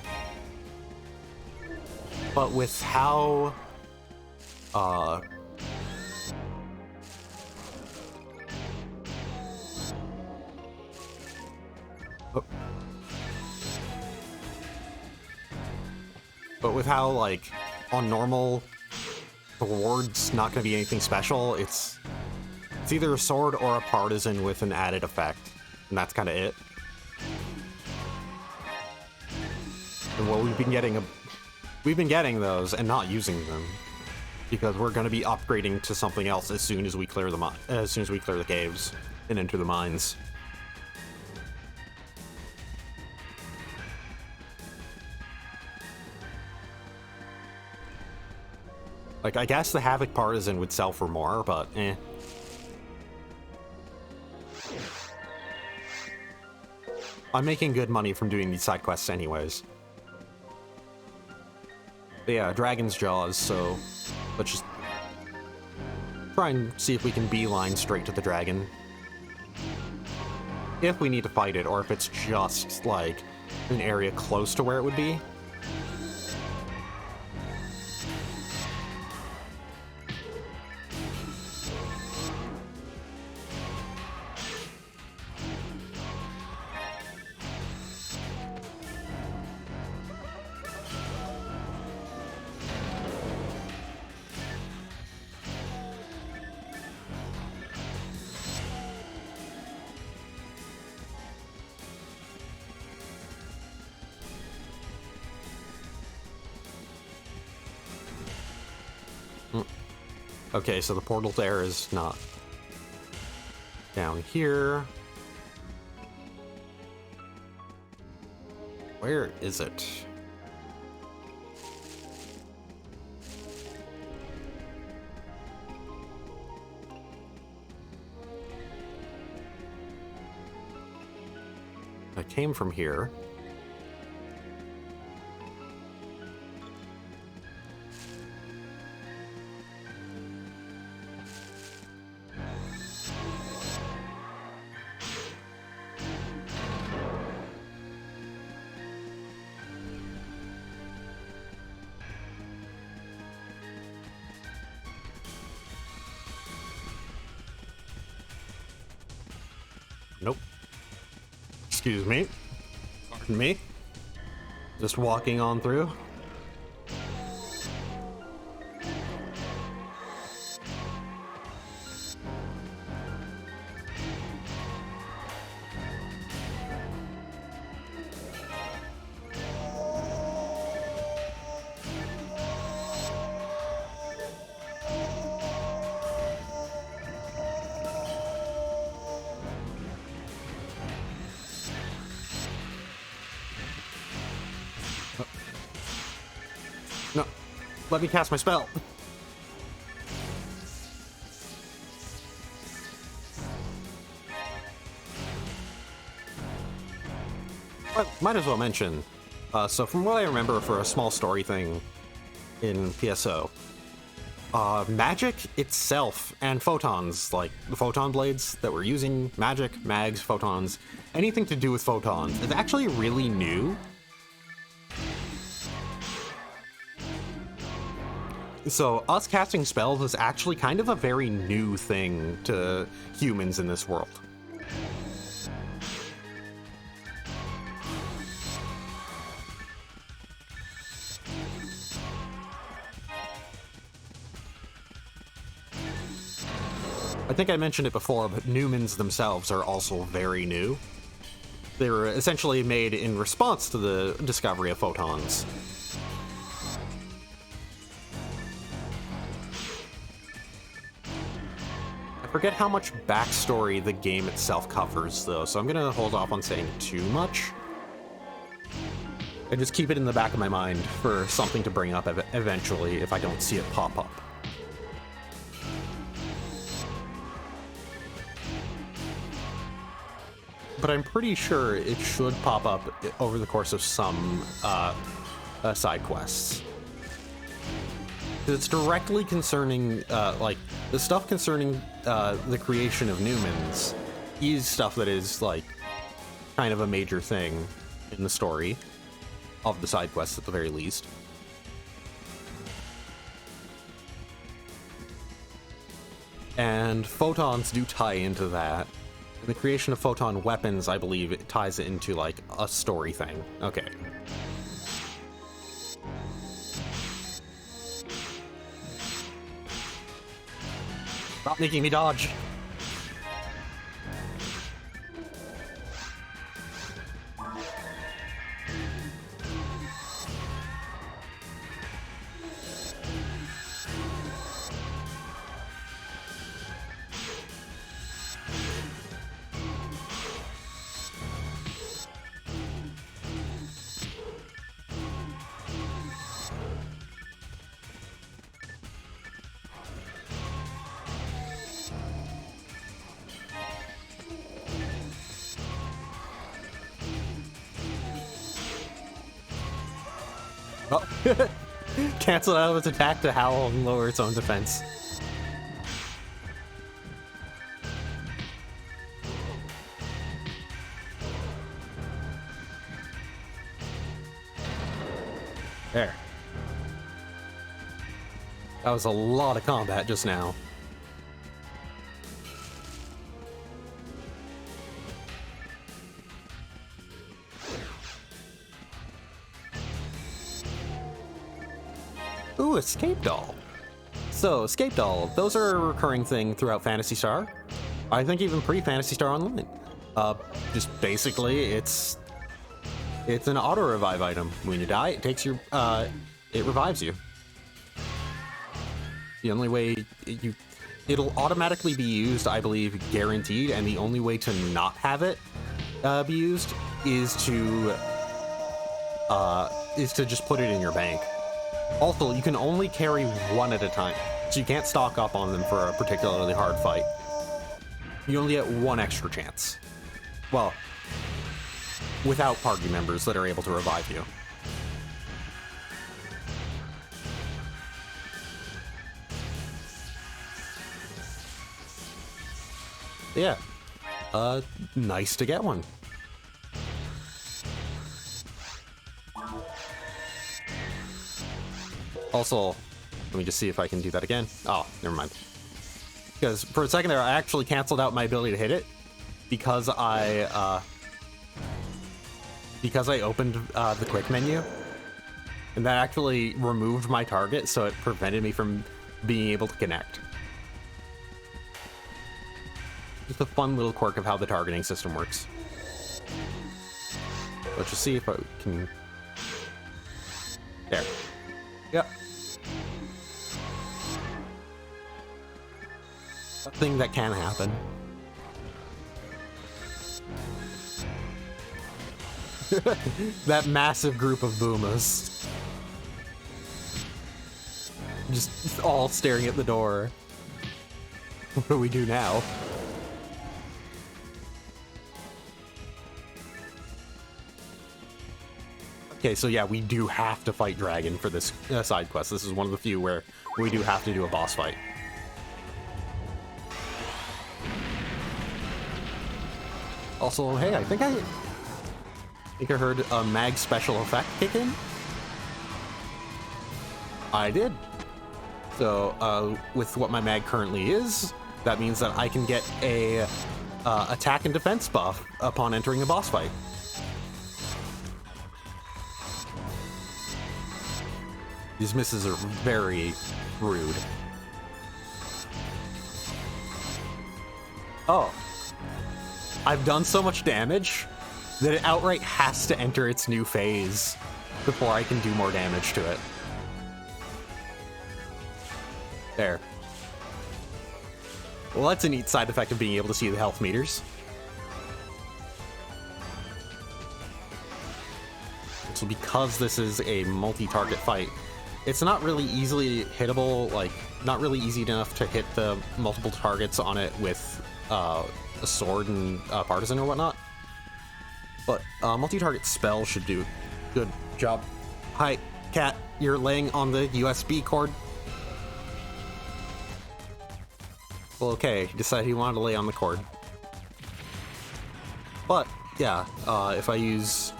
But with how but with how, like, on normal, the reward's not going to be anything special. It's either a sword or a partisan with an added effect, and that's kind of it. And what we've been getting those and not using them because we're going to be upgrading to something else as soon as we clear the caves and enter the mines. Like, I guess the Havoc Partisan would sell for more, but eh. I'm making good money from doing these side quests anyways. But yeah, Dragon's Jaws, so let's just try and see if we can beeline straight to the dragon. If we need to fight it, or if it's just, like, an area close to where it would be. Okay, so the portal there is not down here. Where is it? I came from here. Nope. Excuse me. Pardon me. Just walking on through. No, let me cast my spell. But might as well mention, so from what I remember for a small story thing in PSO, magic itself and photons, like the photon blades that we're using, magic, mags, photons, anything to do with photons, is actually really new. So us casting spells is actually kind of a very new thing to humans in this world. I think I mentioned it before, but Newmans themselves are also very new. They were essentially made in response to the discovery of photons. I forget how much backstory the game itself covers, though, so I'm gonna hold off on saying too much. And just keep it in the back of my mind for something to bring up eventually if I don't see it pop up. But I'm pretty sure it should pop up over the course of some side quests. It's directly concerning, like, the stuff concerning the creation of Newmans is stuff that is, like, kind of a major thing in the story of the side quests at the very least. And photons do tie into that. The creation of photon weapons, I believe, it ties it into, like, a story thing. Okay. Stop making me dodge. Oh. Cancel out of its attack to howl and lower its own defense. There. That was a lot of combat just now. Ooh, Escape Doll. So, Escape Doll, those are a recurring thing throughout Phantasy Star. I think even pre-Phantasy Star Online. Just basically, it's an auto-revive item. When you die, it takes your, it revives you. The only way it'll automatically be used, I believe, guaranteed, and the only way to not have it be used is to just put it in your bank. Also, you can only carry one at a time, so you can't stock up on them for a particularly hard fight. You only get one extra chance. Well, without party members that are able to revive you. Yeah. Nice to get one. Also, let me just see if I can do that again. Oh, never mind. Because for a second there, I actually canceled out my ability to hit it because I opened the quick menu, and that actually removed my target, so it prevented me from being able to connect. Just a fun little quirk of how the targeting system works. Let's just see if I can... There. Yep. A thing that can happen. That massive group of boomas. Just all staring at the door. What do we do now? Okay, so yeah, we do have to fight Dragon for this side quest. This is one of the few where we do have to do a boss fight. Also, hey, I think I heard a mag special effect kick in. I did. So, with what my mag currently is, that means that I can get a attack and defense buff upon entering a boss fight. These misses are very rude. Oh. I've done so much damage that it outright has to enter its new phase before I can do more damage to it. There. Well, that's a neat side effect of being able to see the health meters. So because this is a multi-target fight, it's not really easily hittable, like, not really easy enough to hit the multiple targets on it with a sword and partisan or whatnot. But multi-target spell should do a good job. Hi, Cat, you're laying on the USB cord. Well, okay, he decided he wanted to lay on the cord. But, yeah, if I use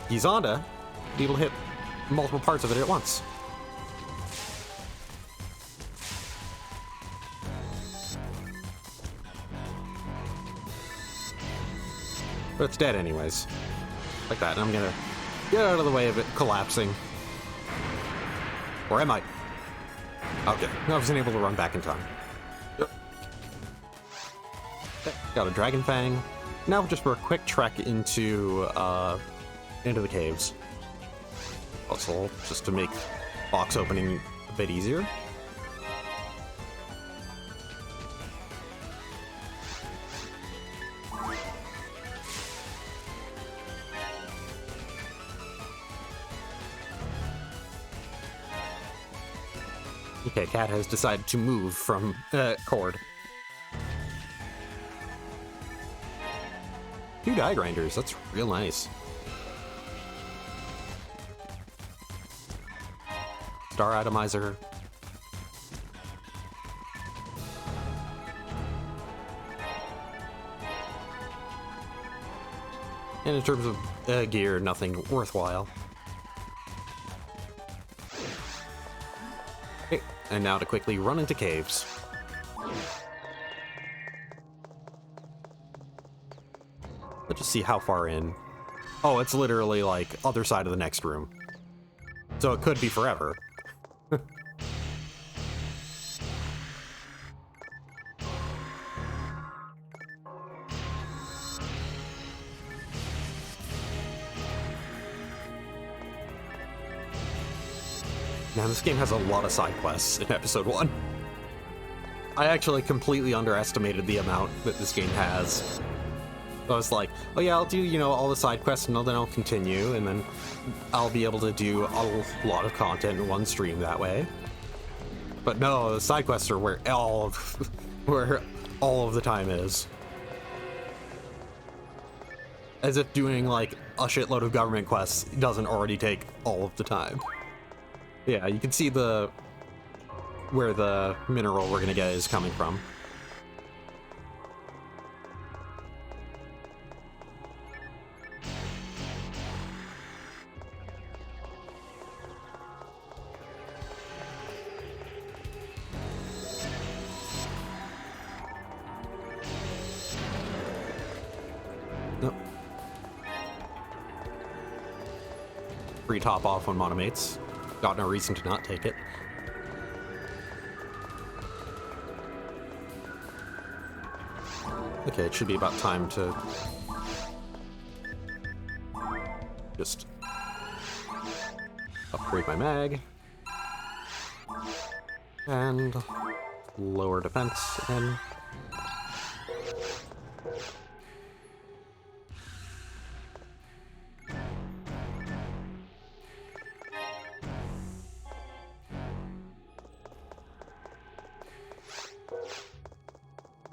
Gizonda, I'll be able to hit multiple parts of it at once. But it's dead anyways. Like that, and I'm gonna get out of the way of it collapsing. Or am I? Okay, I wasn't able to run back in time. Yep. Okay, got a Dragon Fang. Now just for a quick trek into the caves. Also, just to make box opening a bit easier. Okay, Cat has decided to move from cord. 2 die grinders, that's real nice. Star atomizer. And in terms of gear, nothing worthwhile. Okay, and now to quickly run into caves. Let's just see how far in. Oh, it's literally like other side of the next room. So it could be forever. Man, this game has a lot of side quests in episode 1. I actually completely underestimated the amount that this game has. I was like, oh yeah, I'll do, you know, all the side quests and then I'll continue, and then I'll be able to do a lot of content in one stream that way. But no, the side quests are where where all of the time is. As if doing like a shitload of government quests doesn't already take all of the time. Yeah, you can see where the mineral we're gonna get is coming from. Nope. Free top off on monomates. Got no reason to not take it. Okay, it should be about time to just upgrade my mag and lower defense again.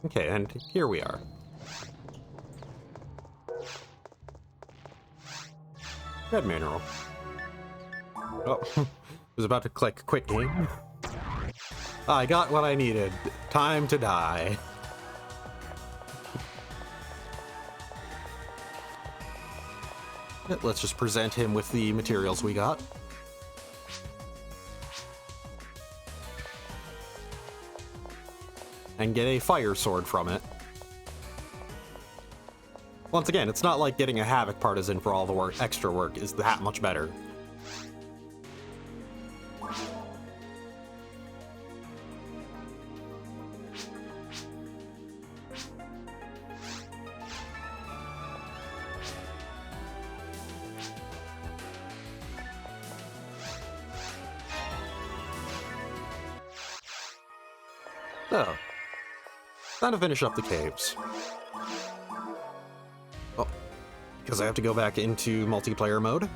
Okay, and here we are. Red mineral. Oh, was about to click quit game. I got what I needed. Time to die. Let's just present him with the materials we got. And get a fire sword from it. Once again, it's not like getting a Havoc Partisan for all the extra work is that much better. So, time to finish up the caves. Oh, because I have to go back into multiplayer mode.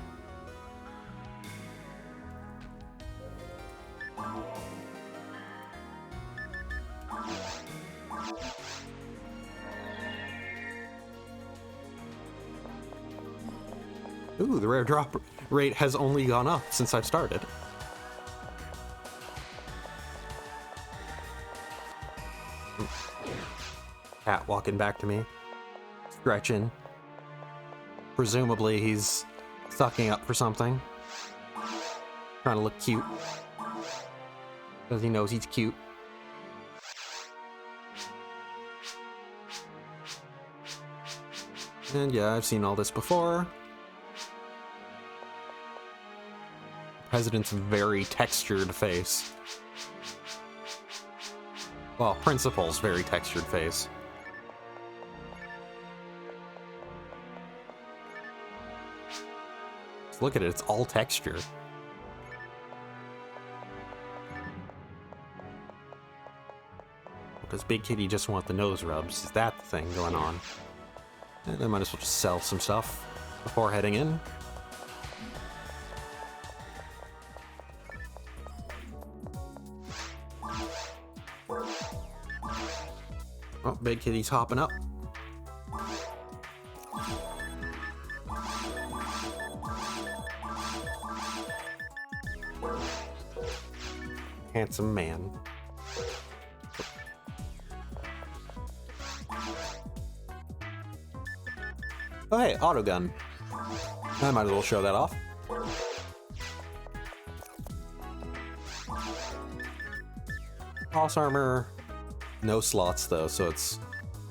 Ooh, the rare drop rate has only gone up since I've started. Cat walking back to me, stretching. Presumably he's sucking up for something. Trying to look cute. Because he knows he's cute. And yeah, I've seen all this before. President's very textured face. Well, Principal's very textured face. Just look at it, it's all texture. Does Big Kitty just want the nose rubs? Is that the thing going on? And I might as well just sell some stuff before heading in. Oh, Big Kitty's hopping up. Handsome man. Oh hey, auto gun. I might as well show that off. Pulse armor. No slots though, so it's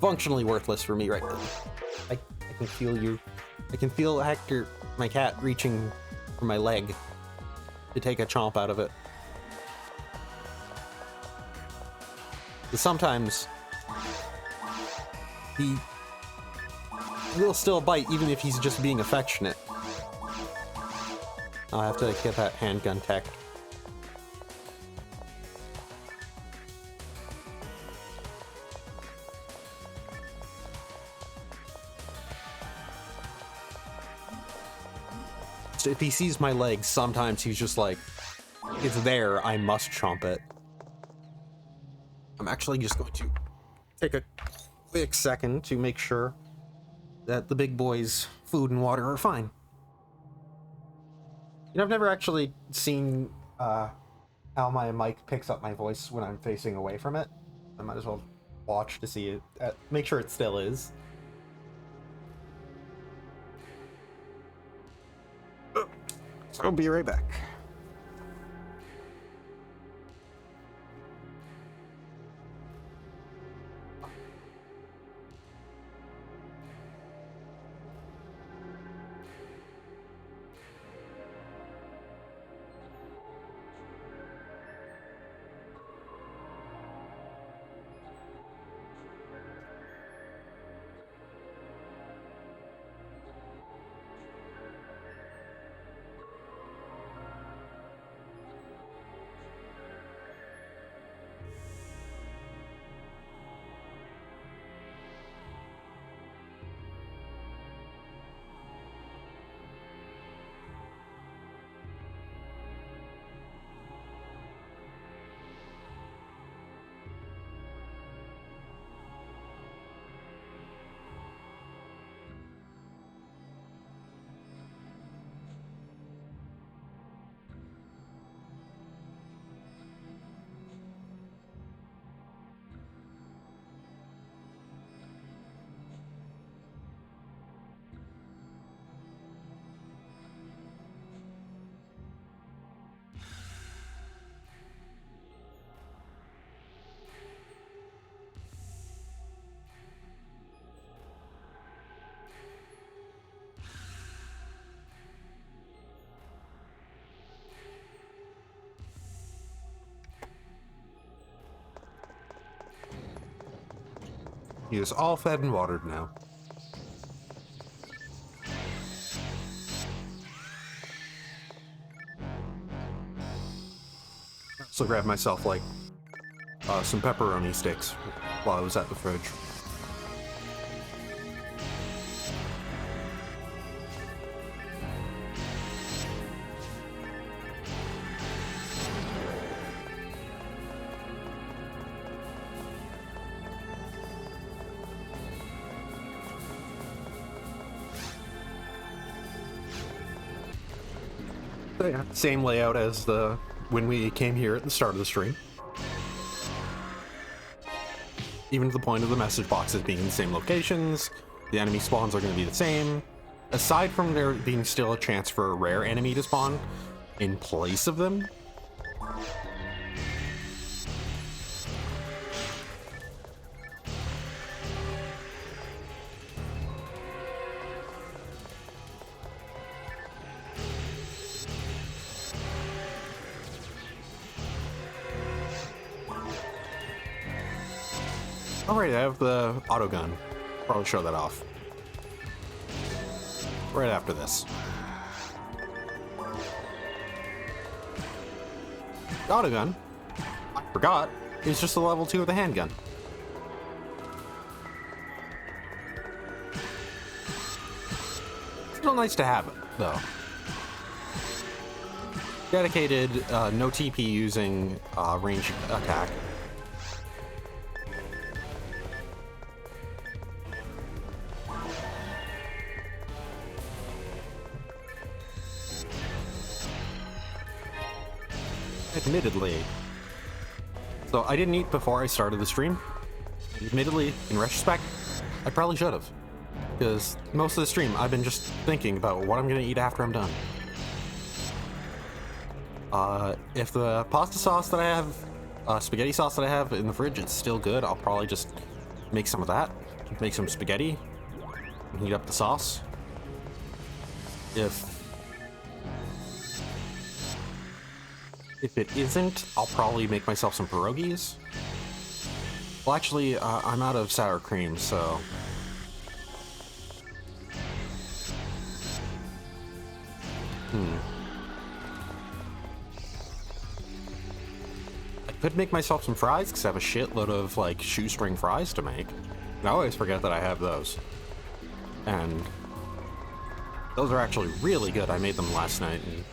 functionally worthless for me right now. I can feel you. I can feel Hector, my cat, reaching for my leg to take a chomp out of it. But sometimes he will still bite even if he's just being affectionate. I'll have to get that handgun tech. just, if he sees my leg, sometimes he's just like, it's there, I must chomp it. I'm actually just going to take a quick second to make sure that the big boy's food and water are fine. You know, I've never actually seen how my mic picks up my voice when I'm facing away from it. I might as well watch to see it, make sure it still is. So I'll be right back. He is all fed and watered now. So grabbed myself like some pepperoni sticks while I was at the fridge. So yeah, same layout as when we came here at the start of the stream. Even to the point of the message boxes being in the same locations, the enemy spawns are going to be the same. Aside from there being still a chance for a rare enemy to spawn in place of them. Alright, I have the auto gun. Probably show that off. Right after this. The auto gun, I forgot, is just a level 2 of the handgun. Still nice to have it, though. Dedicated, no TP using range attack. Admittedly. So I didn't eat before I started the stream. Admittedly, in retrospect, I probably should have. Because most of the stream, I've been just thinking about what I'm going to eat after I'm done. If the pasta sauce that I have, spaghetti sauce that I have in the fridge is still good, I'll probably just make some of that. Make some spaghetti. And heat up the sauce. If it isn't, I'll probably make myself some pierogies. Well, actually, I'm out of sour cream, so... I could make myself some fries, because I have a shitload of, like, shoestring fries to make. And I always forget that I have those. And... Those are actually really good. I made them last night, and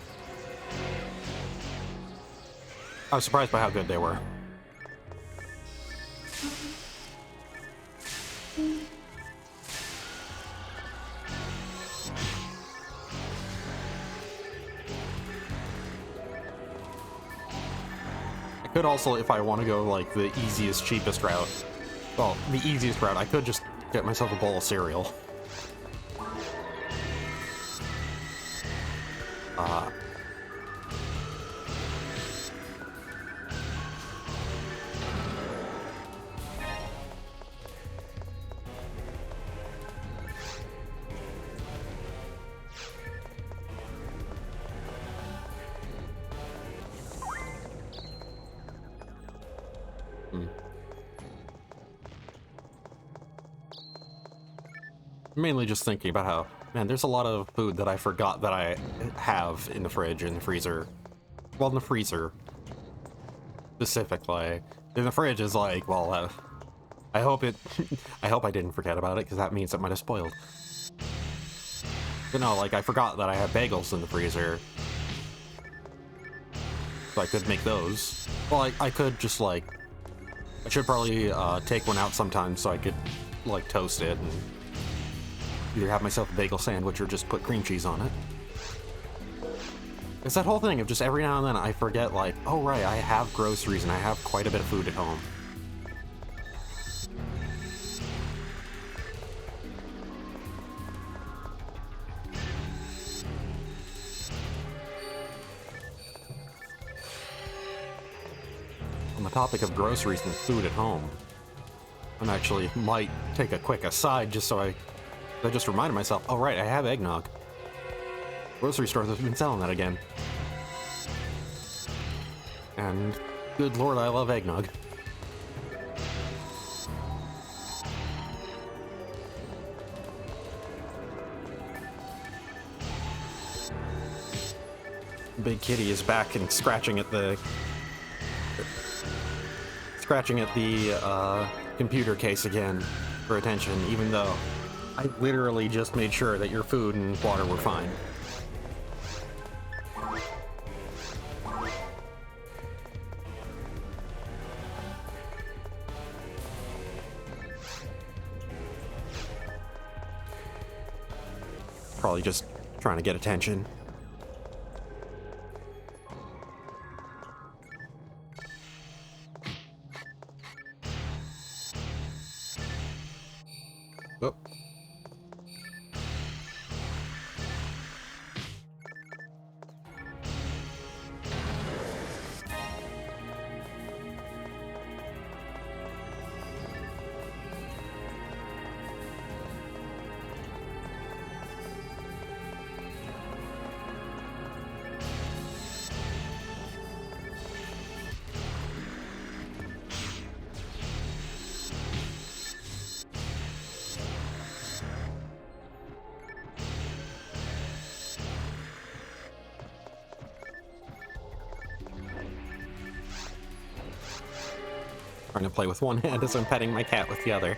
I was surprised by how good they were. I could also, if I want to go like the easiest, cheapest route, well, the easiest route, I could just get myself a bowl of cereal. Mainly just thinking about how, man, there's a lot of food that I forgot that I have in the fridge, in the freezer. Well, in the freezer, specifically. In the fridge is like, well, I hope I didn't forget about it, because that means it might have spoiled. But no, like, I forgot that I have bagels in the freezer. So I could make those. Well, I could just, like, I should probably take one out sometime so I could, like, toast it and either have myself a bagel sandwich or just put cream cheese on it. It's that whole thing of just every now and then I forget, like, oh right, I have groceries and I have quite a bit of food at home. On the topic of groceries and food at home, I'm actually might take a quick aside just so I just reminded myself, oh right, I have eggnog. Grocery stores have been selling that again. And good lord, I love eggnog. Big Kitty is back and scratching at the computer case again for attention, even though I literally just made sure that your food and water were fine. Probably just trying to get attention. Oh. Trying to play with one hand as I'm petting my cat with the other.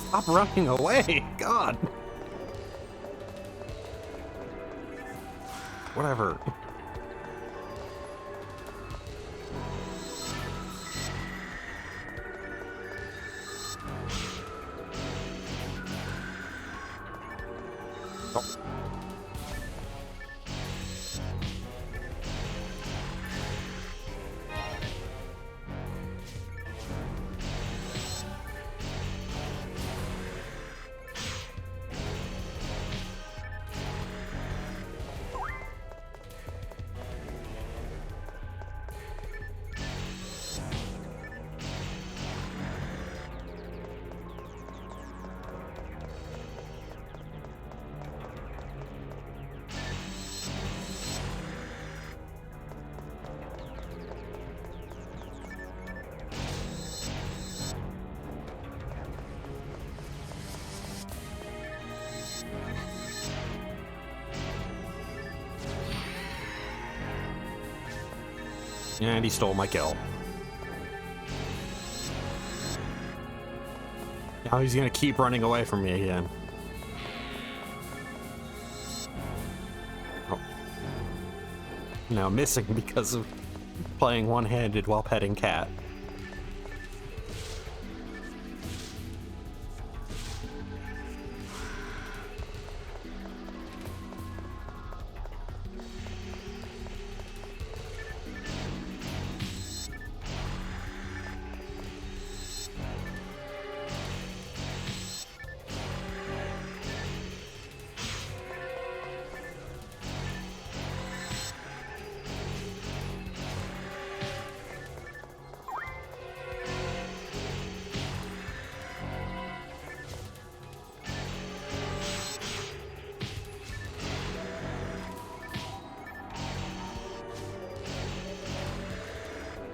Stop running away! God! Whatever. Oh. And he stole my kill. Now he's gonna keep running away from me again. Oh. Now missing because of playing one-handed while petting cat.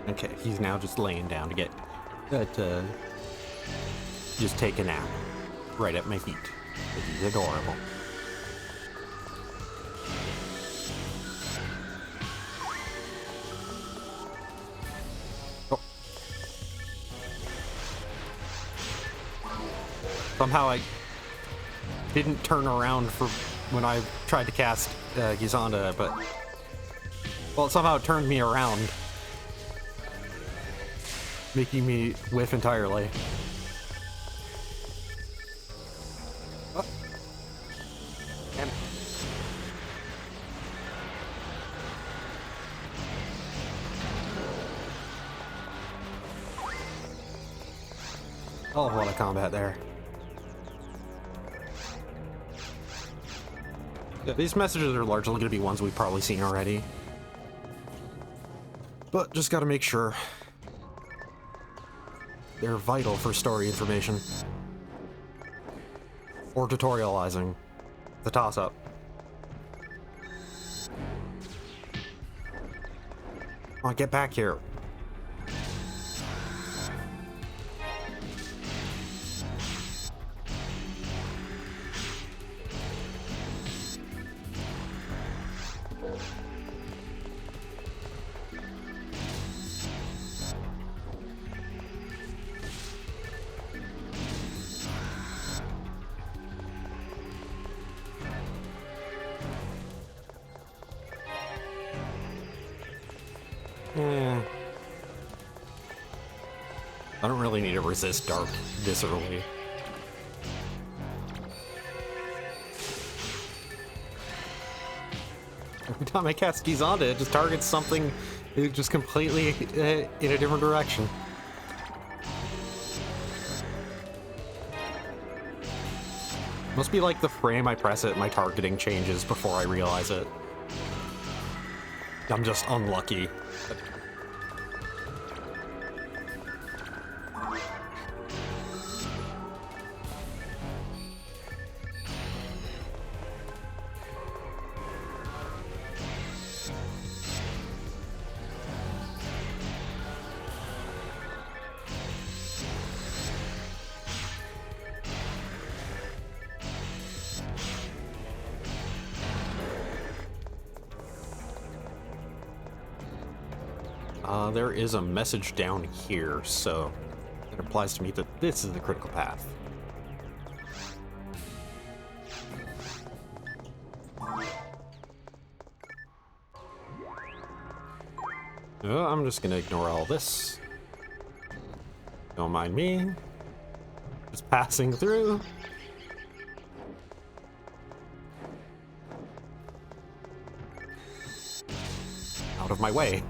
Okay, he's now just laying down to get just take a nap right at my feet. He's adorable. Oh. Somehow I didn't turn around for when I tried to cast Gizanda, but well, it somehow turned me around, making me whiff entirely. Oh. And oh, what a combat there. Yeah, these messages are largely going to be ones we've probably seen already. But just got to make sure. They're vital for story information. Or tutorializing. The toss-up. Come on, get back here. I don't really need to resist dark this early. Every time I cast Gizanda, it just targets something just completely in a different direction. Must be like the frame I press it, my targeting changes before I realize it. I'm just unlucky. There is a message down here, so it implies to me that this is the critical path. I'm just gonna ignore all this. Don't mind me. Just passing through. Out of my way.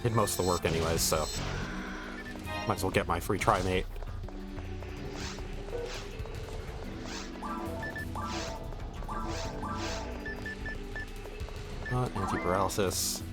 Did most of the work anyways, so might as well get my free trimate. Anti-paralysis.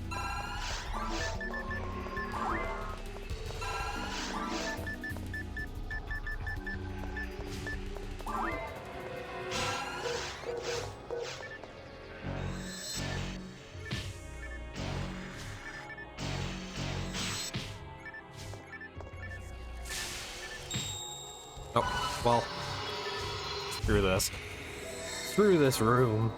Oh, well, screw this. Screw this room.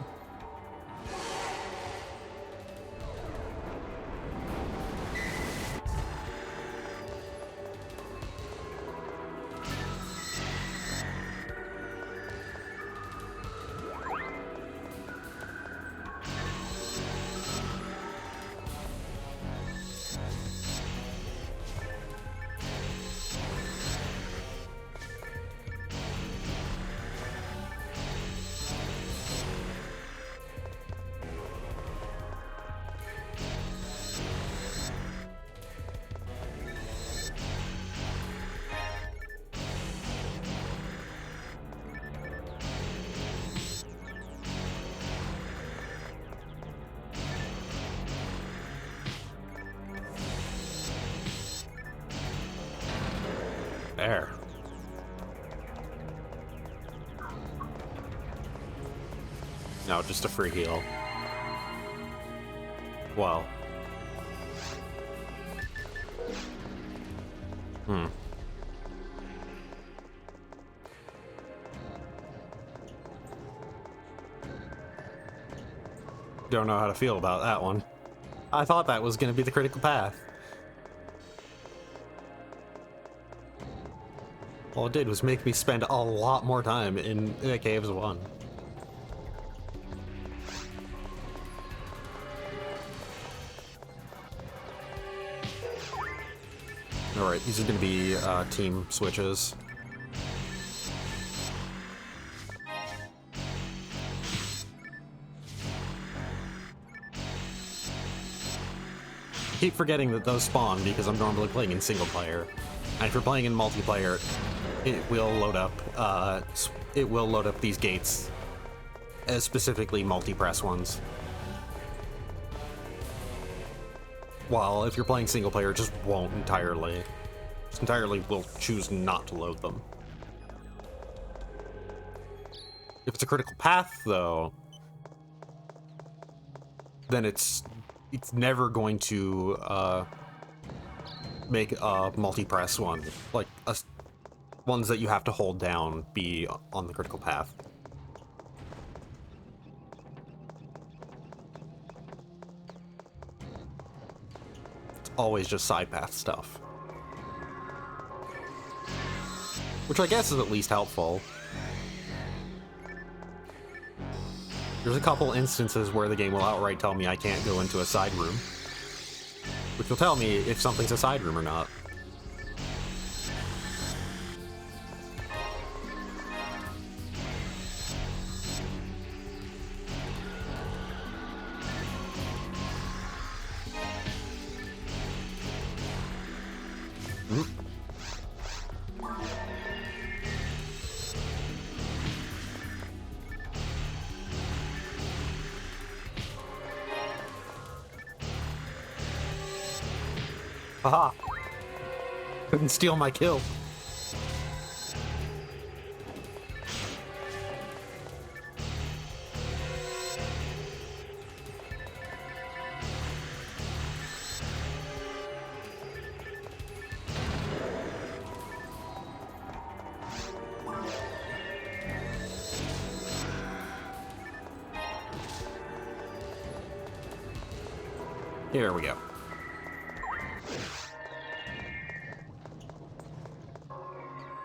There. No, just a free heal. Well. Don't know how to feel about that one. I thought that was going to be the critical path. All it did was make me spend a lot more time in Caves 1. Alright, these are going to be team switches. I keep forgetting that those spawn because I'm normally playing in single player. And if you're playing in multiplayer, it will load up these gates as specifically multi-press ones. While if you're playing single player, it just won't entirely. Just entirely will choose not to load them. If it's a critical path, though, then it's never going to make a multi-press one, like ones that you have to hold down, be on the critical path. It's always just side path stuff. Which I guess is at least helpful. There's a couple instances where the game will outright tell me I can't go into a side room, which will tell me if something's a side room or not. Haha! Couldn't steal my kill. Here we go.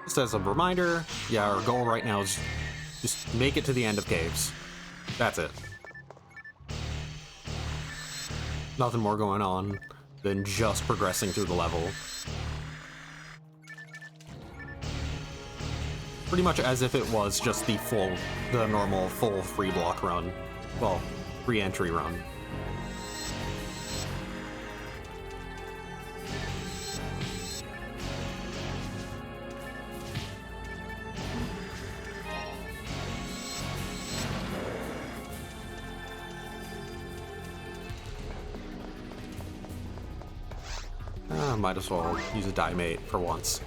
Just as a reminder, yeah, our goal right now is just make it to the end of caves. That's it. Nothing more going on than just progressing through the level. Pretty much as if it was just the normal full free block run. Well, free entry run. Might as well use a Diamate for once.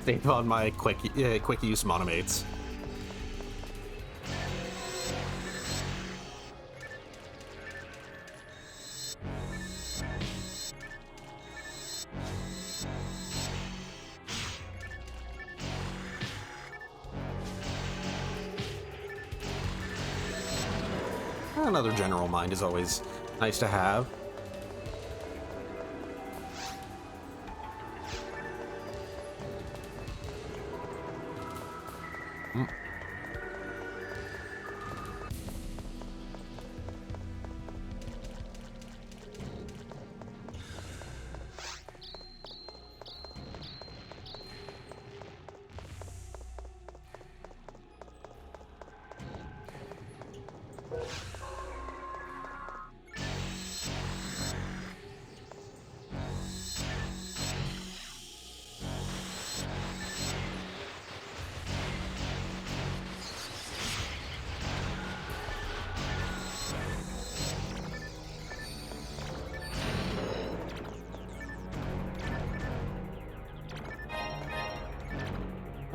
Save on my quick use monomates. Another general mind is always nice to have.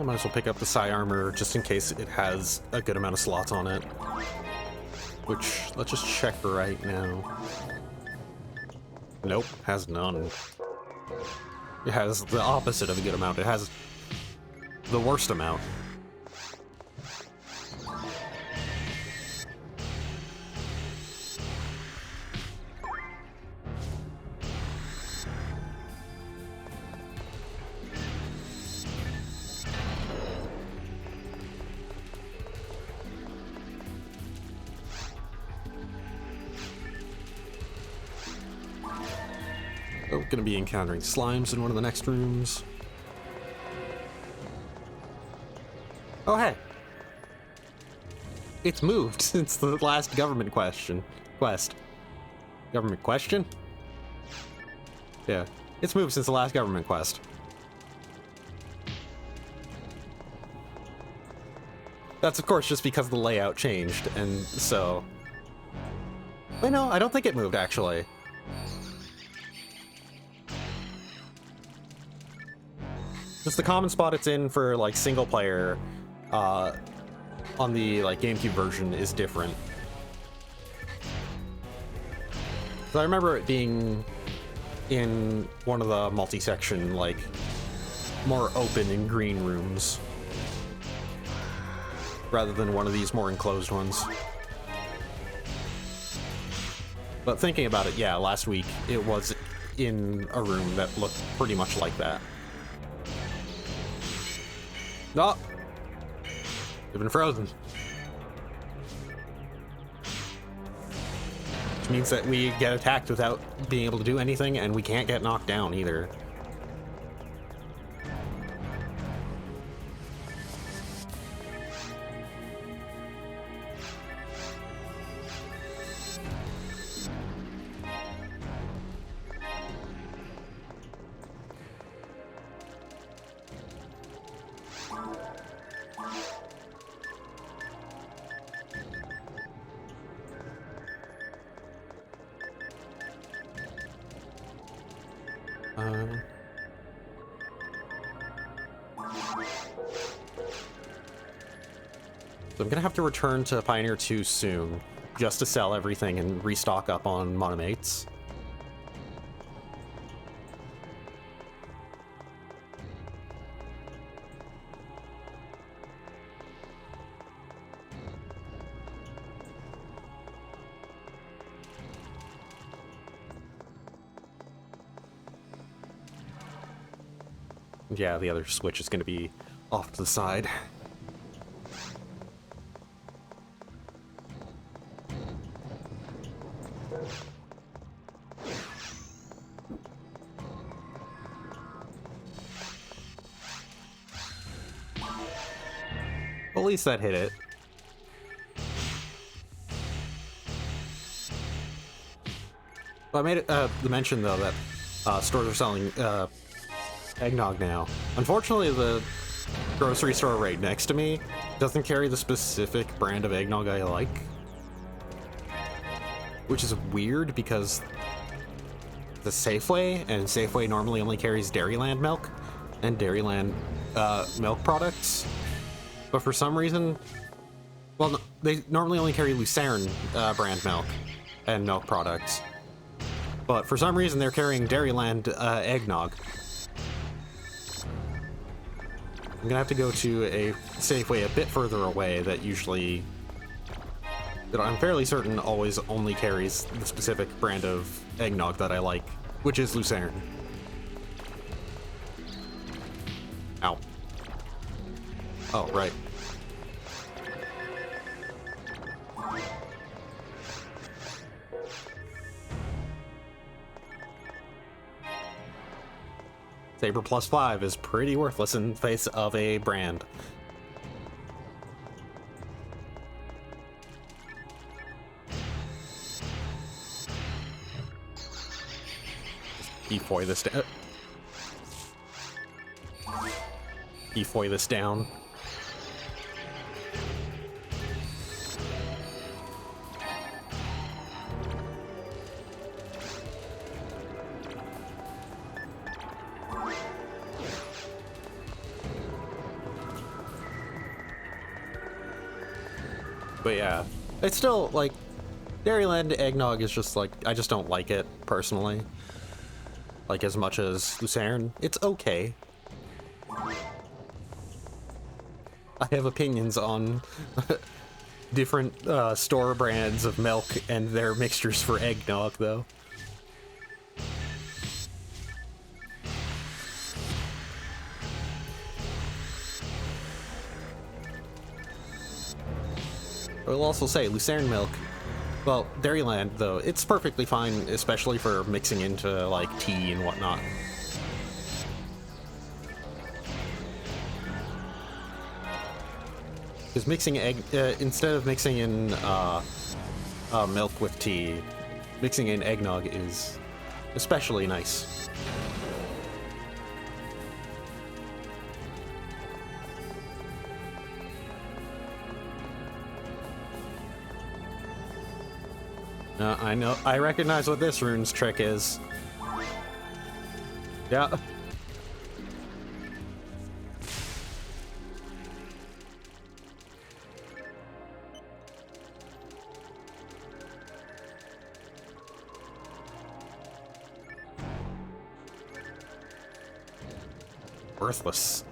might as well pick up the Psi armor just in case it has a good amount of slots on it. Which, let's just check right now. Nope, has none. It has the opposite of a good amount. It has the worst amount. Oh, gonna be encountering slimes in one of the next rooms. Oh, hey. It's moved since the last government quest. Government question? Yeah, it's moved since the last government quest. That's, of course, just because the layout changed, and so... Wait, no, I don't think it moved, actually. Just the common spot it's in for, like, single player, on the, like, GameCube version is different. So I remember it being in one of the multi-section, like, more open and green rooms, rather than one of these more enclosed ones. But thinking about it, yeah, last week it was in a room that looked pretty much like that. No! They've been frozen. Which means that we get attacked without being able to do anything, and we can't get knocked down either. So I'm gonna have to return to Pioneer 2 soon, just to sell everything and restock up on monomates. Yeah, the other switch is gonna be off to the side. At least that hit it. Well, I made it the mention though that stores are selling eggnog now. Unfortunately, the grocery store right next to me doesn't carry the specific brand of eggnog I like, which is weird because the Safeway, and Safeway normally only carries Dairyland milk and Dairyland milk products. But for some reason, well, no, they normally only carry Lucerne brand milk and milk products. But for some reason, they're carrying Dairyland eggnog. I'm gonna have to go to a Safeway a bit further away that usually, that I'm fairly certain always only carries the specific brand of eggnog that I like, which is Lucerne. Ow. Oh, right. Saber plus 5 is pretty worthless in face of a brand. Defoy this down. Defoy this down. But yeah, it's still, like, Dairyland eggnog is just, like, I just don't like it, personally. Like, as much as Lucerne. It's okay. I have opinions on different store brands of milk and their mixtures for eggnog, though. I will also say, Lucerne milk, well, Dairyland, though, it's perfectly fine, especially for mixing into, like, tea and whatnot. Because mixing egg, instead of mixing in milk with tea, mixing in eggnog is especially nice. I know, I recognize what this rune's trick is. Yeah. Worthless.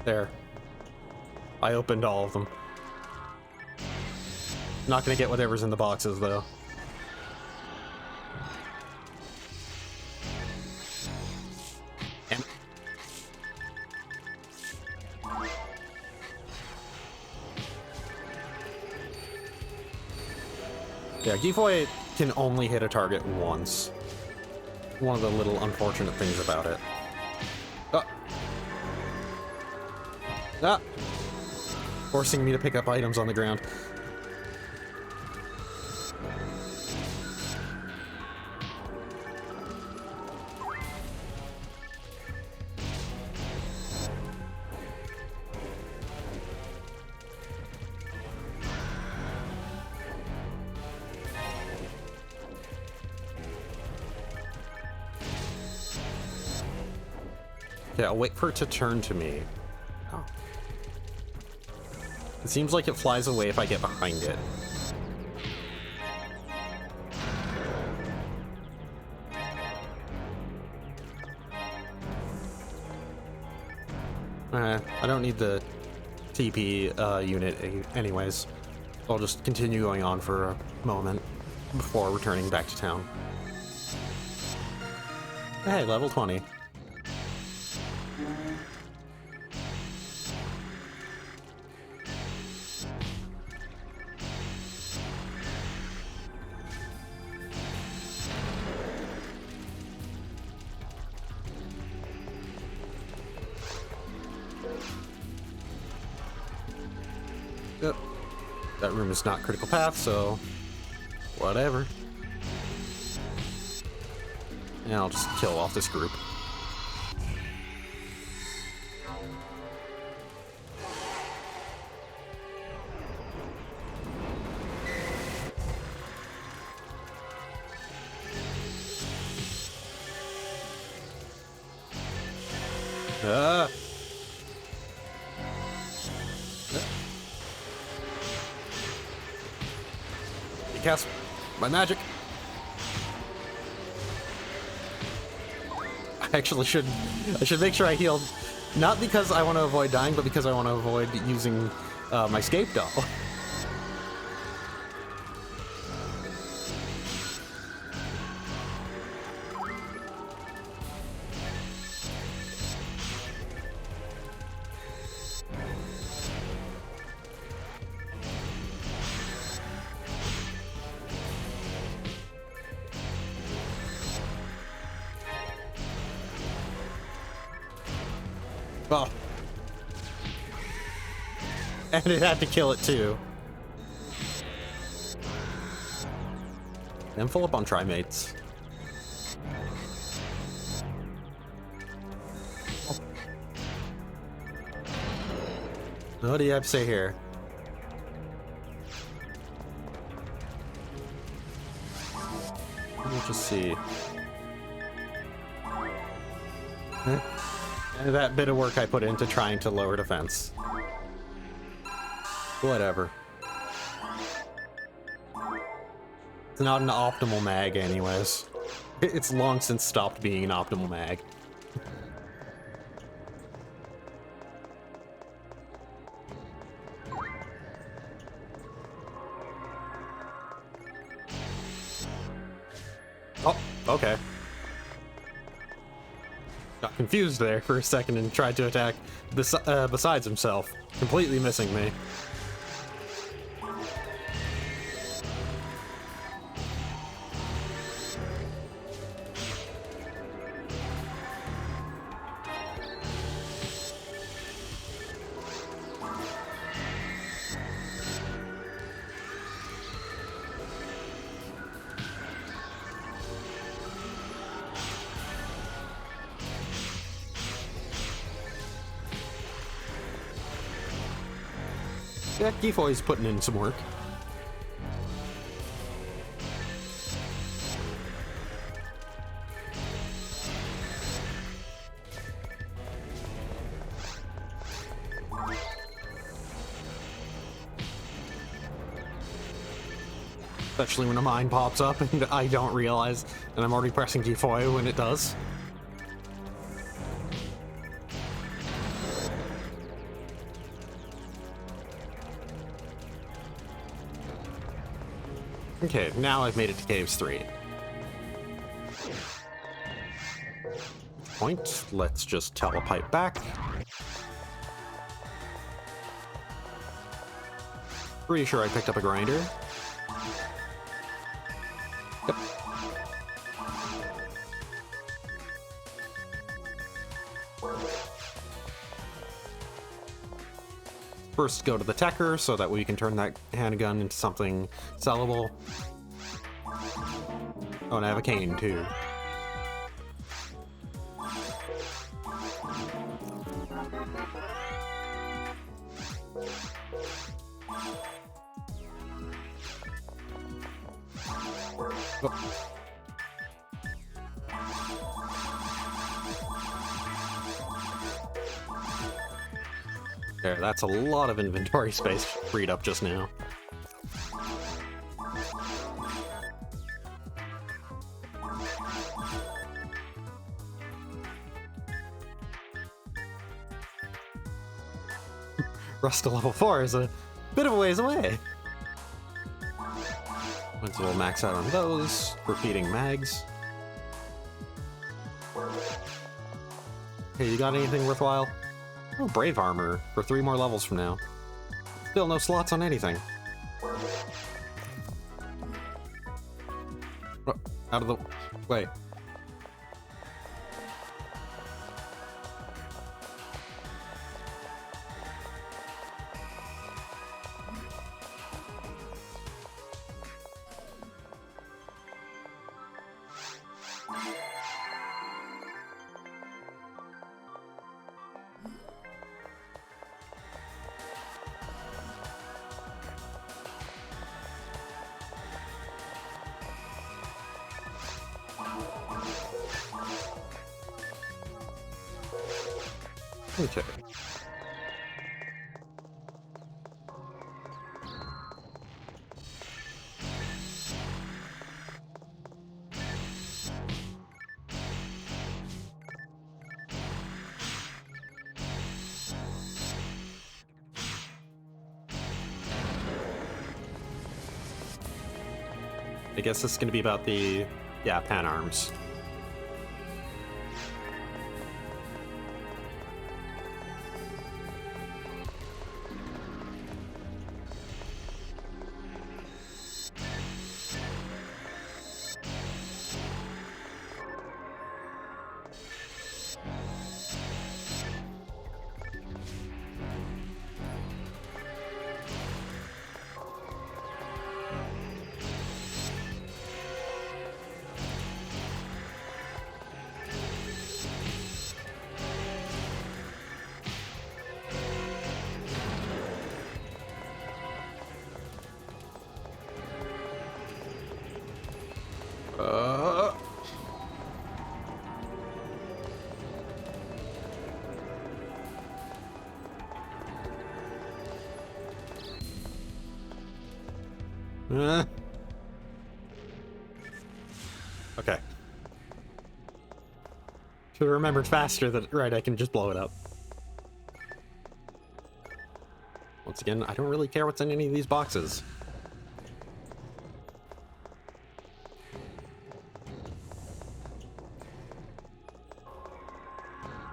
There. I opened all of them. Not gonna get whatever's in the boxes, though. And yeah, Giveaway can only hit a target once. One of the little unfortunate things about it. Ah! Forcing me to pick up items on the ground. Yeah, I'll wait for it to turn to me. Oh. It seems like it flies away if I get behind it. I don't need the TP unit anyways. I'll just continue going on for a moment before returning back to town. Hey, level 20. Yep. That room is not critical path, so whatever. And I'll just kill off this group. Cast my magic. I should make sure I heal, not because I want to avoid dying, but because I want to avoid using my scape doll. Oh. And it had to kill it too. I'm full up on trimates. What do you have to say here? We'll just see. That bit of work I put into trying to lower defense. Whatever. It's not an optimal mag anyways. It's long since stopped being an optimal mag. Oh, okay. Got confused there for a second and tried to attack besides himself, completely missing me. Yeah, Gifoy's putting in some work. Especially when a mine pops up and I don't realize, and I'm already pressing Gifoy when it does. Okay, now I've made it to Caves 3. Point, let's just telepipe back. Pretty sure I picked up a grinder. Yep. First go to the Techer so that we can turn that handgun into something sellable. Oh, and I have a cane too. Oh. There, that's a lot of inventory space freed up just now. Rust to level 4 is a bit of a ways away. Once we'll max out on those, repeating mags. Hey, you got anything worthwhile? Oh, Brave Armor for 3 more levels from now. Still no slots on anything. Oh, out of the way. Okay. I guess this is going to be about the, yeah, pan arms. Okay. Should have remembered faster that, right, I can just blow it up. Once again, I don't really care what's in any of these boxes.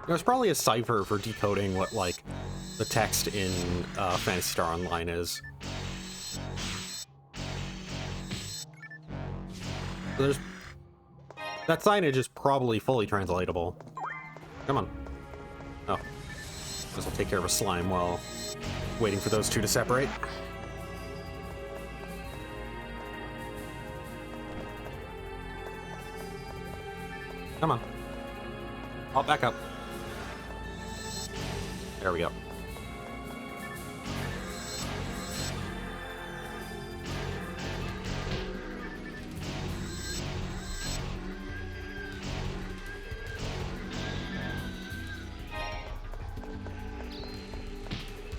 There's probably a cipher for decoding what, like, the text in Phantasy Star Online is. There's... That signage is probably fully translatable. Come on. Oh. Guess I'll take care of a slime while waiting for those two to separate. Come on. I'll back up. There we go.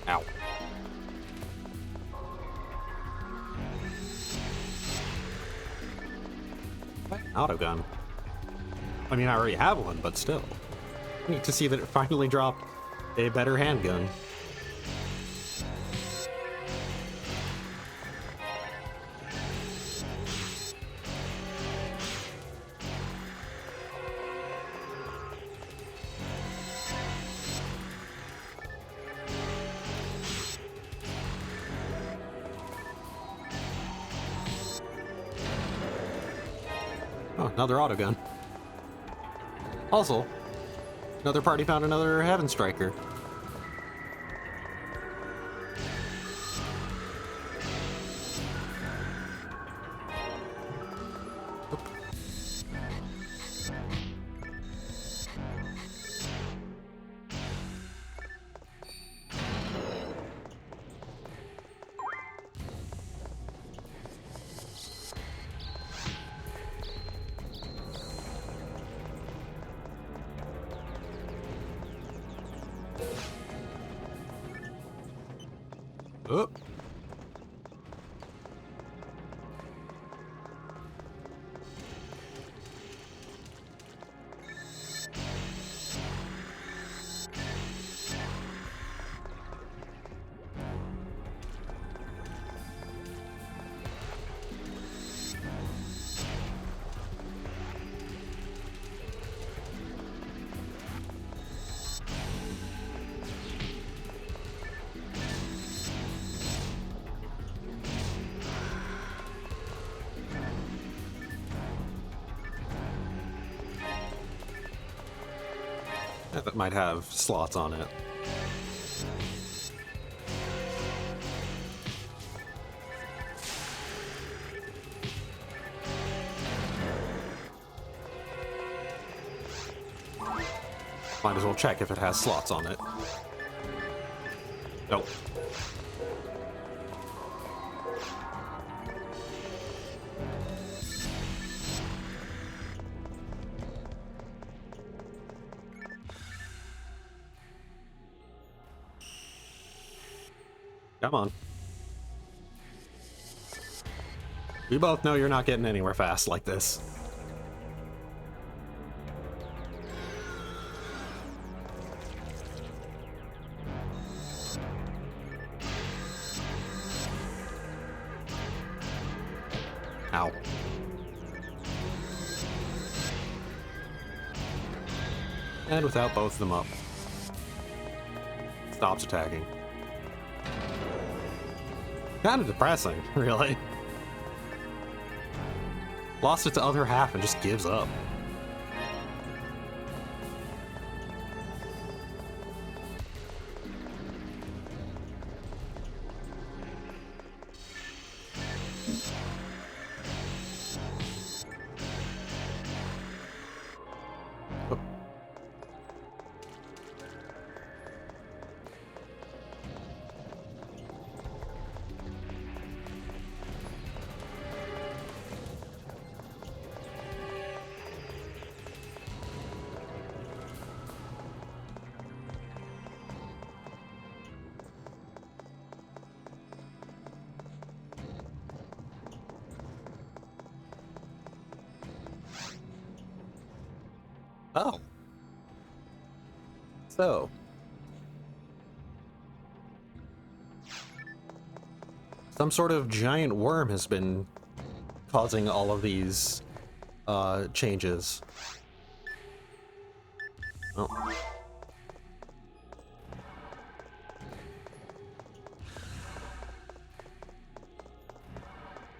Ow. What? Auto gun. I mean, I already have one, but still. Neat to see that it finally dropped a better handgun. Oh, another auto gun. Also, another party found another Heaven Striker. Oh. That might have slots on it. Might as well check if it has slots on it. Nope. Come on. We both know you're not getting anywhere fast like this. Ow. And without both of them up, stops attacking. Kind of depressing, really. Lost its other half and just gives up. Oh. Oh. So. Some sort of giant worm has been causing all of these changes. Oh.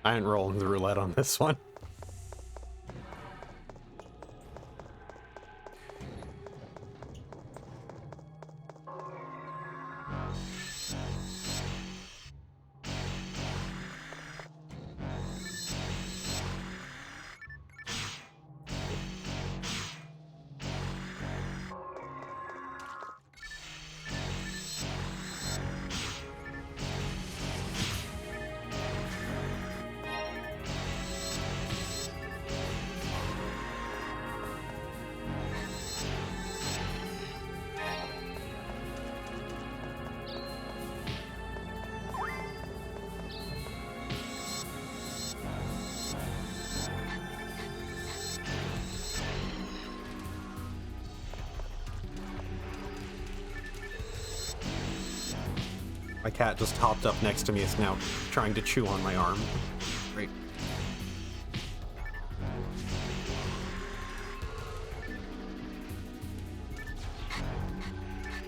I ain't rolling the roulette on this one. My cat just hopped up next to me, is now trying to chew on my arm. Great.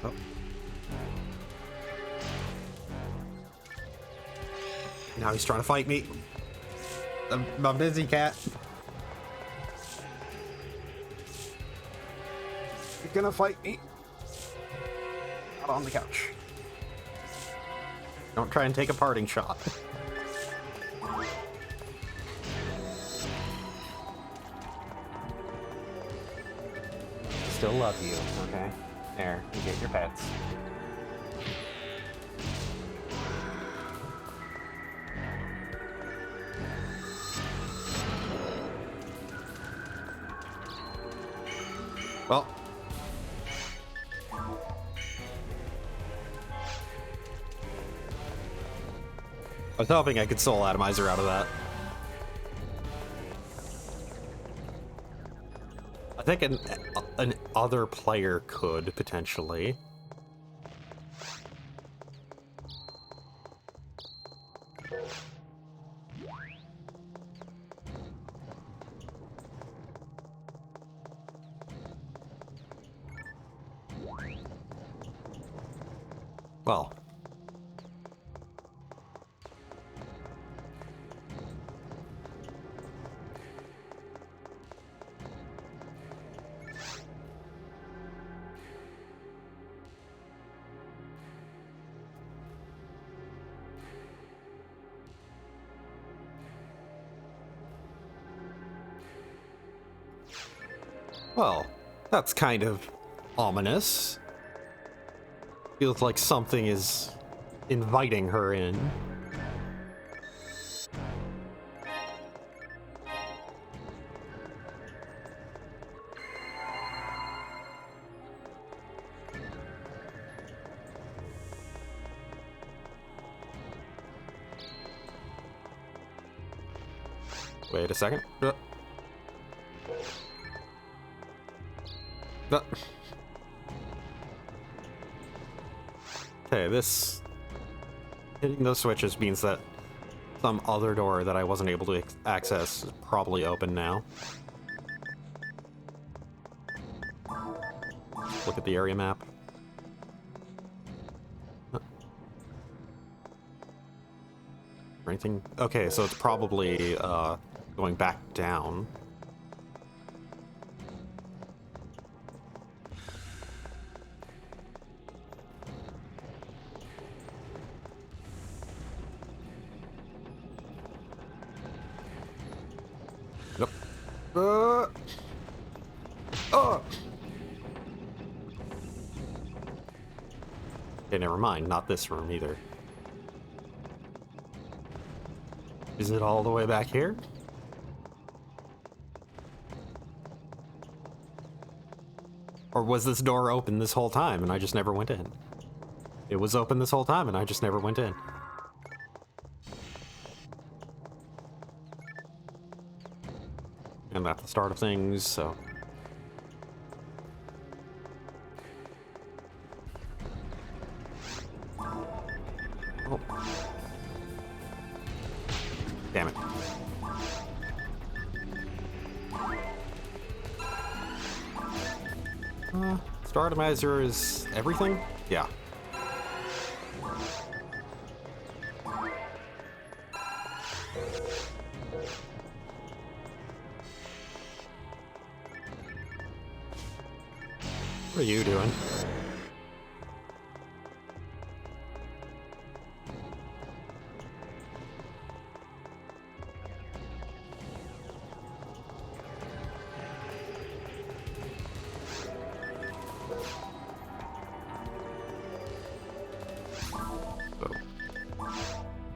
Oh. Now he's trying to fight me. I'm busy, cat. You're gonna fight me. Not on the couch. Don't try and take a parting shot. Still love you, okay? There, you get your pets. Well. I was hoping I could soul atomizer out of that. I think an other player could, potentially. Well. Well, that's kind of ominous. Feels like something is inviting her in. Wait a second. Okay, this hitting those switches means that some other door that I wasn't able to access is probably open now. Look at the area map. Anything? Okay, so it's probably going back down. Nope. Okay, never mind. Not this room either. Is it all the way back here? Or was this door open this whole time and I just never went in? It was open this whole time and I just never went in. And that's the start of things, so... Oh. Damn it. Star Atomizer is everything? Yeah. What are you doing?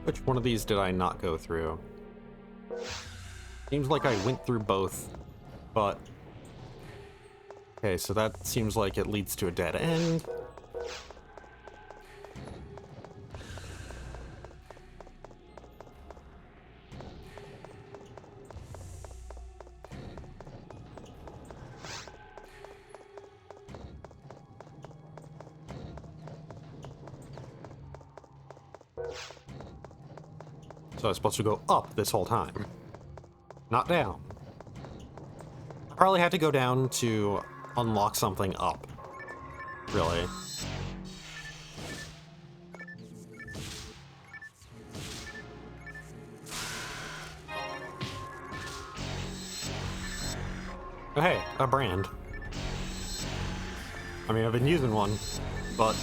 Which one of these did I not go through? Seems like I went through both, but... Okay, so that seems like it leads to a dead end. So I was supposed to go up this whole time, not down. I probably had to go down to unlock something up, really. Oh hey, a brand. I mean, I've been using one, but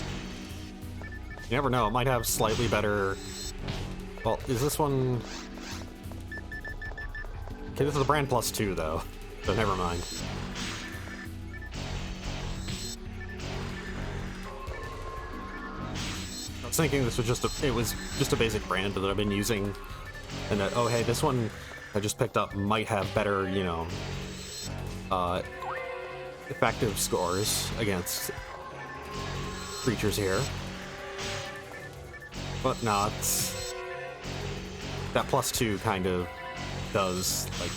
you never know, it might have slightly better... Well, is this one... Okay, this is a brand +2, though, so never mind. I was thinking this was just a basic brand that I've been using, and that, oh hey, this one I just picked up might have better, you know, effective scores against creatures here. But not. That +2 kind of does, like,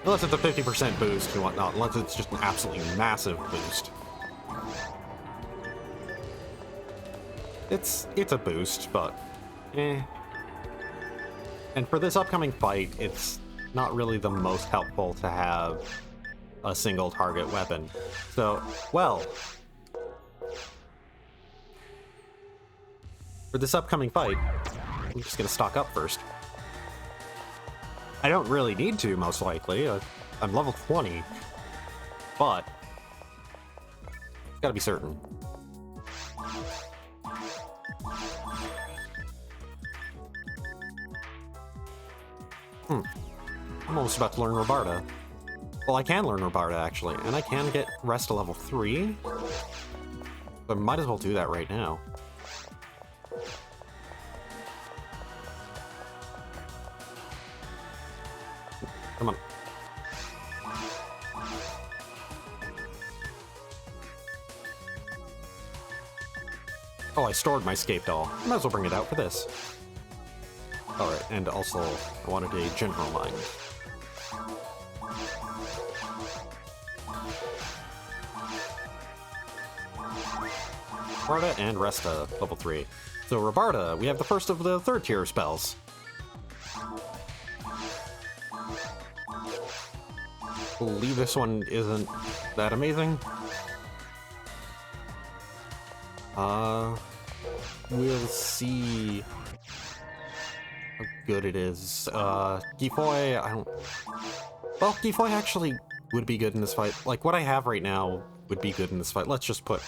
unless it's a 50% boost and whatnot, unless it's just an absolutely massive boost. It's a boost, but eh. And for this upcoming fight, it's not really the most helpful to have a single target weapon. So, well, for this upcoming fight, I'm just gonna stock up first. I don't really need to, most likely. I'm level 20, but gotta be certain. I'm almost about to learn Robarda. Well, I can learn Robarda, actually, and I can get rest to level 3. So I might as well do that right now. Come on. Oh, I stored my escape doll. Might as well bring it out for this. Alright, and also, I wanted a general mind. Robarda and Resta, level 3. So Robarda, we have the first of the 3rd tier spells. I believe this one isn't that amazing. We'll see how good it is. Gifoy, I don't... Well, Gifoy actually would be good in this fight. Like, what I have right now would be good in this fight. Let's just put,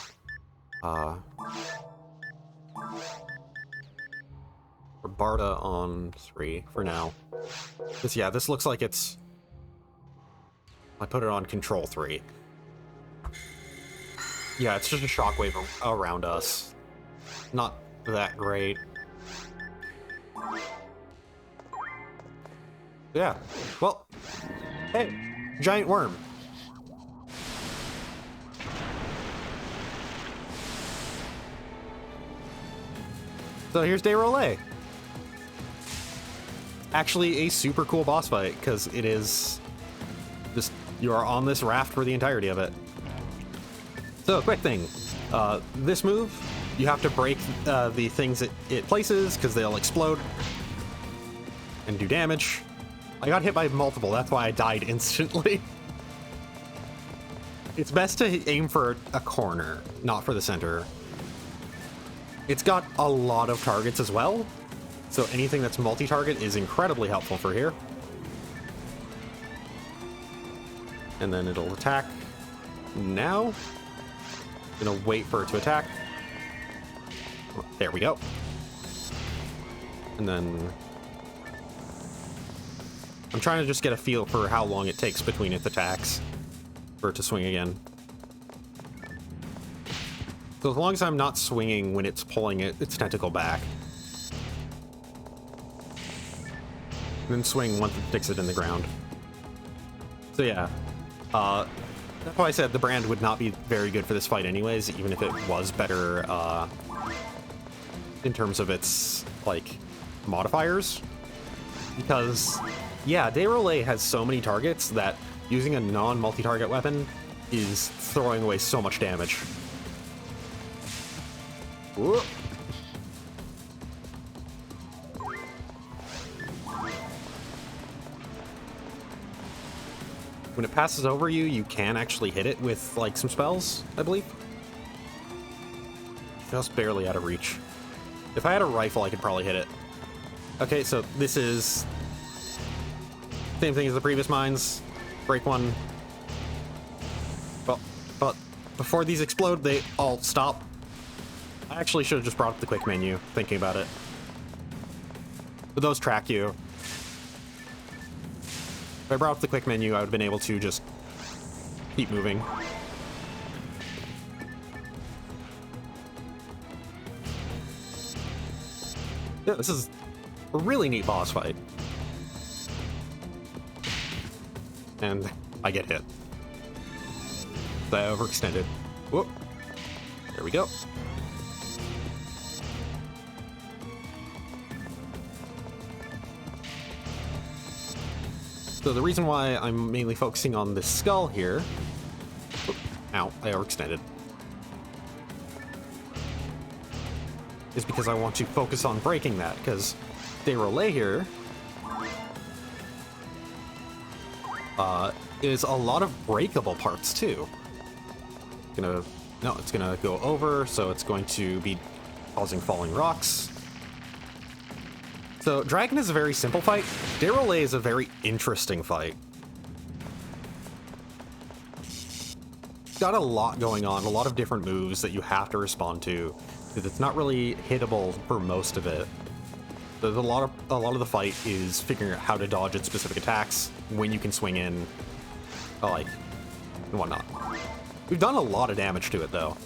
Robarda on 3 for now. This, yeah, this looks like it's... I put it on control 3. Yeah, it's just a shockwave around us. Not that great. Yeah, well, hey, giant worm. So here's Dayrolay. Actually a super cool boss fight, because it is just, you are on this raft for the entirety of it. So, quick thing. This move, You have to break the things it places, because they'll explode and do damage. I got hit by multiple, that's why I died instantly. It's best to aim for a corner, not for the center. It's got a lot of targets as well, so anything that's multi-target is incredibly helpful for here. And then it'll attack now. Gonna wait for it to attack. There we go. And then I'm trying to just get a feel for how long it takes between its attacks for it to swing again. So as long as I'm not swinging when it's pulling its tentacle back. And then swing once it sticks it in the ground. So yeah, that's why I said the brand would not be very good for this fight anyways, even if it was better in terms of its, like, modifiers. Because, yeah, Derolay has so many targets that using a non-multi-target weapon is throwing away so much damage. Whoop. When it passes over you, you can actually hit it with, like, some spells, I believe. Just barely out of reach. If I had a rifle, I could probably hit it. Okay, so this is same thing as the previous mines. Break one. Well, but before these explode, they all stop. I actually should have just brought up the quick menu, thinking about it. But those track you. If I brought up the quick menu, I would have been able to just keep moving. Yeah, this is a really neat boss fight. And I get hit. I overextended. Whoop. There we go. So the reason why I'm mainly focusing on this skull here... Ow, I overextended. Is because I want to focus on breaking that, because Derolay here is a lot of breakable parts too. It's gonna go over, so it's going to be causing falling rocks. So Dragon is a very simple fight. Derolay is a very interesting fight. It's got a lot going on, a lot of different moves that you have to respond to. It's not really hittable for most of it. There's a lot of the fight is figuring out how to dodge its specific attacks, when you can swing in, like, and whatnot. We've done a lot of damage to it though.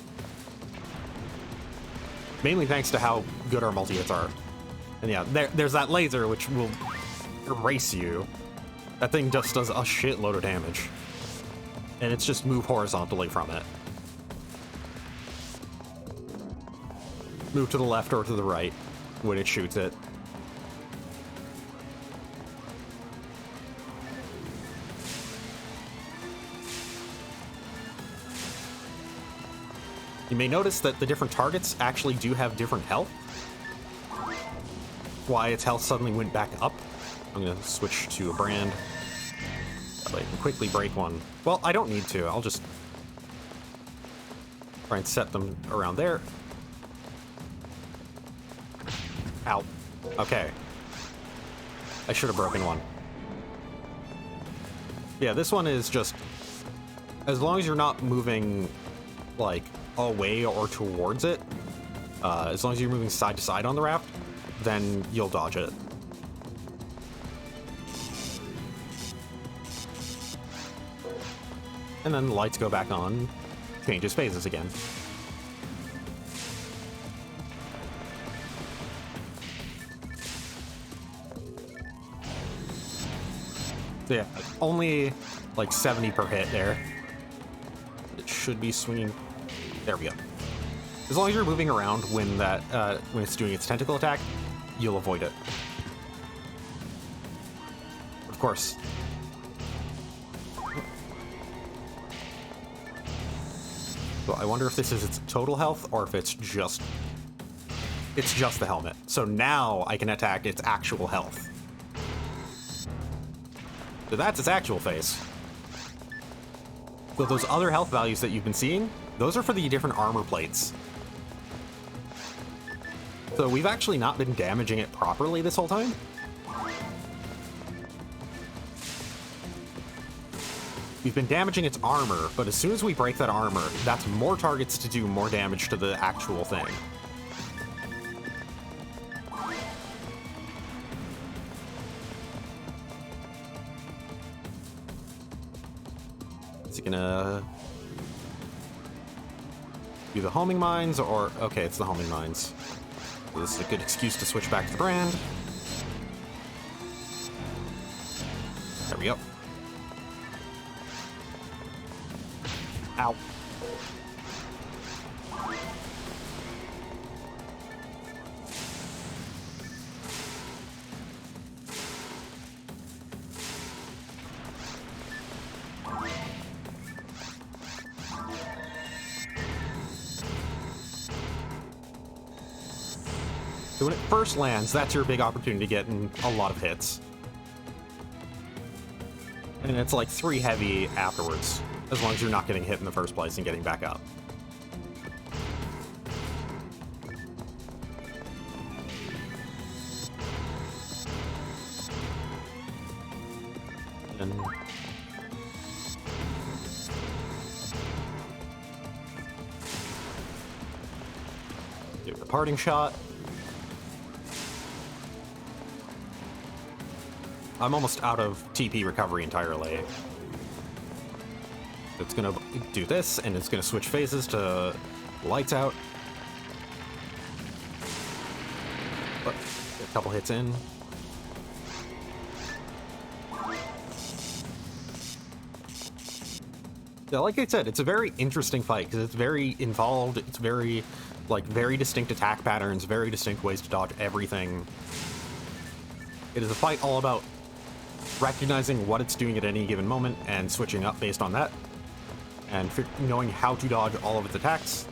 Mainly thanks to how good our multi-hits are. And yeah, there's that laser which will erase you. That thing just does a shitload of damage. And it's just move horizontally from it. Move to the left or to the right when it shoots it. You may notice that the different targets actually do have different health. Why its health suddenly went back up. I'm gonna switch to a brand. That way I can quickly break one. Well, I don't need to. I'll just try and set them around there. Ow. Okay. I should have broken one. Yeah, this one is just... As long as you're not moving, like, away or towards it, as long as you're moving side to side on the raft, then you'll dodge it. And then the lights go back on, changes phases again. So yeah, only like 70 per hit there. It should be swinging. There we go. As long as you're moving around when when it's doing its tentacle attack, you'll avoid it. Of course. So I wonder if this is its total health or if it's just it's just the helmet. So now I can attack its actual health. So that's its actual face. So those other health values that you've been seeing, those are for the different armor plates. So we've actually not been damaging it properly this whole time. We've been damaging its armor, but as soon as we break that armor, that's more targets to do more damage to the actual thing. Is he gonna do the homing mines, or... Okay, it's the homing mines. So this is a good excuse to switch back to the brand. There we go. Ow. So when it first lands, that's your big opportunity to get in a lot of hits. And it's like 3 heavy afterwards, as long as you're not getting hit in the first place and getting back up. And do a parting shot. I'm almost out of TP recovery entirely. It's gonna do this, and it's gonna switch phases to lights out. But a couple hits in. Yeah, like I said, it's a very interesting fight because it's very involved. It's very, very distinct attack patterns, very distinct ways to dodge everything. It is a fight all about recognizing what it's doing at any given moment and switching up based on that, and knowing how to dodge all of its attacks.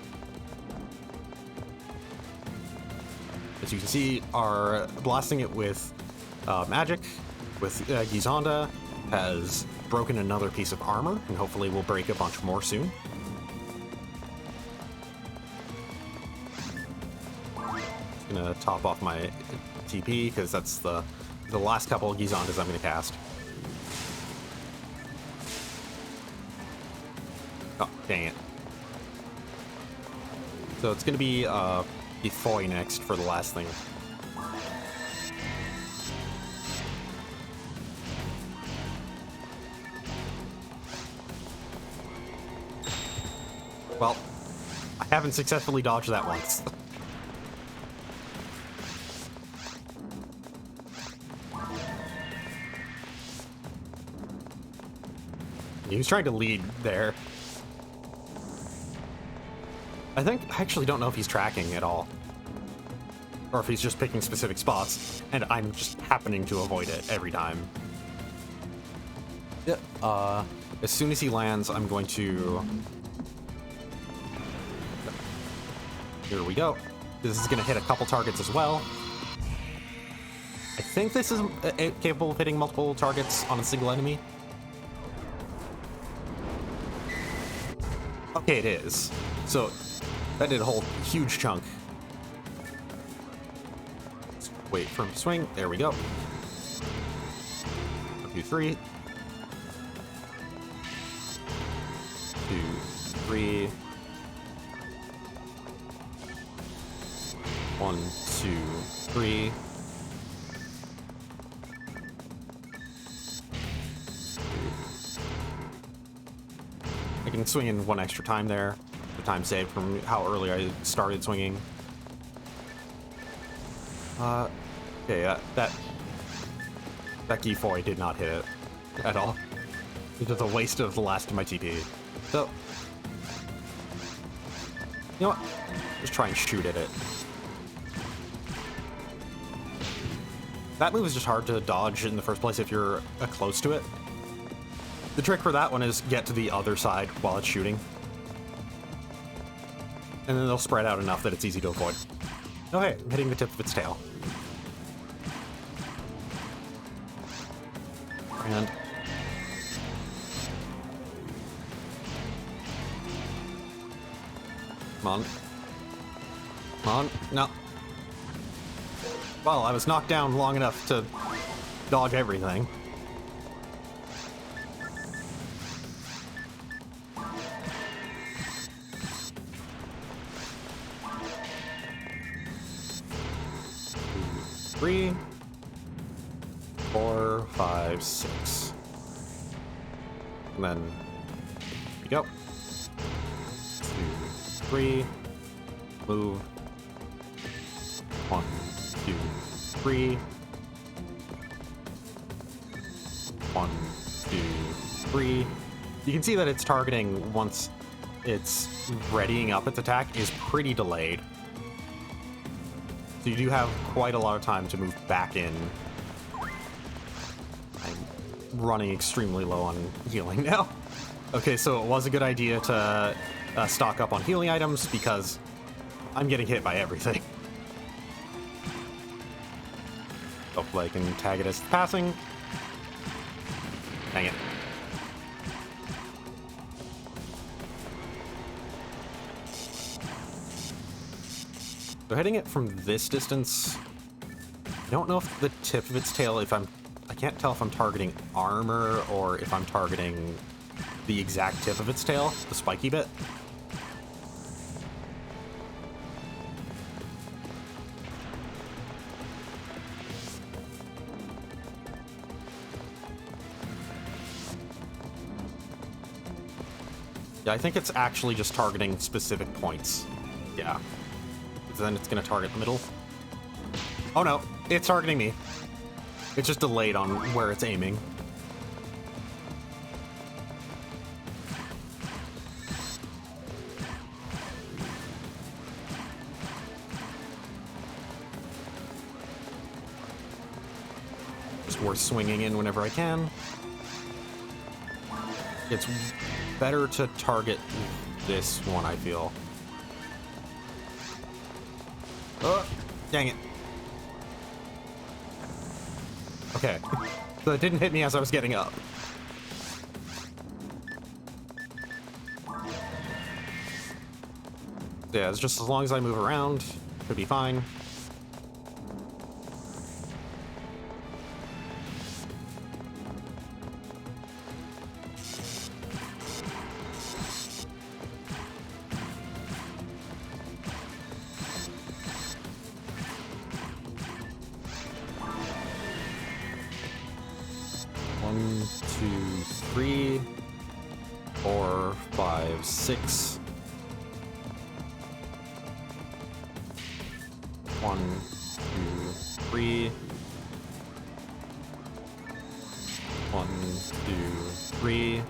As you can see, our blasting it with magic, with Gizonda, has broken another piece of armor, and hopefully we'll break a bunch more soon. Just gonna top off my TP, because that's the last couple of Gizondas I'm gonna cast. Oh, dang it. So it's gonna be Foy next for the last thing. Well, I haven't successfully dodged that once. He was trying to lead there. I actually don't know if he's tracking at all, or if he's just picking specific spots, and I'm just happening to avoid it every time. Yep. As soon as he lands, I'm going to... Here we go. This is going to hit a couple targets as well. I think this is capable of hitting multiple targets on a single enemy. Okay, it is. So that did a whole huge chunk. Let's wait for him to swing. There we go. 1, 2, 3. 2, 3. 1, 2, 3. I can swing in 1 extra time there. The time saved from how early I started swinging. Okay, that Gifoy did not hit it at all. It was a waste of the last of my TP. So, you know what? Just try and shoot at it. That move is just hard to dodge in the first place if you're close to it. The trick for that one is get to the other side while it's shooting. And then they'll spread out enough that it's easy to avoid. Oh hey, I'm hitting the tip of its tail. And come on. Come on. No. Well, I was knocked down long enough to dodge everything. Three, 4, 5, 6. And then you go. 2, 3. Move. 1, 2, 3. 1, 2, 3. You can see that it's targeting once it's readying up its attack is pretty delayed. So you do have quite a lot of time to move back in. I'm running extremely low on healing now. Okay, so it was a good idea to stock up on healing items because I'm getting hit by everything. Hopefully I can tag it as passing. Dang it. So hitting it from this distance, I don't know if the tip of its tail, I can't tell if I'm targeting armor or if I'm targeting the exact tip of its tail, the spiky bit. Yeah, I think it's actually just targeting specific points. Yeah. Then it's gonna target the middle. Oh no, it's targeting me. It's just delayed on where it's aiming. Just worth swinging in whenever I can. It's better to target this one, I feel. Oh, dang it. Okay. So it didn't hit me as I was getting up. Yeah, it's just as long as I move around, should be fine. One, 2, 3, 4, 5, 6. 1, 2, 3. 1, 2, 3.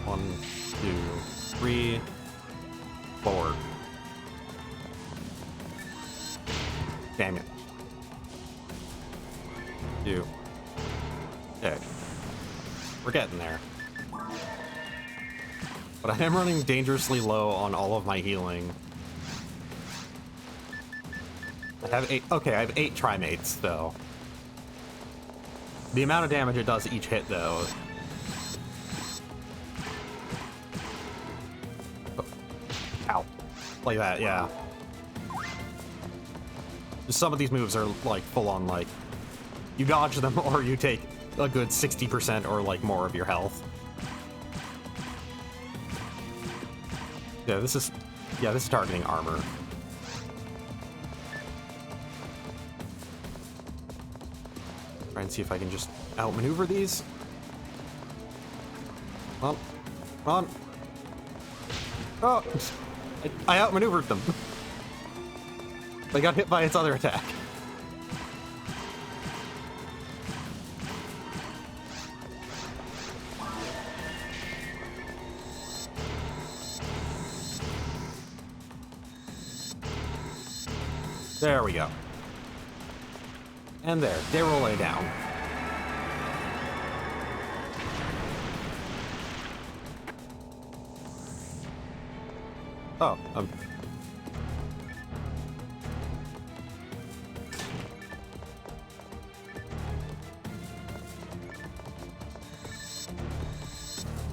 1, 2, 3. 4. Damn it. 2. Okay. We're getting there. But I am running dangerously low on all of my healing. I have 8. Okay, I have 8 trimates, though. The amount of damage it does each hit, though. Oh. Ow. Like that, yeah. Some of these moves are, like, full-on, like, you dodge them or you take a good 60% or, like, more of your health. Yeah, this is targeting armor. Try and see if I can just outmaneuver these. Come on. Come on. Oh! I outmaneuvered them. They got hit by its other attack. There we go. And there, they will lay down. Oh,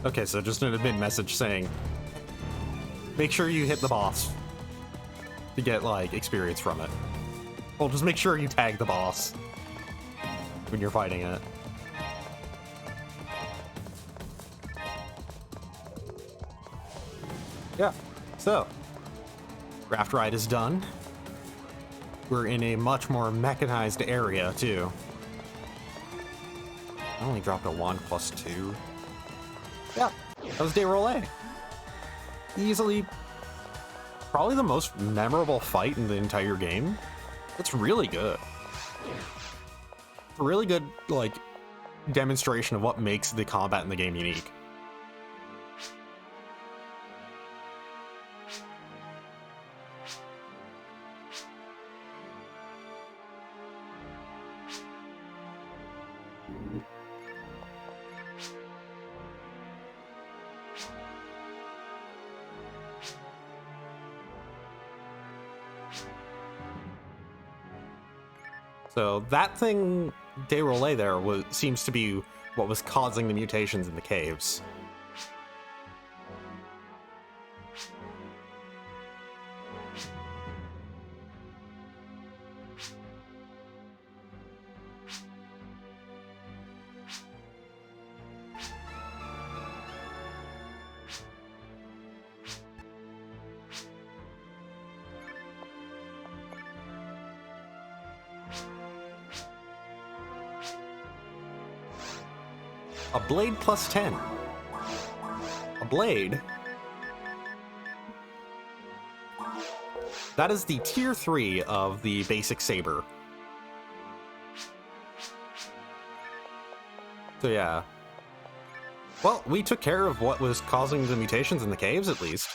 okay, so just an admin message saying, make sure you hit the boss to get, like, experience from it. Well, just make sure you tag the boss when you're fighting it. Yeah, so, raft ride is done. We're in a much more mechanized area, too. I only dropped a 1 plus 2. Yeah, that was Deroulé. Easily, probably the most memorable fight in the entire game. It's really good. A really good, like, demonstration of what makes the combat in the game unique. So that thing, Deroulé there, seems to be what was causing the mutations in the caves. A blade plus 10. A blade? That is the tier 3 of the basic saber. So yeah. Well, we took care of what was causing the mutations in the caves, at least.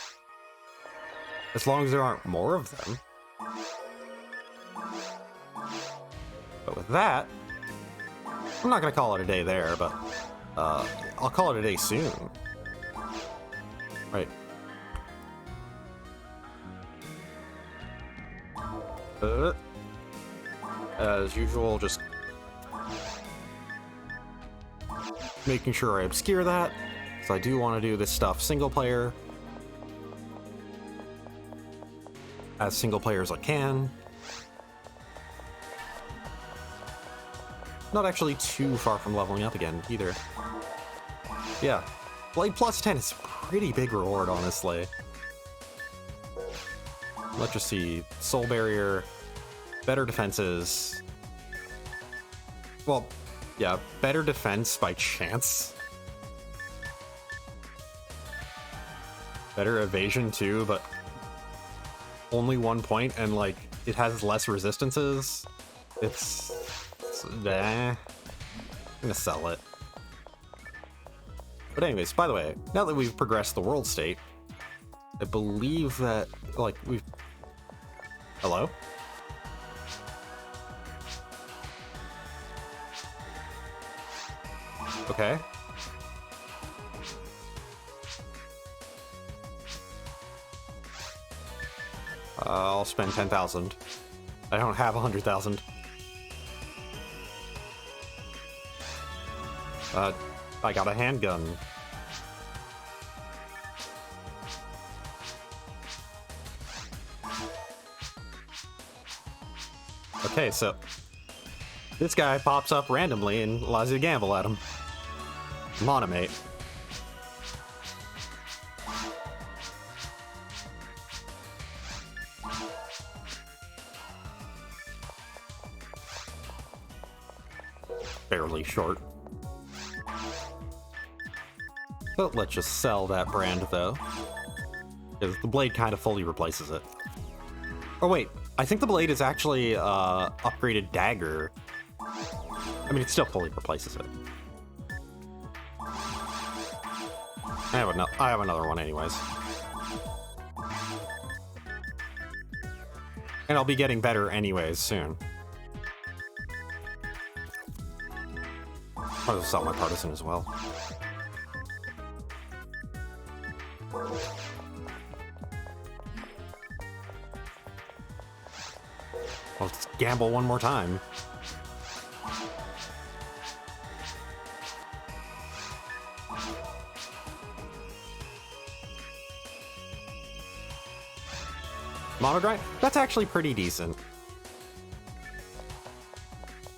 As long as there aren't more of them. But with that, I'm not gonna call it a day there, but I'll call it a day soon. Right. As usual, just making sure I obscure that, because I do want to do this stuff single player. As single player as I can. Not actually too far from leveling up again, either. Yeah, Blade plus 10 is a pretty big reward, honestly. Let's just see. Soul Barrier, better defenses. Well, yeah, better defense by chance. Better evasion too, but only 1 point, and like, it has less resistances. It's I'm gonna sell it. But anyways, by the way, now that we've progressed the world state, I believe that, like, we've... Hello? Okay. I'll spend 10,000. I don't have 100,000. I got a handgun. Okay, so this guy pops up randomly and allows you to gamble at him. Monomate. Barely short. But let's just sell that brand, though. Because the blade kind of fully replaces it. Oh wait, I think the blade is actually upgraded dagger. I mean, it still fully replaces it. I have another one anyways. And I'll be getting better anyways soon. I'll sell my partisan as well. Let's gamble one more time. Mono grind? That's actually pretty decent.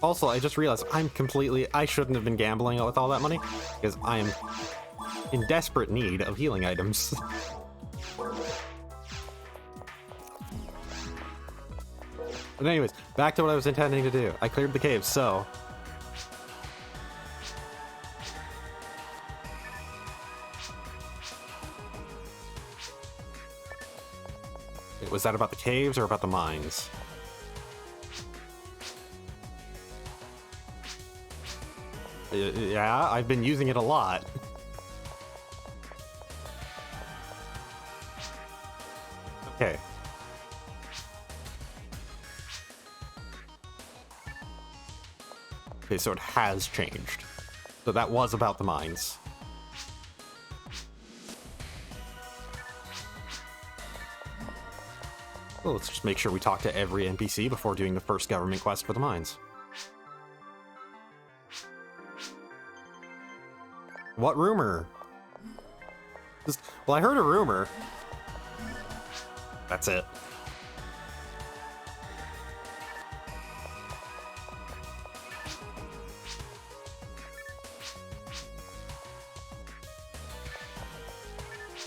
Also, I just realized I shouldn't have been gambling with all that money, because I am in desperate need of healing items. But anyways, back to what I was intending to do. I cleared the caves, so... Was that about the caves or about the mines? Yeah, I've been using it a lot. Okay. Okay, so it has changed. So that was about the mines. Well, let's just make sure we talk to every NPC before doing the first government quest for the mines. What rumor? Well, I heard a rumor. That's it.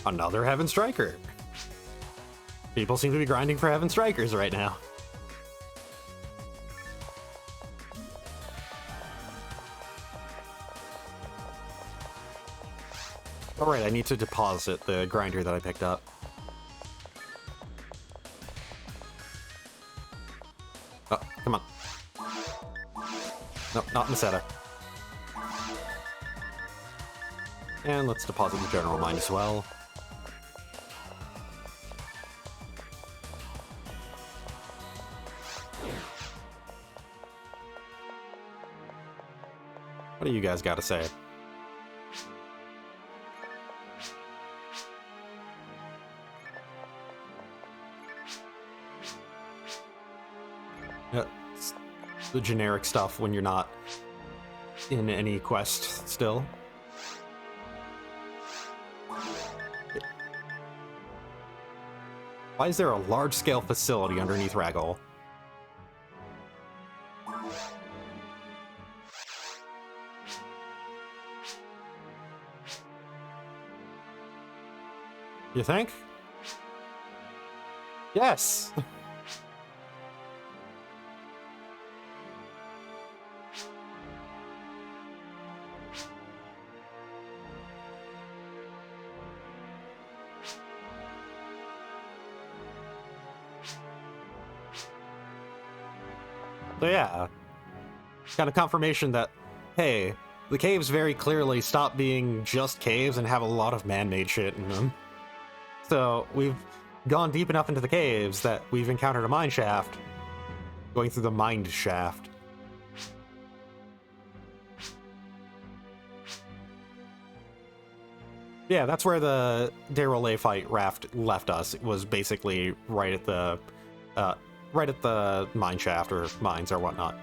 Another Heaven Striker. People seem to be grinding for Heaven Strikers right now. Alright, I need to deposit the grinder that I picked up. Oh, come on. Nope, not in the setup. And let's deposit the general mine as well. What do you guys got to say? Yeah, it's the generic stuff when you're not in any quest still. Why is there a large-scale facility underneath Ragol? You think? Yes! So yeah, kind of confirmation that, hey, the caves very clearly stop being just caves and have a lot of man-made shit in them. So we've gone deep enough into the caves that we've encountered a mine shaft, going through the mined shaft. Yeah, that's where the Derole fight raft left us. It was basically right at the mine shaft or mines or whatnot.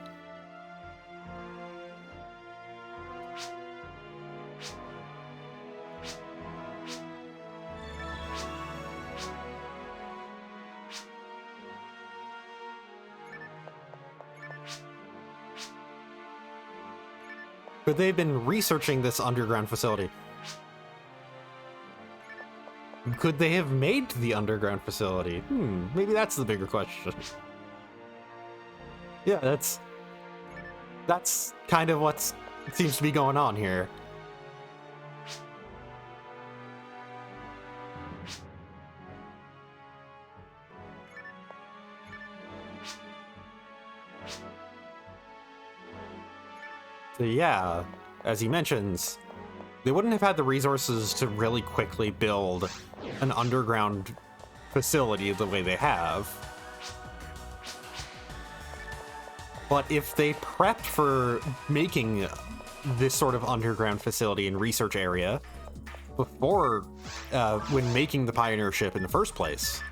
But they've been researching this underground facility. Could they have made the underground facility? Maybe that's the bigger question. Yeah, that's kind of what seems to be going on here. So yeah, as he mentions, they wouldn't have had the resources to really quickly build an underground facility the way they have. But if they prepped for making this sort of underground facility and research area before, when making the Pioneer ship in the first place,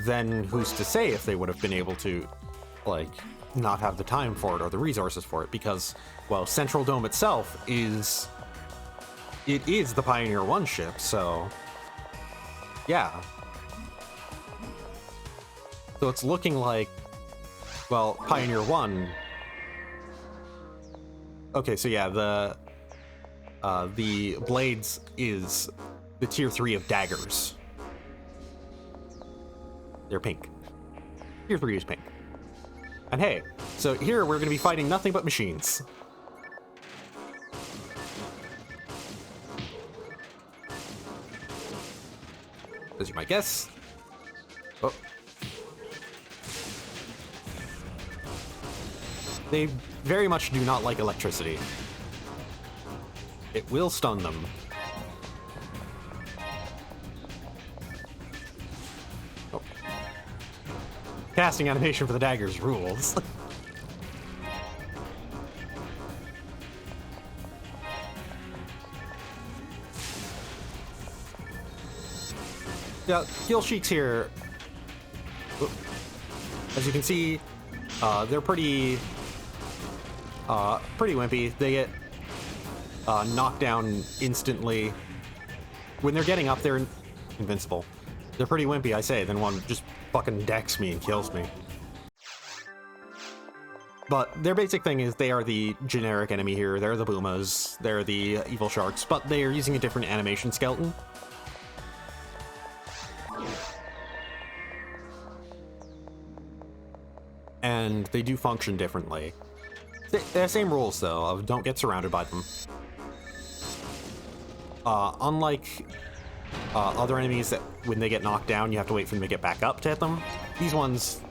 then who's to say if they would have been able to like, not have the time for it or the resources for it, because, well, Central Dome itself is... It is the Pioneer 1 ship, so... Yeah. So it's looking like... Well, Pioneer 1... Okay, so yeah, the Blades is the Tier 3 of daggers. They're pink. Tier 3 is pink. And hey, so here we're going to be fighting nothing but machines. As you might guess. Oh. They very much do not like electricity. It will stun them. Oh. Casting animation for the daggers rules. Yeah, Kill Sheiks here, as you can see, they're pretty wimpy. They get knocked down instantly. When they're getting up, they're invincible. They're pretty wimpy, I say, then one just fucking decks me and kills me. But their basic thing is they are the generic enemy here. They're the Boomas, they're the evil sharks, but they are using a different animation skeleton. And they do function differently. They have same rules, though, of don't get surrounded by them. Unlike other enemies that when they get knocked down, you have to wait for them to get back up to hit them. These ones,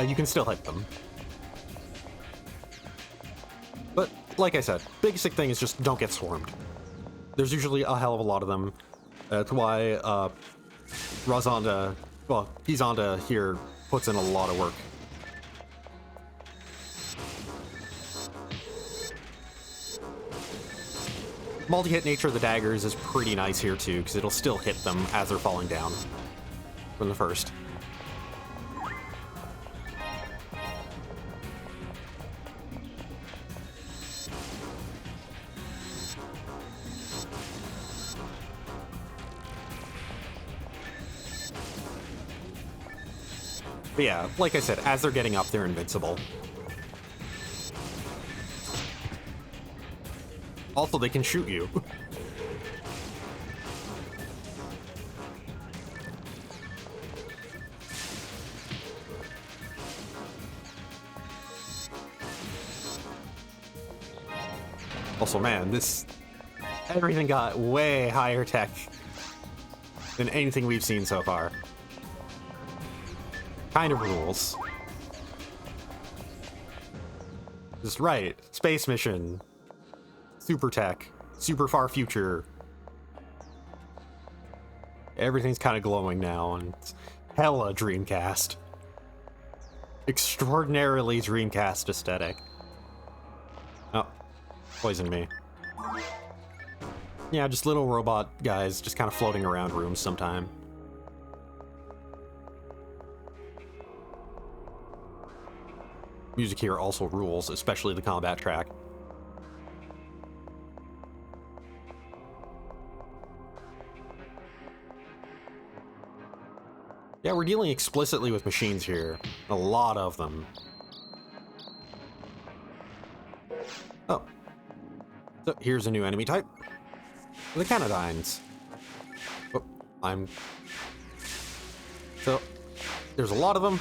you can still hit them. But, like I said, basic thing is just don't get swarmed. There's usually a hell of a lot of them. That's why Razonda, well, Gizonda here puts in a lot of work. Multi-hit nature of the daggers is pretty nice here too, because it'll still hit them as they're falling down from the first. But yeah, like I said, as they're getting up, they're invincible. Also, they can shoot you. Also, man, everything got way higher tech than anything we've seen so far. Kind of rules. Just right, space mission. Super tech, super far future. Everything's kind of glowing now, and it's hella Dreamcast. Extraordinarily Dreamcast aesthetic. Oh, poisoned me. Yeah, just little robot guys just kind of floating around rooms sometime. Music here also rules, especially the combat track. Yeah, we're dealing explicitly with machines here. A lot of them. Oh. So, here's a new enemy type. The Canadynes. Oh, So, there's a lot of them.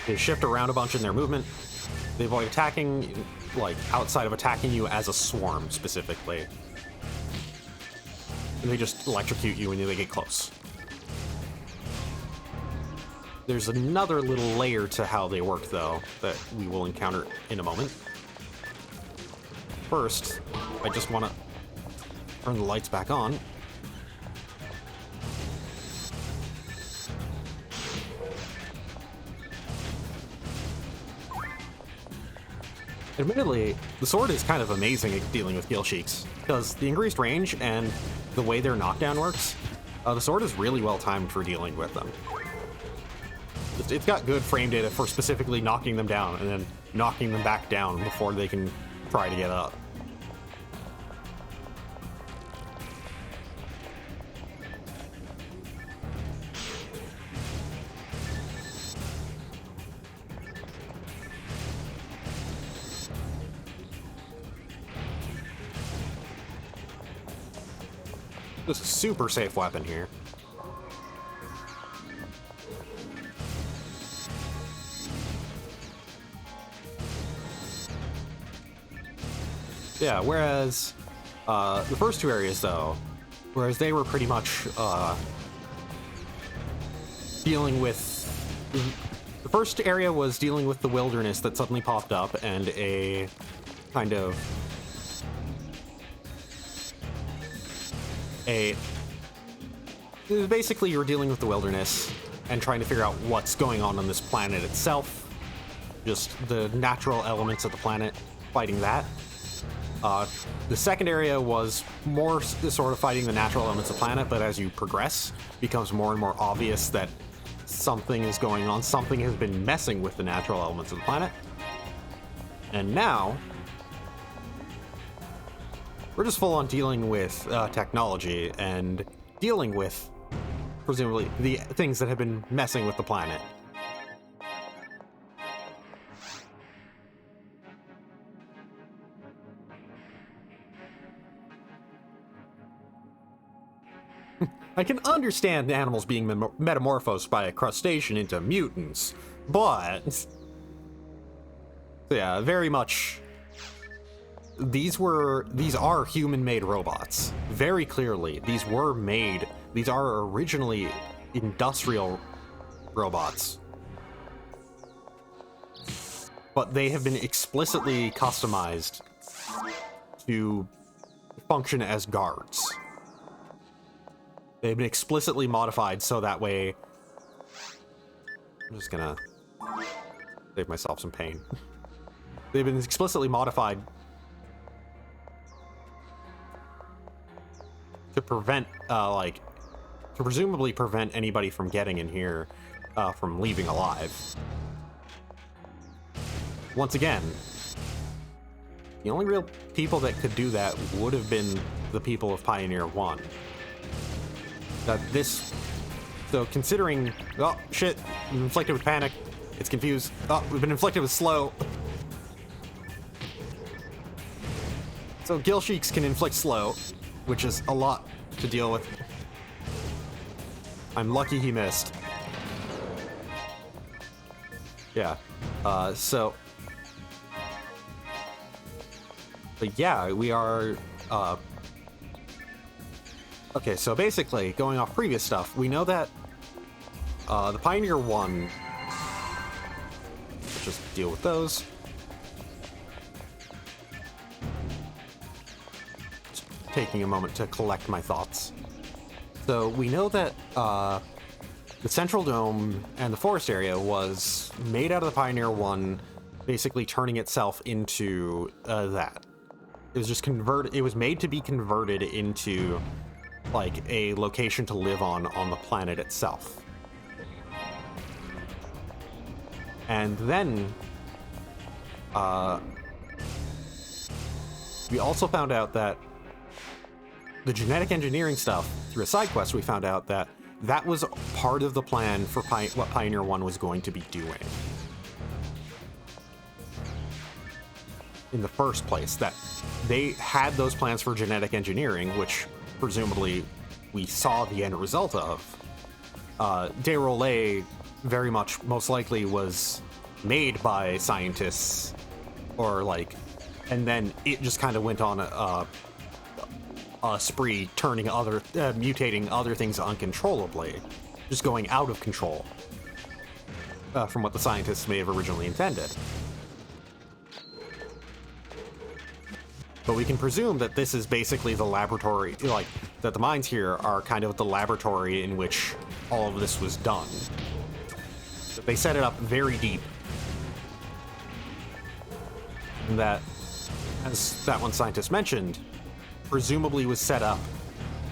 They shift around a bunch in their movement. They avoid attacking, like, outside of attacking you as a swarm, specifically. And they just electrocute you when they get close. There's another little layer to how they work, though, that we will encounter in a moment. First, I just want to turn the lights back on. Admittedly, the sword is kind of amazing at dealing with Kill Sheiks, because the increased range and the way their knockdown works, the sword is really well timed for dealing with them. It's got good frame data for specifically knocking them down and then knocking them back down before they can try to get up. This is a super safe weapon here. Yeah, whereas the first two areas, though, whereas they were pretty much dealing with... The first area was dealing with the wilderness that suddenly popped up and a kind of... Basically, you're dealing with the wilderness and trying to figure out what's going on this planet itself. Just the natural elements of the planet, fighting that. The second area was more sort of fighting the natural elements of the planet, but as you progress, it becomes more and more obvious that something is going on. Something has been messing with the natural elements of the planet. And now, we're just full on dealing with technology and dealing with, presumably, the things that have been messing with the planet. I can understand animals being metamorphosed by a crustacean into mutants, but... Yeah, very much... These are human-made robots. Very clearly, these are originally industrial robots. But they have been explicitly customized to function as guards. They've been explicitly modified so that way... I'm just gonna save myself some pain. They've been explicitly modified to prevent, to presumably prevent anybody from getting in here, from leaving alive. Once again, the only real people that could do that would have been the people of Pioneer 1. So considering, oh shit, we've been inflicted with panic, it's confused, oh, we've been inflicted with slow. So Gill Sheiks can inflict slow, which is a lot to deal with. I'm lucky he missed. Yeah, but yeah, we are, okay, so basically, going off previous stuff, we know that the Pioneer 1... Let's just deal with those. Just taking a moment to collect my thoughts. So we know that the Central Dome and the forest area was made out of the Pioneer 1, basically turning itself into that. It was just converted. It was made to be converted into like a location to live on the planet itself. And then we also found out that the genetic engineering stuff, through a side quest, we found out that that was part of the plan for what Pioneer 1 was going to be doing. In the first place, that they had those plans for genetic engineering, which presumably we saw the end result of. De Rollet very much, most likely, was made by scientists, or like, and then it just kind of went on a spree, turning mutating other things uncontrollably, just going out of control from what the scientists may have originally intended. But we can presume that this is basically the laboratory, like, that the mines here are kind of the laboratory in which all of this was done. They set it up very deep. And that, as that one scientist mentioned, presumably was set up.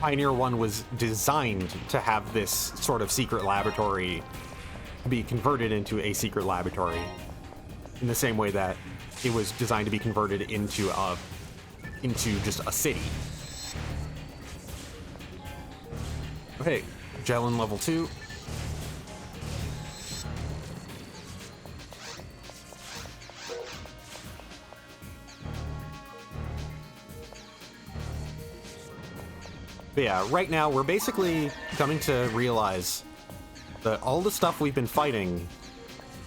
Pioneer 1 was designed to have this sort of secret laboratory be converted into a secret laboratory in the same way that it was designed to be converted into just a city. Okay, Jellin level 2. But yeah, right now we're basically coming to realize that all the stuff we've been fighting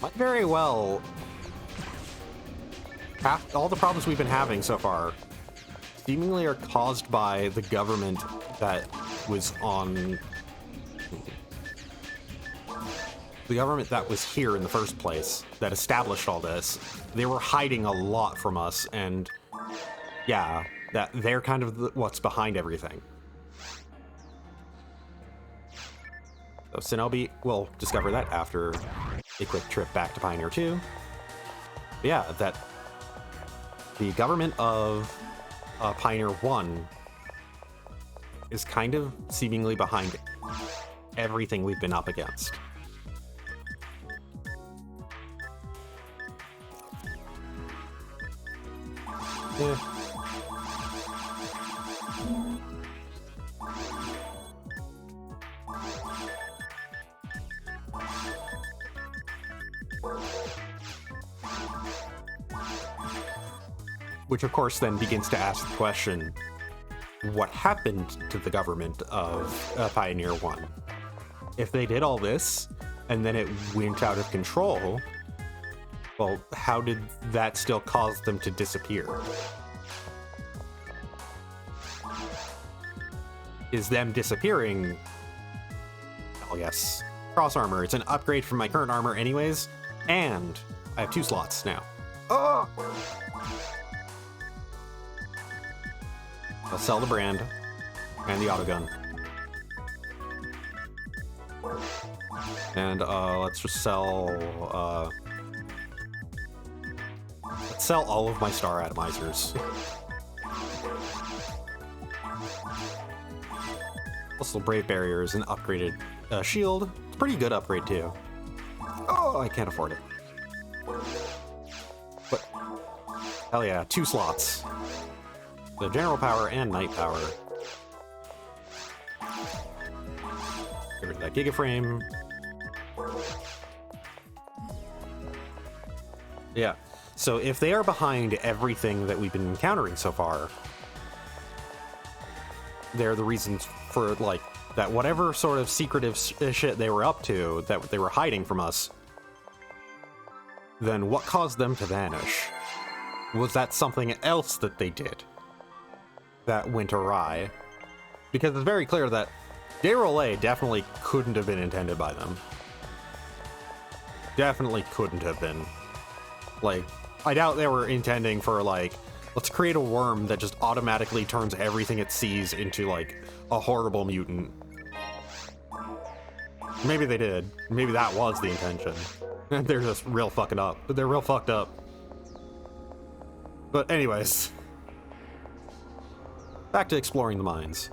might very well all the problems we've been having so far seemingly are caused by the government that was on the government that was here in the first place, that established all this. They were hiding a lot from us, and yeah, that they're kind of what's behind everything. So Shinobi, we'll discover that after a quick trip back to Pioneer 2. But yeah, that the government of Pioneer 1 is kind of seemingly behind everything we've been up against. Yeah. Which, of course, then begins to ask the question, what happened to the government of Pioneer 1? If they did all this, and then it went out of control, well, how did that still cause them to disappear? Is them disappearing... Oh, yes. Cross armor. It's an upgrade from my current armor anyways, and I have 2 slots now. Oh! I'll sell the brand and the autogun. And let's just sell let's sell all of my star atomizers. Also, Brave Barrier is an upgraded shield. It's a pretty good upgrade too. Oh, I can't afford it. But hell yeah, 2 slots. The general power and night power. Get rid of that Gigaframe. Yeah, so if they are behind everything that we've been encountering so far, they're the reasons for, like, that whatever sort of secretive shit they were up to, that they were hiding from us, then what caused them to vanish? Was that something else that they did that went awry? Because it's very clear that Day definitely couldn't have been intended by them. Definitely couldn't have been. Like, I doubt they were intending for, like, let's create a worm that just automatically turns everything it sees into, like, a horrible mutant. Maybe they did. Maybe that was the intention. They're just real fucking up. But they're real fucked up. But anyways. Back to exploring the mines.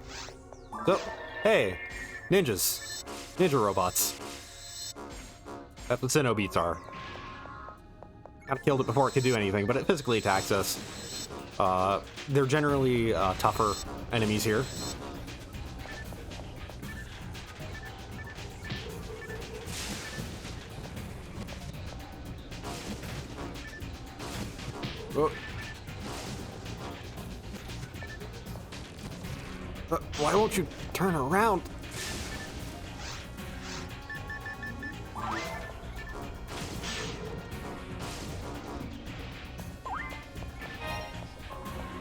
So, hey, ninjas. Ninja robots. That's what Cenobeats are. Kinda killed it before it could do anything, but it physically attacks us. They're generally tougher enemies here. Oh. Why won't you turn around?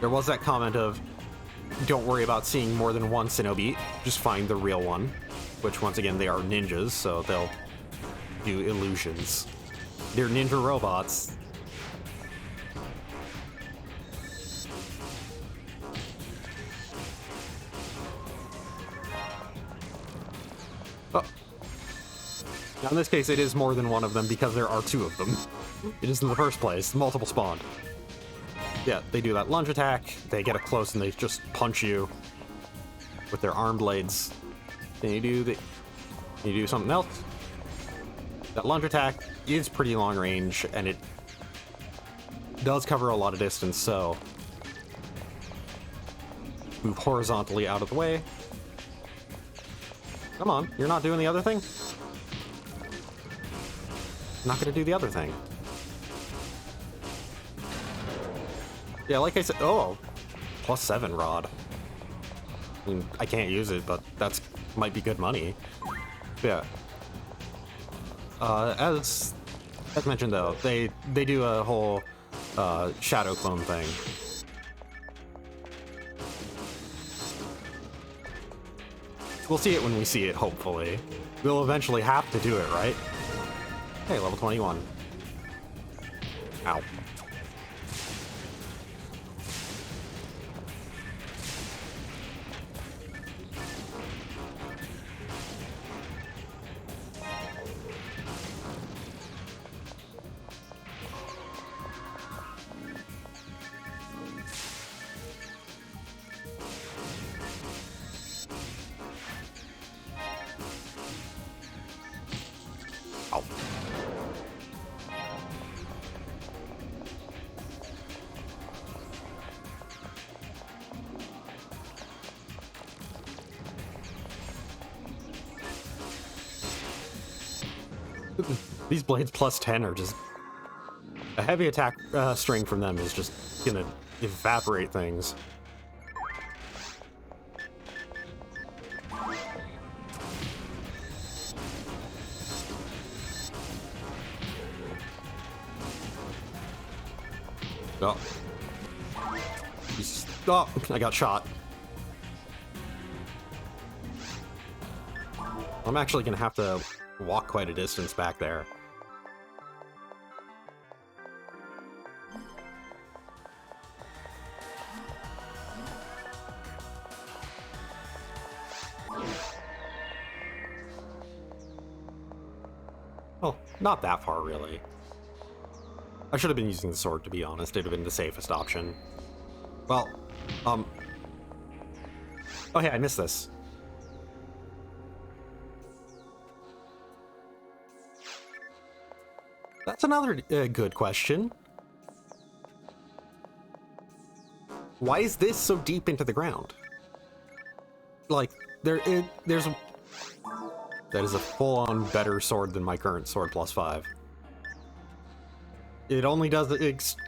There was that comment of, don't worry about seeing more than one Cenobeat, just find the real one. Which, once again, they are ninjas, so they'll do illusions. They're ninja robots. Oh. Now, in this case, it is more than one of them because there are 2 of them. It is in the first place, multiple spawned. Yeah, they do that lunge attack, they get up close and they just punch you with their arm blades. Then you do something else. That lunge attack is pretty long range, and it does cover a lot of distance, so move horizontally out of the way. Come on, you're not doing the other thing? Not gonna do the other thing. Yeah, like I said, oh, +7 rod. I mean, I can't use it, but that's might be good money. Yeah. As mentioned though, they do a whole shadow clone thing. We'll see it when we see it, hopefully. We'll eventually have to do it, right? Hey, level 21. Ow. Ow. These blades +10 are just... A heavy attack string from them is just gonna evaporate things. Oh. Oh, I got shot. I'm actually gonna have to walk quite a distance back there. Well, not that far, really. I should have been using the sword, to be honest. It'd have been the safest option. Well, oh hey, I missed this. That's another good question. Why is this so deep into the ground? Like, there's... That is a full-on better sword than my current sword +5. It only does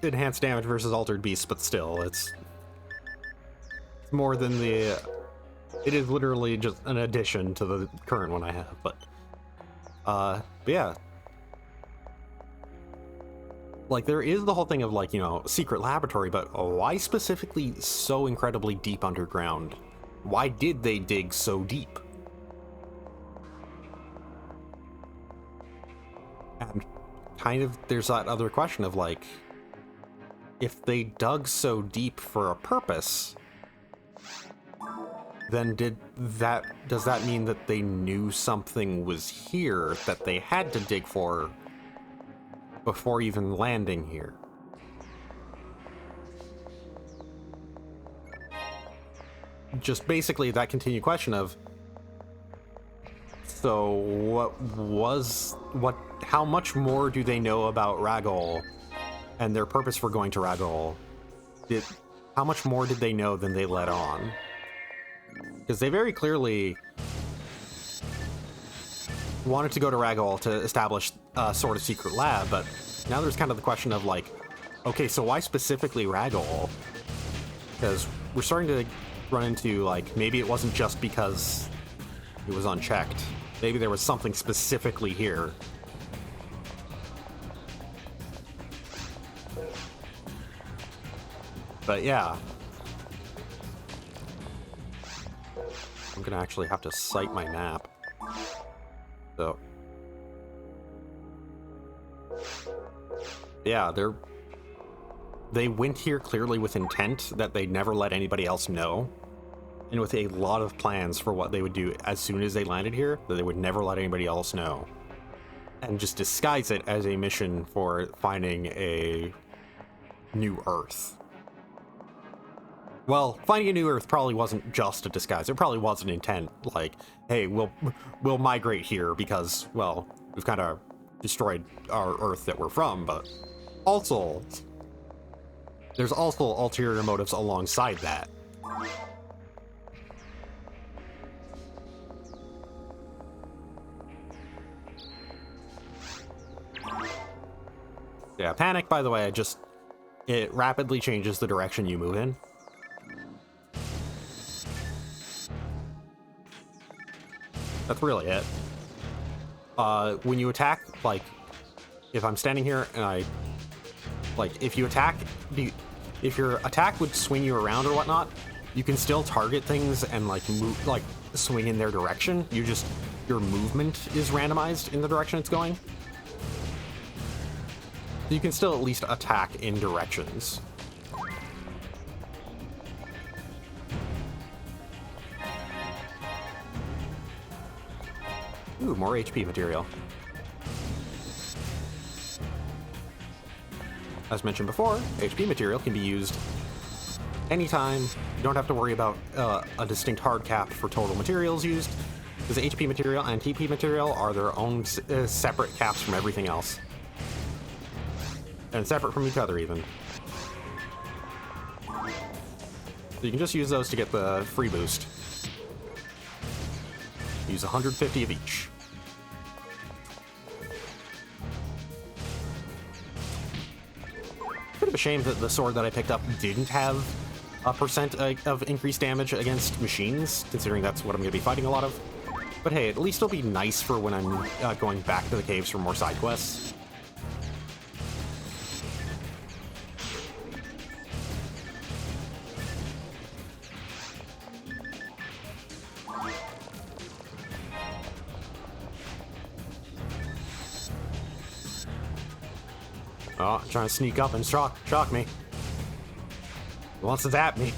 enhanced damage versus Altered Beasts, but still, it's more than the... It is literally just an addition to the current one I have, but yeah. Like, there is the whole thing of, like, you know, secret laboratory, but why specifically so incredibly deep underground? Why did they dig so deep? And kind of, there's that other question of, like, if they dug so deep for a purpose, then does that mean that they knew something was here that they had to dig for before even landing here? Just basically that continued question of, so how much more do they know about Ragol and their purpose for going to Ragol? How much more did they know than they let on? Because they very clearly wanted to go to Ragol to establish a sort of secret lab, but now there's kind of the question of, like, okay, so why specifically Ragol? Because we're starting to run into, like, maybe it wasn't just because it was unchecked. Maybe there was something specifically here. But yeah. I'm gonna actually have to cite my map. So. Yeah, they went here clearly with intent that they'd never let anybody else know. And with a lot of plans for what they would do as soon as they landed here, that they would never let anybody else know. And just disguise it as a mission for finding a new Earth. Well, finding a new Earth probably wasn't just a disguise. It probably wasn't intent, like, hey, we'll migrate here because, well, we've kind of destroyed our Earth that we're from, but also there's also ulterior motives alongside that. Yeah, panic, by the way, it rapidly changes the direction you move in. That's really it. When you attack, like, if I'm standing here and if you attack, if your attack would swing you around or whatnot, you can still target things and, like, move, like, swing in their direction. Your movement is randomized in the direction it's going. You can still at least attack in directions. Ooh, more HP material. As mentioned before, HP material can be used anytime. You don't have to worry about a distinct hard cap for total materials used, because HP material and TP material are their own separate caps from everything else. And separate from each other, even. So you can just use those to get the free boost. Use 150 of each. Bit of a shame that the sword that I picked up didn't have a percent of increased damage against machines, considering that's what I'm going to be fighting a lot of. But hey, at least it'll be nice for when I'm going back to the caves for more side quests. Oh, trying to sneak up and shock me. He wants to zap me.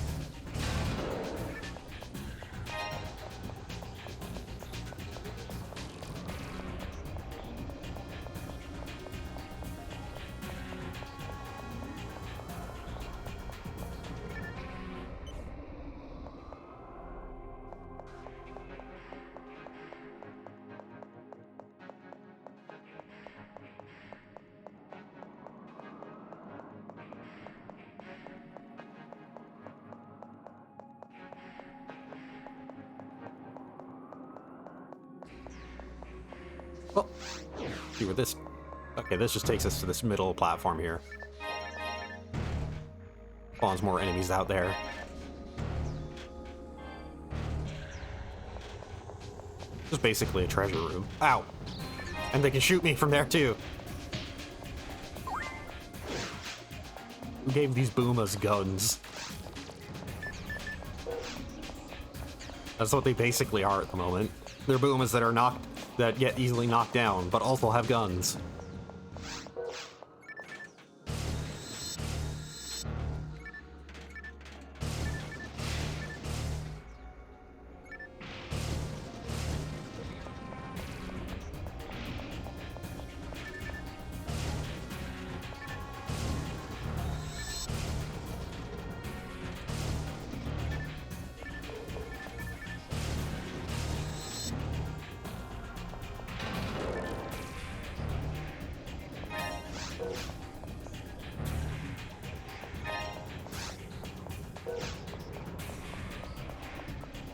Well, see where this... Okay, this just takes us to this middle platform here. Spawns more enemies out there. Just basically a treasure room. Ow! And they can shoot me from there too. Who gave these boomas guns? That's what they basically are at the moment. They're boomas that get easily knocked down, but also have guns.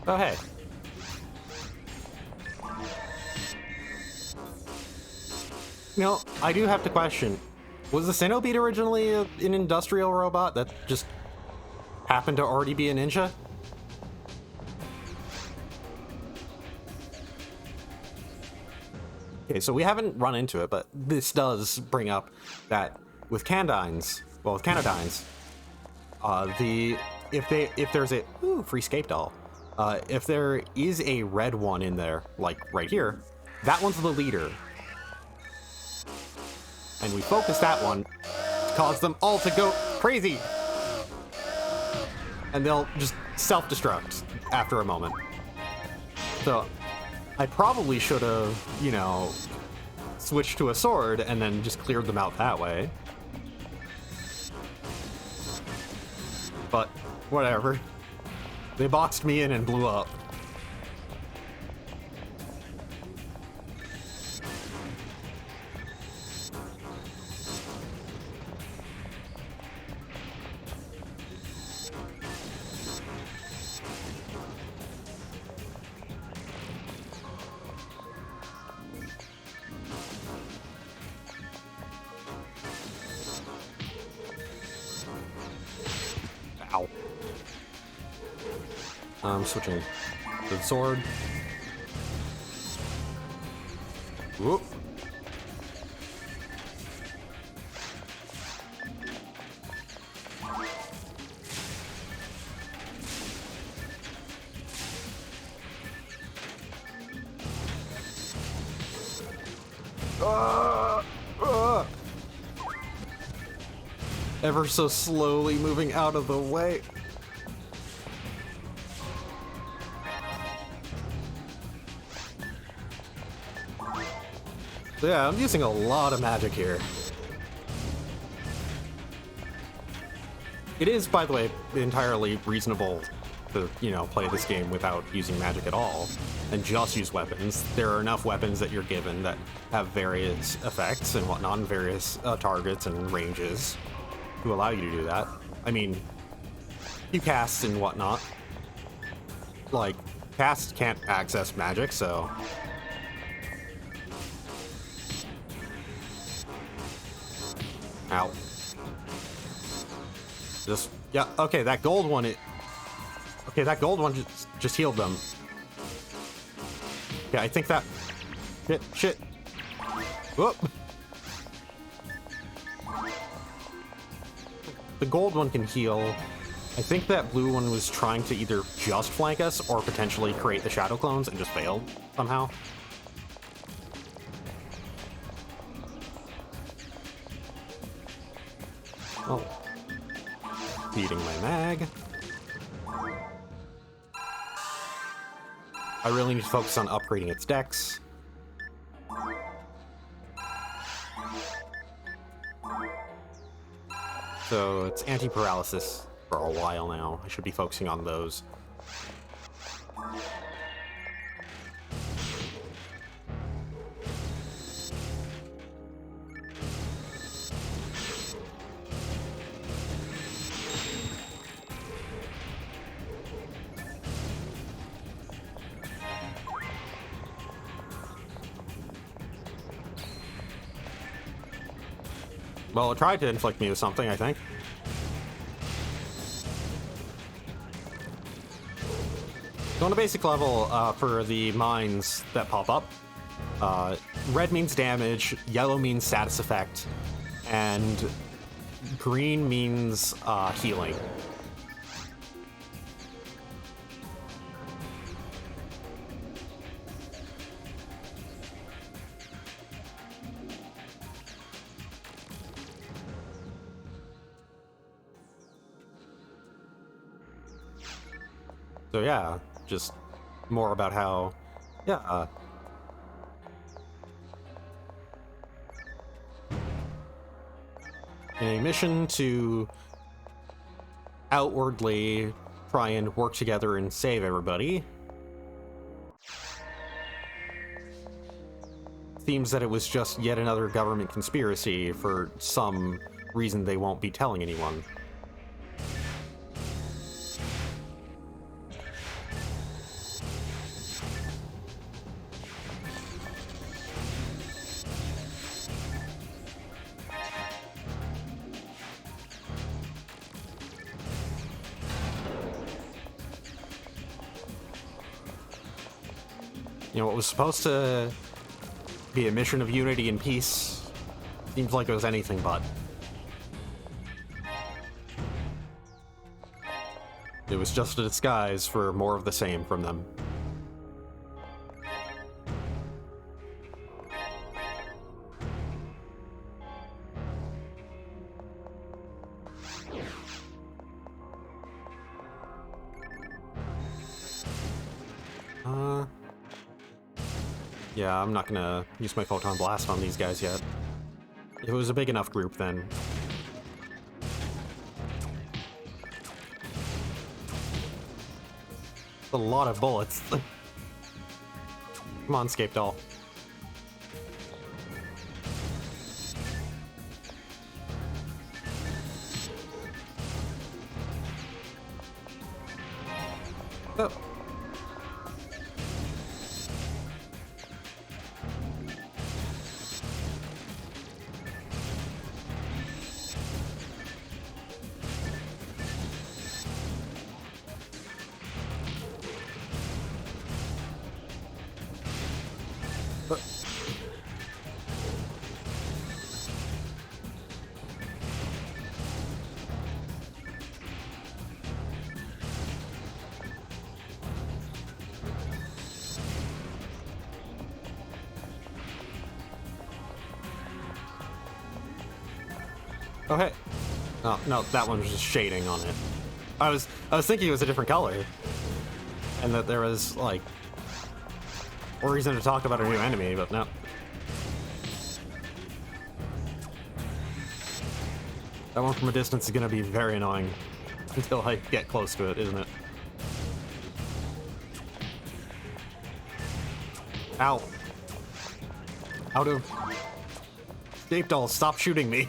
Oh, hey. You know, I do have to question, was the Cenobite originally an industrial robot that just happened to already be a ninja? Okay, so we haven't run into it, but this does bring up that with Canadynes, if there's a free scape doll. If there is a red one in there, like right here, that one's the leader. And we focus that one to cause them all to go crazy. And they'll just self-destruct after a moment. So I probably should have, you know, switched to a sword and then just cleared them out that way. But whatever. They boxed me in and blew up. I'm switching to the sword. Whoop. Ever so slowly moving out of the way. Yeah, I'm using a lot of magic here. It is, by the way, entirely reasonable to, you know, play this game without using magic at all and just use weapons. There are enough weapons that you're given that have various effects and whatnot, and various targets and ranges to allow you to do that. I mean, you cast and whatnot. Like, cast can't access magic, so... Ow. Just, yeah, okay, that gold one, okay, that gold one just healed them. Yeah, I think that... Shit. Whoop. The gold one can heal. I think that blue one was trying to either just flank us or potentially create the shadow clones and just failed somehow. Oh. Feeding my mag. I really need to focus on upgrading its dex. So it's anti-paralysis for a while now. I should be focusing on those. Well, it tried to inflict me with something, I think. So on a basic level, for the mines that pop up, red means damage, yellow means status effect, and green means healing. So yeah, just more about how, yeah, a mission to outwardly try and work together and save everybody. Seems that it was just yet another government conspiracy for some reason they won't be telling anyone. You know, what was supposed to be a mission of unity and peace seems like it was anything but. It was just a disguise for more of the same from them. Yeah, I'm not gonna use my photon blast on these guys yet. If it was a big enough group, then... a lot of bullets. Come on, Scape Doll. Oh. Oh, hey. Oh, no, that one was just shading on it. I was thinking it was a different color. And that there was, like, a reason to talk about a new enemy, but no. That one from a distance is gonna be very annoying until I get close to it, isn't it? Ow. Out of... Escape doll, stop shooting me.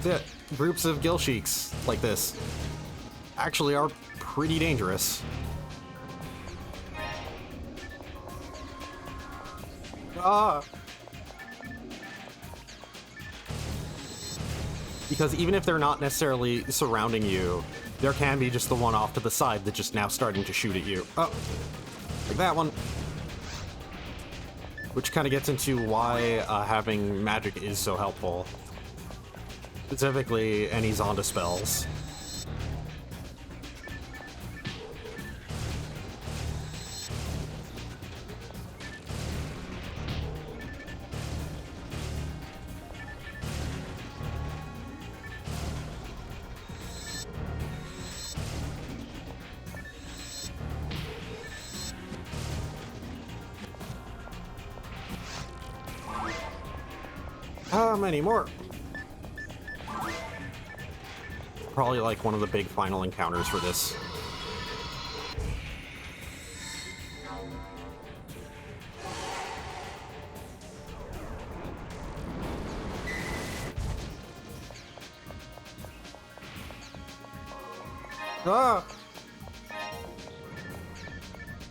That's it. Groups of gill sheiks like this actually are pretty dangerous. Ah! Because even if they're not necessarily surrounding you, there can be just the one off to the side that's just now starting to shoot at you. Oh, like that one. Which kind of gets into why having magic is so helpful. Specifically, any Zonda spells. How many more? Probably like one of the big final encounters for this. Ah!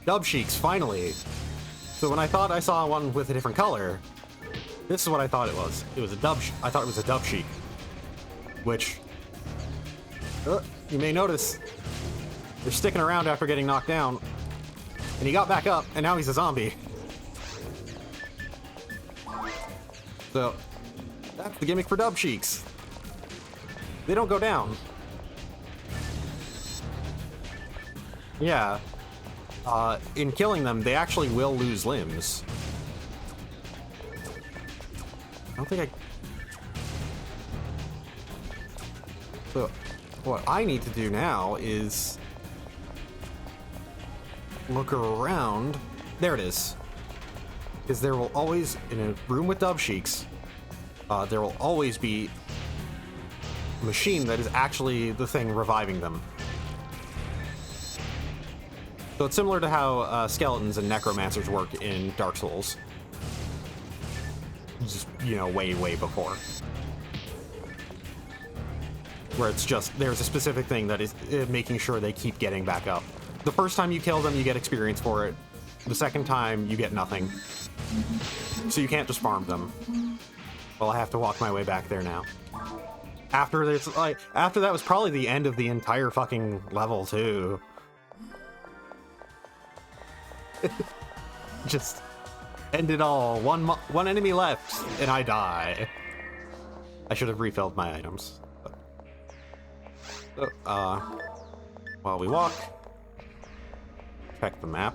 Dub Sheiks, finally! So when I thought I saw one with a different color, this is what I thought it was. It was a dub. I thought it was a Dub Sheik, which you may notice they're sticking around after getting knocked down, and he got back up, and now he's a zombie. So that's the gimmick for Dub Sheiks. They don't go down. Yeah. In killing them, they actually will lose limbs. I don't think I... So, what I need to do now is... look around. There it is. Because there will always, in a room with Dub Sheiks, there will always be a machine that is actually the thing reviving them. So it's similar to how skeletons and necromancers work in Dark Souls. Just, you know, way, way before. Where it's just, there's a specific thing that is making sure they keep getting back up. The first time you kill them, you get experience for it. The second time, you get nothing. So you can't just farm them. Well, I have to walk my way back there now. After this, like, after that was probably the end of the entire fucking level, too. Just end it all. One enemy left, and I die. I should have refilled my items. But, while we walk, check the map,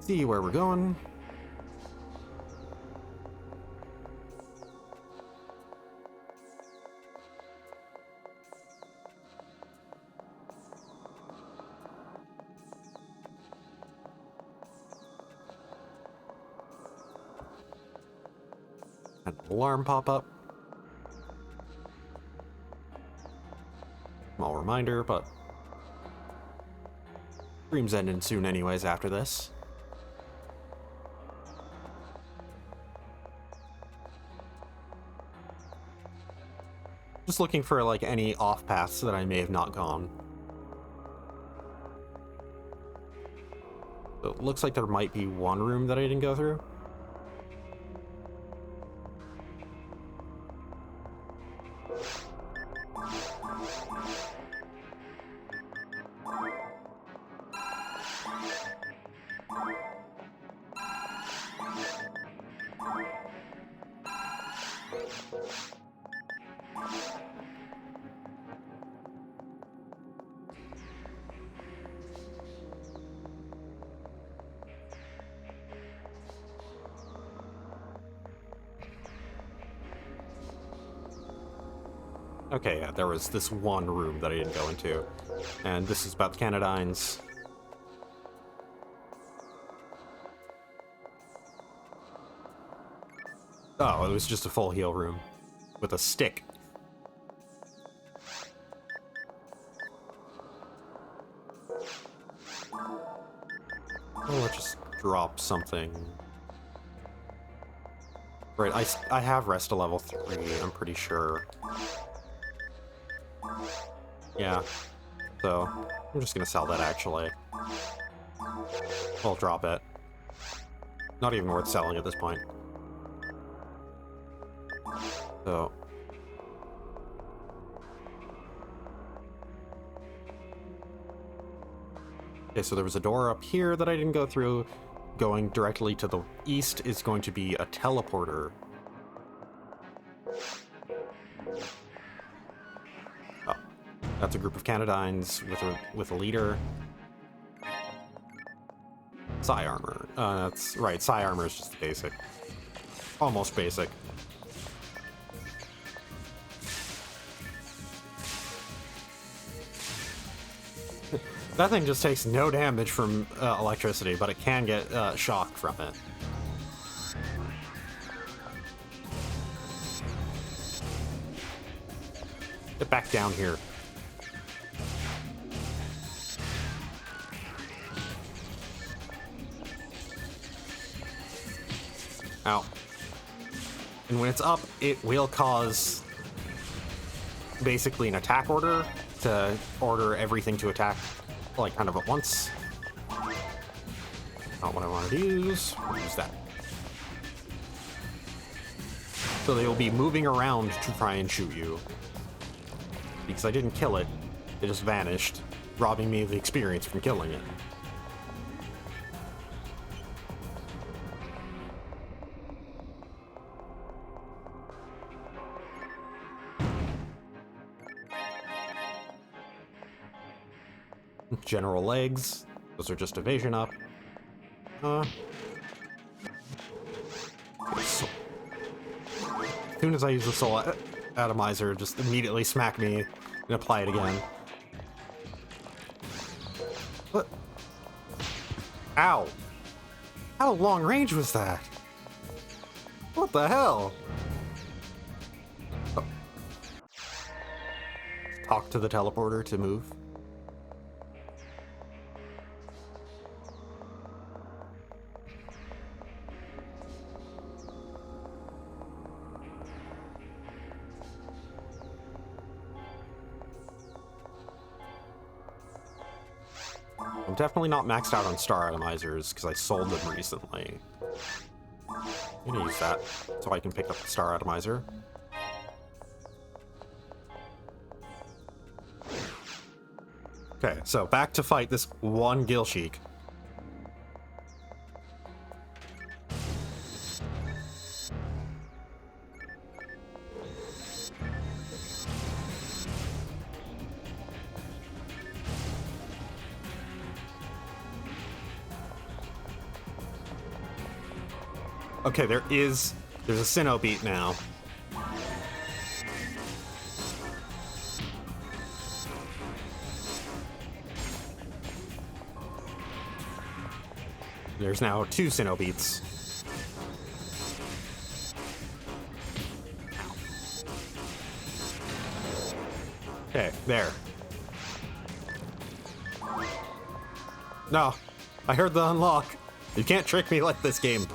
see where we're going. An alarm pop up. Small reminder, but stream's ending soon anyways after this. Just looking for like any off paths that I may have not gone. So it looks like there might be one room that I didn't go through. Okay, yeah, there was this one room that I didn't go into. And this is about the Canadines. Oh, it was just a full heal room. With a stick. Oh, let's just drop something. Right, I have rest to level 3, I'm pretty sure. Yeah, so I'm just gonna sell that actually. I'll drop it. Not even worth selling at this point. So. Okay, so there was a door up here that I didn't go through. Going directly to the east is going to be a teleporter. Oh, that's a group of Canadines with a leader. Psi armor. That's right, Psi armor is just basic. Almost basic. That thing just takes no damage from electricity, but it can get shocked from it. Get back down here. Ow. And when it's up, it will cause basically an attack order to order everything to attack, like, kind of at once. Not what I want to use. We'll use that. So they will be moving around to try and shoot you. Because I didn't kill it, it just vanished, robbing me of the experience from killing it. General legs. Those are just evasion up. Okay, so as soon as I use the soul atomizer, just immediately smack me and apply it again. What? Ow! How long range was that? What the hell? Oh. Talk to the teleporter to move. I'm definitely not maxed out on star atomizers because I sold them recently. I'm gonna use that so I can pick up the star atomizer. Okay, so back to fight this one Gill Sheik. Okay, there's a Sinnoh beat now. There's now 2 Sinnoh beats. Okay, there. No, I heard the unlock. You can't trick me like this game.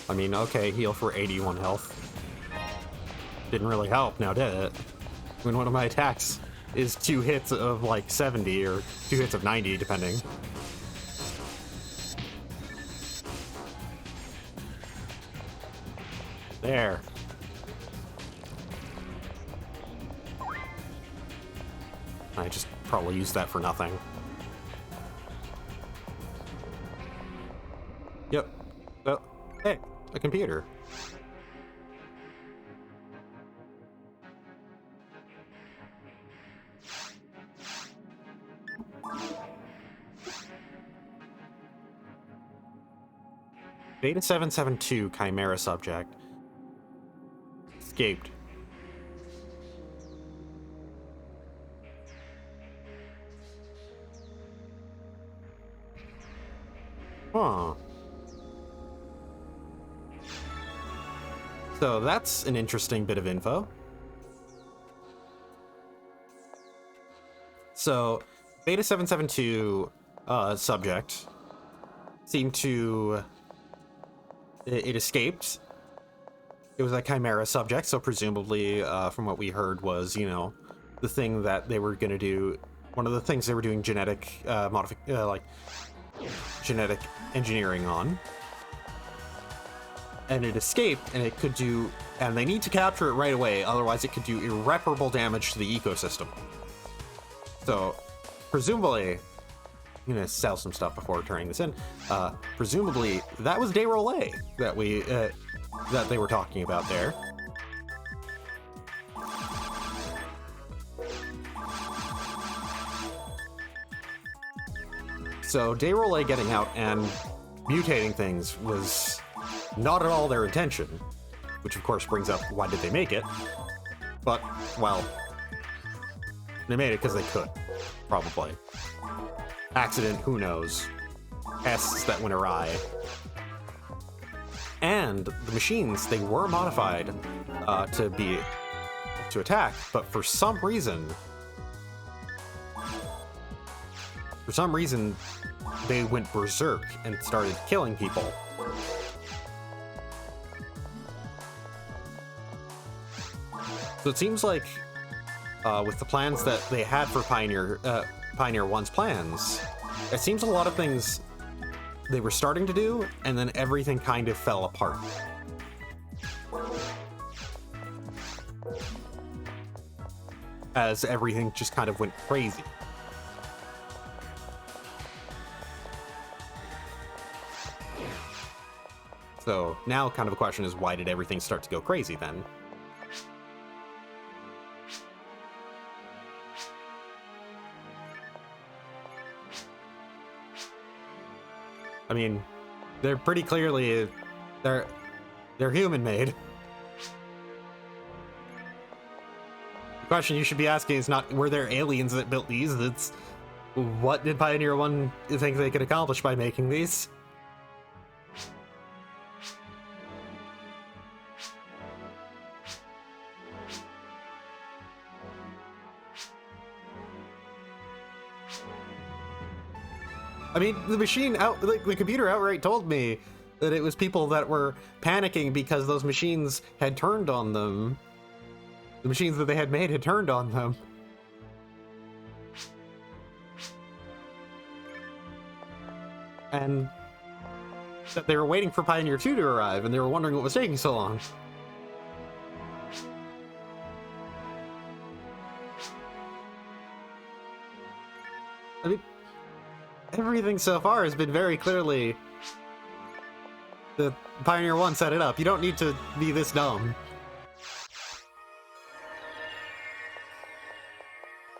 I mean, okay, heal for 81 health. Didn't really help, now did it? When one of my attacks is 2 hits of like 70 or 2 hits of 90, depending. There. I just probably used that for nothing. Yep. Oh, hey, a computer. Beta 772 Chimera subject. Escaped. Huh. So that's an interesting bit of info. So, Beta 772 subject seemed to... It escaped. It was a Chimera subject, so presumably, from what we heard was, you know, the thing that they were going to do... One of the things they were doing genetic genetic engineering on. And it escaped, and it could do... And they need to capture it right away, otherwise it could do irreparable damage to the ecosystem. So, presumably... I'm gonna sell some stuff before turning this in. Presumably, that was Dayrolay that we... that they were talking about there. So Dayrolay getting out and mutating things was not at all their intention, which of course brings up why did they make it? But, well, they made it because they could, probably. Accident, who knows? Tests that went awry. And the machines, they were modified to attack, but for some reason they went berserk and started killing people. So it seems like with the plans that they had for Pioneer 1's plans, it seems a lot of things they were starting to do, and then everything kind of fell apart. As everything just kind of went crazy. So now kind of a question is, why did everything start to go crazy then? I mean, they're pretty clearly, they're human-made. The question you should be asking is not, were there aliens that built these? It's, what did Pioneer 1 think they could accomplish by making these? I mean, the computer outright told me that it was people that were panicking because those machines had turned on them. The machines that they had made had turned on them. And that they were waiting for Pioneer 2 to arrive, and they were wondering what was taking so long. I mean, everything so far has been very clearly the Pioneer 1 set it up. You don't need to be this dumb.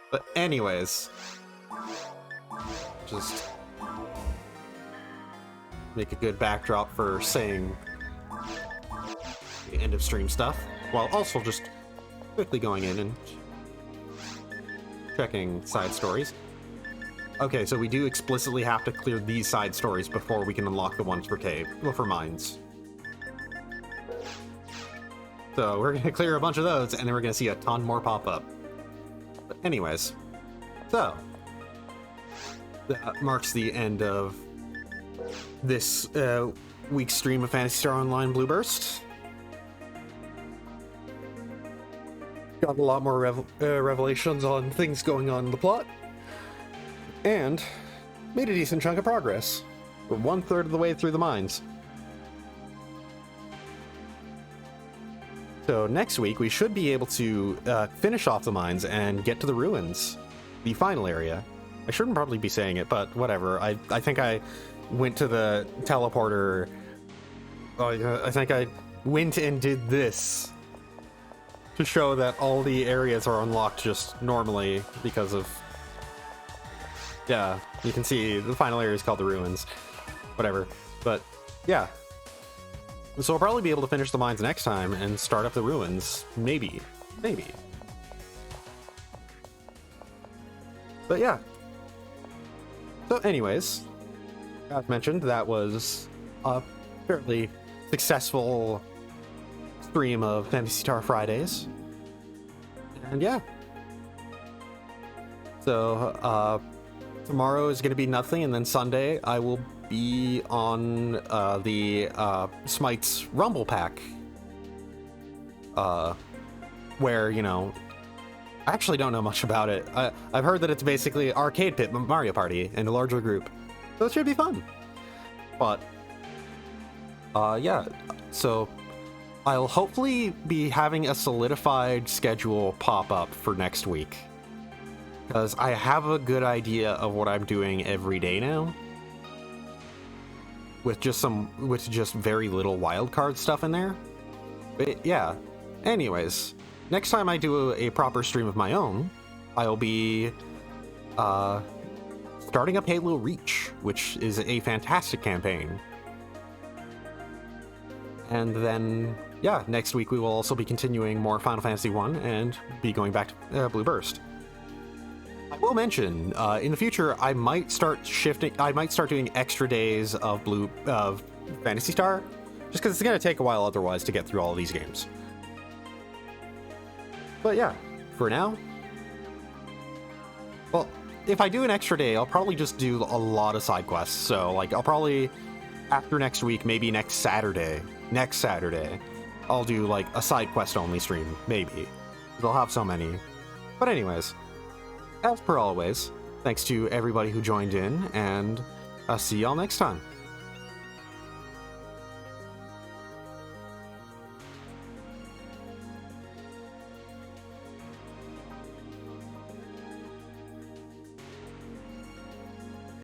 But anyways, just make a good backdrop for saying the end of stream stuff, while also just quickly going in and checking side stories. Okay, so we do explicitly have to clear these side stories before we can unlock the ones for cave, well, for mines. So we're gonna clear a bunch of those, and then we're gonna see a ton more pop up. But anyways, so that marks the end of this week's stream of Phantasy Star Online Blue Burst. Got a lot more revelations on things going on in the plot. And made a decent chunk of progress. We're 1/3 of the way through the mines. So next week we should be able to finish off the mines and get to the ruins, the final area. I shouldn't probably be saying it, but whatever. I think I went to the teleporter. Oh, I think I went and did this to show that all the areas are unlocked just normally because of... Yeah, you can see the final area is called the Ruins. Whatever. But, yeah. So I'll probably be able to finish the mines next time and start up the Ruins. Maybe. Maybe. But yeah. So anyways, as mentioned, that was a fairly successful stream of Phantasy Star Fridays. And yeah. So, tomorrow is going to be nothing, and then Sunday I will be on the Smite's Rumble Pack. Where, you know, I actually don't know much about it. I've heard that it's basically Arcade Pit Mario Party in a larger group. So it should be fun. But, yeah. So, I'll hopefully be having a solidified schedule pop up for next week. Because I have a good idea of what I'm doing every day now. With just very little wildcard stuff in there. But, yeah. Anyways, next time I do a proper stream of my own, I'll be starting up Halo Reach, which is a fantastic campaign. And then, yeah, next week we will also be continuing more Final Fantasy 1 and be going back to Blue Burst. I will mention, in the future, I might start doing extra days of Phantasy Star, just because it's going to take a while otherwise to get through all of these games. But yeah, for now, well, if I do an extra day, I'll probably just do a lot of side quests. So, like, I'll probably, after next week, maybe next Saturday, I'll do, like, a side quest only stream, maybe. They'll have so many. But anyways, as per always, thanks to everybody who joined in, and I'll see y'all next time.